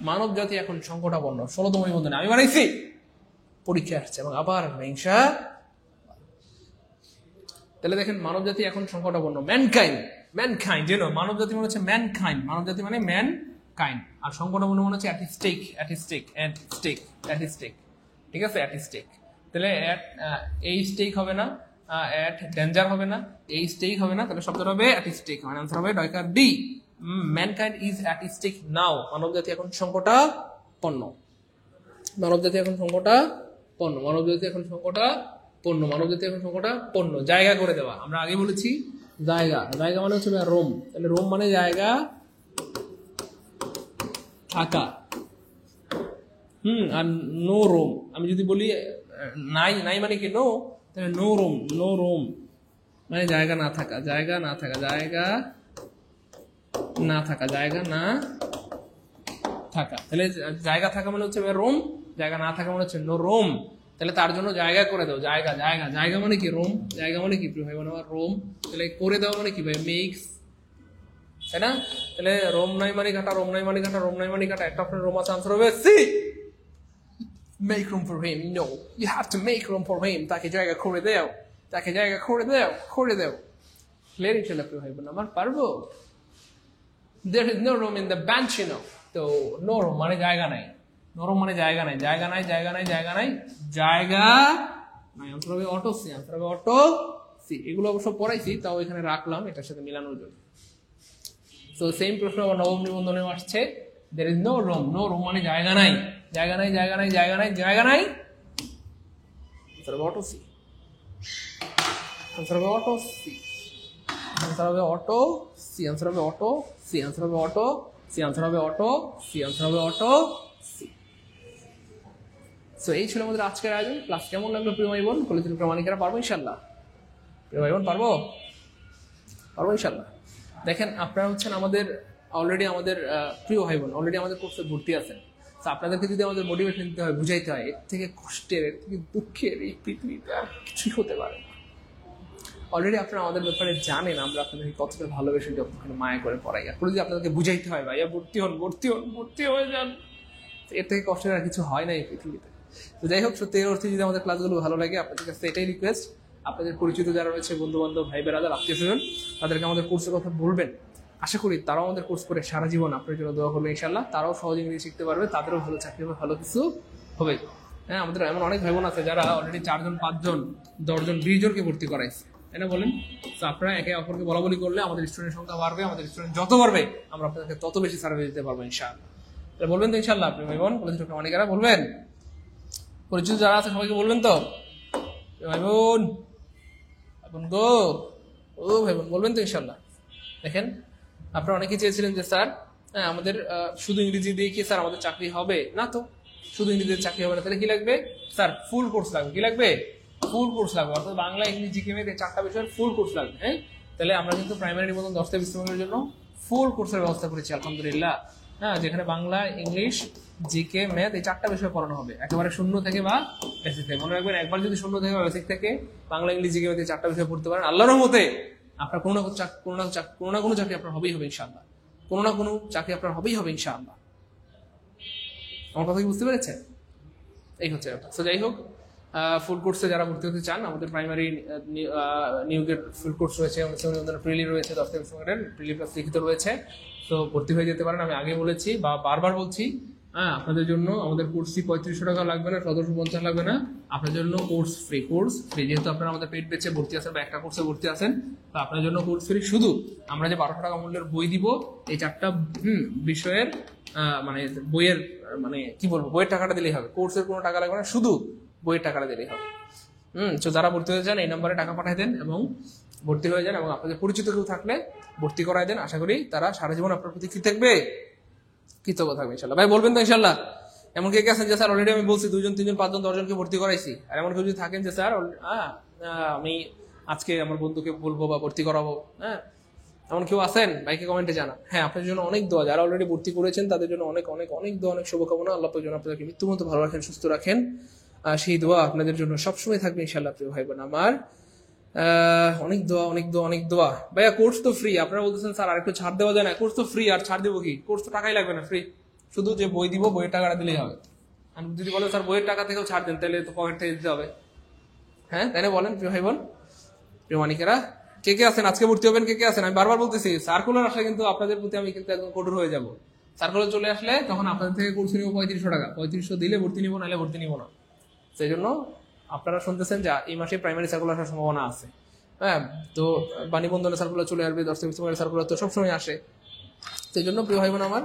Speaker 1: মানব জাতি এখন সংকটাপন্ন। 16তম নিবন্ধনে আমি বানাইছি, পরীক্ষা আসছে এবং আবার হিংসা। তাহলে দেখেন মানব জাতি এখন সংকটাপন্ন, ম্যানকাইন্ড, ম্যানকাইন্ড, মানব জাতি মানে হচ্ছে ম্যানকাইন্ড, মানব জাতি মানে ম্যানকাইন্ড, আর সংকটাপন্ন মানে হচ্ছে অ্যাটিস্টিক, অ্যাটিস্টিক, অ্যাটিস্টিক, অ্যাটিস্টিক, ঠিক আছে, অ্যাটিস্টিক। তাহলে এই স্টেক হবে না, অ্যাট ডেঞ্জার হবে না, এই স্টেক হবে না, তাহলে শব্দটা হবে অ্যাটিস্টিক, মানে আনসার হবে ডয়কার ডি। ম্যানকাইন্ড ইজ অ্যাটিস্টিক নাও, মানব জাতি এখন সংকটাপন্ন, মানব জাতি এখন সংকটাপন্ন, মানব জাতি এখন সংকটাপন্ন, মানব জাতি এখন সংকটাপন্ন। জায়গা করে দেওয়া, আমরা আগে বলেছি জায়গা, জায়গা মানে হচ্ছে রোম, তাহলে রোম মানে জায়গা থাকা, আর নো রোম, আমি যদি বলি নাই, নাই মানে কি নো, তাহলে নো রোম, নো রোম মানে জায়গা না থাকা, জায়গা না থাকা, জায়গা না থাকা, জায়গা না থাকা, তাহলে জায়গা থাকা মানে হচ্ছে রোম, জায়গা না থাকা মানে হচ্ছে নো রোম, তাহলে তার জন্য জায়গা করে দাও, জায়গা, জায়গা, জায়গা মানে কি রোম, জায়গা মানে কি ভাই মানে রোম, তাহলে করে দেওয়া মানে কি ভাই মেক্স, তাই না? তাহলে রোম নাই মানে কাটা, রোম নাই মানে কাটা, রোম নাই মানে কাটা, একটা আপনার রোম আছে, আনসার হবে C. Make room for him, no, you have to make room for him, তাকে জায়গা করে দাও, তাকে জায়গা করে দাও, করে দাও। ক্লিয়ার ইনশাআল্লাহ প্রিয় ভাই বোন আমার, পারবো? There is no room in the bench, তো নো রুম মানে জায়গা নাই, নরম মানে জায়গা নাই, জায়গা নাই, জায়গা নাই, জায়গা নাই, জায়গা নাই, আনসার হবে অটো সি, আনসার হবে অটো সি। এগুলো অবশ্য পড়াইছি, তাও এখানে রাখলাম এটার সাথে মিলানোর জন্য। তো সেম প্রশ্ন আবার নবম নিবন্ধনে আসছে, there is no room, no room মানে জায়গা নাই, জায়গা নাই, জায়গা নাই, জায়গা নাই, জায়গা নাই, আনসার হবে অটো সি, আনসার হবে অটো সি, আনসার হবে অটো সি, আনসার হবে অটো সি, আনসার হবে অটো সি, আনসার হবে অটো সি, আনসার হবে অটো সি। সো এই ছিল আমাদের আজকের আয়োজন। ক্লাস কেমন লাগলো প্রিয় ভাই বোন? কলেজের প্রামাণিকেরা পারবো ইনশাল্লাহ? প্রিয় ভাই বোন পারবো? পারবো ইনশাল্লাহ। দেখেন আপনারা হচ্ছেন আমাদের অলরেডি আমাদের প্রিয় ভাই বোন, অলরেডি আমাদের কোর্সে ভর্তি আছেন। তো আপনাদেরকে যদি আমাদের মোটিভেশন দিতে হয়, বুঝাইতে হয়, এর থেকে কষ্টের, এর থেকে দুঃখের এই পৃথিবীতে আর কিছুই হতে পারে না। অলরেডি আপনারা আমাদের ব্যাপারে জানেন, আমরা আপনাদেরকে কতটা ভালোবেসে যতক্ষণ মায়া করে পড়াই, আর যদি আপনাদেরকে বুঝাইতে হয় ভাইয়া ভর্তি হন, ভর্তি হন, ভর্তি হয়ে যান, এর থেকে কষ্টের আর কিছু হয় না এই পৃথিবীতে। তো যাই হোক, সত্যি অর্থে যদি আমাদের ক্লাসগুলো ভালো লাগে, আপনাদের কাছে এটাই রিকোয়েস্ট, আপনাদের পরিচিত যারা রয়েছে, বন্ধু বান্ধব, ভাই বেরাদার, আত্মীয় স্বজন, তাদেরকে আমাদের কোর্সের কথা বলবেন। আশা করি তারাও আমাদের কোর্স করে সারা জীবন আপনার জন্য দোয়া করবে ইনশাল্লাহ, তারাও সহজে ইংরেজি শিখতে পারবে, তাদেরও ভালো চাকরি হবে, ভালো কিছু হবে। হ্যাঁ, আমাদের এমন অনেক ভাই বোন আছে যারা অলরেডি 4 জন, 5 জন, 10 জন, 20 জনকে ভর্তি করাইছে, তাই না বলেন? তো আপনারা একে অপরকে বলা বলি করলে আমাদের স্টুডেন্ট সংখ্যা বাড়বে, আমাদের স্টুডেন্ট যত বাড়বে আমরা আপনাদেরকে তত বেশি সার্ভিস দিতে পারবো ইনশাআল্লাহ। তাহলে বলবেন তো ইনশাআল্লাহ আপনি ভাই বোন, কলেজের প্রামাণিকেরা বলবেন, পরিচিত যারা আছে সবাইকে বলবেন তো ভাই বোন, এখন গো ও ভাই বোন বলবেন তো ইনশাআল্লাহ। দেখেন আপনারা অনেকেই চেয়েছিলেন যে স্যার আমাদের শুধু ইংরেজি দিয়ে কি স্যার আমাদের চাকরি হবে? না তো, শুধু ইংরেজিতে চাকরি হবে না, তাহলে কি লাগবে স্যার? ফুল কোর্স লাগবে। কি লাগবে? ফুল কোর্স লাগবে, অর্থাৎ বাংলা, ইংরেজি, কেমিতে 4টা বিষয়ের ফুল কোর্স লাগবে। হ্যাঁ, তাহলে আমরা কিন্তু প্রাইমারি নিবন্ধন 10টা বিশ্ববিদ্যালয়ের জন্য ফুল কোর্সের ব্যবস্থা করেছি আলহামদুলিল্লাহ। হ্যাঁ, যেখানে বাংলা, ইংলিশ, জিকে, ম্যাথ এই 4টা বিষয় পড়ানো হবে একেবারে শূন্য থেকে বা বেসিক থেকে। মনে রাখবেন, একবার যদি শূন্য থেকে বা বেসিক থেকে বাংলা, ইংলিশ, জিকে, ম্যাথ এই 4টা বিষয় পড়তে পারেন, আল্লাহর রহমতে আপনার কোনো না কোনো চাকরি আপনার হবেই হবে ইনশাআল্লাহ, কোনো না কোনো চাকরি আপনার হবেই হবে ইনশাআল্লাহ। আমার কথা কি বুঝতে পেরেছেন? এই হচ্ছে ব্যাপার। তো যাই হোক, ফুল কোর্সে যারা ভর্তি হতে চান, আমাদের প্রাইমারি নিয়োগের ফুল কোর্স রয়েছে, আমাদের প্রিলি রয়েছে, 10টা বিষয়ের প্রিলি প্লাস লিখিত রয়েছে। তো ভর্তি হয়ে যেতে পারেন। আমি আগে বলেছি বা বারবার বলছি, হ্যাঁ, আপনাদের জন্য আমাদের কোর্স ফি 3500 টাকা লাগবে না, 1750 লাগবে না, আপনার জন্য কোর্স ফ্রি। কোর্স ফ্রি, যেহেতু আপনারা আমাদের পেড বেচে ভর্তি আছেন বা একটা কোর্সে ভর্তি আছেন, তো আপনার জন্য কোর্স ফ্রি। শুধু আমরা যে 1200 টাকা মূল্যের বই দিব, এই 4টা বিষয়ের মানে বইয়ের মানে কি বলবো, বইয়ের টাকাটা দিলেই হবে, কোর্সের কোনো টাকা লাগবে না, শুধু বইয়ের টাকাটা দিলেই হবে। তো যারা ভর্তি হতে চান এই নাম্বারে টাকা পাঠিয়ে দেন এবং ভর্তি হয়ে যান, এবং আপনাদের পরিচিত কেউ থাকলে ভর্তি করাই দেন। আশা করি তারা সারা জীবন আপনার প্রতি কি থাকবে, কৃতজ্ঞ থাকবে ইনশাল্লাহ। ভাই বলবেন তো ইনশাল্লাহ? এমন কে আছেন যে স্যার অলরেডি আমি বলছি 2 জন, 3 জন, 5 জন, 10 জনকে ভর্তি করাইছি, আর এমন কেউ যদি থাকেন যে স্যার আমি আজকে আমার বন্ধুকে বলবো বা ভর্তি করাবো, হ্যাঁ, এমন কেউ আছেন? ভাইকে কমেন্টে জানান। হ্যাঁ, আপনার জন্য অনেক দোয়া, যারা অলরেডি ভর্তি করেছেন তাদের জন্য অনেক অনেক অনেক দোয়া, অনেক শুভকামনা। আল্লাহ যেন আপনাদেরকে মৃত্যু মতো ভালো রাখেন, সুস্থ রাখেন, সেই দোয়া আপনাদের জন্য সবসময় থাকবে ইনশাল্লাহ প্রিয় ভাই বোন আমার। অনেক দোয়া, অনেক দোয়া, অনেক দোয়া। ভাইয়া কোর্স তো ফ্রি, আপনারা বলতেছেন স্যার আর একটু ছাড় দেওয়া যায় না? কোর্স তো ফ্রি, আর ছাড় দেবো কি? কোর্স তো টাকাই লাগবে না, ফ্রি, শুধু যে বই দিব বইয়ের টাকাটা দিলেই হবে। আর যদি বলেন স্যার বইয়ের টাকা থেকেও ছাড় দেন, তাহলে তো পকেট থেকে দিতে হবে, হ্যাঁ, তাই না বলেন প্রিয় ভাই বোন? প্রিয় মানিকেরা, কে কে আছেন আজকে ভর্তি হবেন? কে কে আছেন? আমি বারবার বলতেছি, সার্কুলার আসলে কিন্তু আপনাদের প্রতি আমি কিন্তু একদম কঠোর হয়ে যাব। সার্কুলার চলে আসলে তখন আপনাদের থেকে কোর্স নিব 3500 টাকা। 3500 দিলে ভর্তি নিব, নাহলে ভর্তি নিব না। সেই জন্য আপনারা শুনতেছেন যে এই মাসে প্রাইমারি সার্কুলার আসার সম্ভাবনা আছে। হ্যাঁ, তো বাণীবন্ধনের সার্কুলার চলে আসবে, দর্শক সার্কুলার তো সবসময় আসে। সেই জন্য প্রিয় ভাই বোন আমার,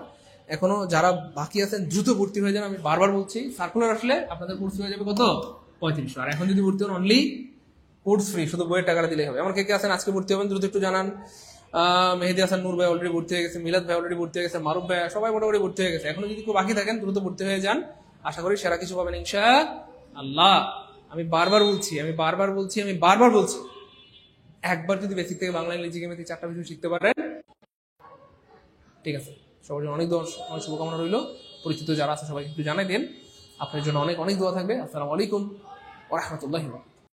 Speaker 1: এখনো যারা বাকি আছেন দ্রুত ভর্তি হয়ে যান। আমি বারবার বলছি, সার্কুলার আসলে আপনাদের কোর্স হয়ে যাবে কত? 3500। আর এখন যদি ভর্তি হন অনলি কোর্স ফ্রি, শুধু বইয়ের টাকাটা দিলেই হবে। আমার কে কে আছেন আজকে ভর্তি হবেন দ্রুত একটু জানান। মেহেদি হাসান নূর ভাই অলরেডি ভর্তি হয়ে গেছে, মিলাদ ভাই অলরেডি ভর্তি হয়ে গেছে, মারুফ ভাই, সবাই মোটামুটি ভর্তি হয়ে গেছে। এখনো যদি কেউ বাকি থাকেন দ্রুত ভর্তি হয়ে যান, আশা করি সেরা কিছু পাবেন ইনশাআল্লাহ। আমি বারবার বলছি, একবার যদি বেসিক থেকে বাংলা ইংরেজি গেমেতে 4টা বিষয় শিখতে পারেন, ঠিক আছে। সবার জন্য অনেক দোয়া, অনেক শুভকামনা রইল। পরিচিত যারা আছে সবাই একটু জানাই দেন। আপনার জন্য অনেক অনেক দোয়া থাকবে। আসসালামু আলাইকুম ওয়া রাহমাতুল্লাহি ওয়া বারাকাতুহু।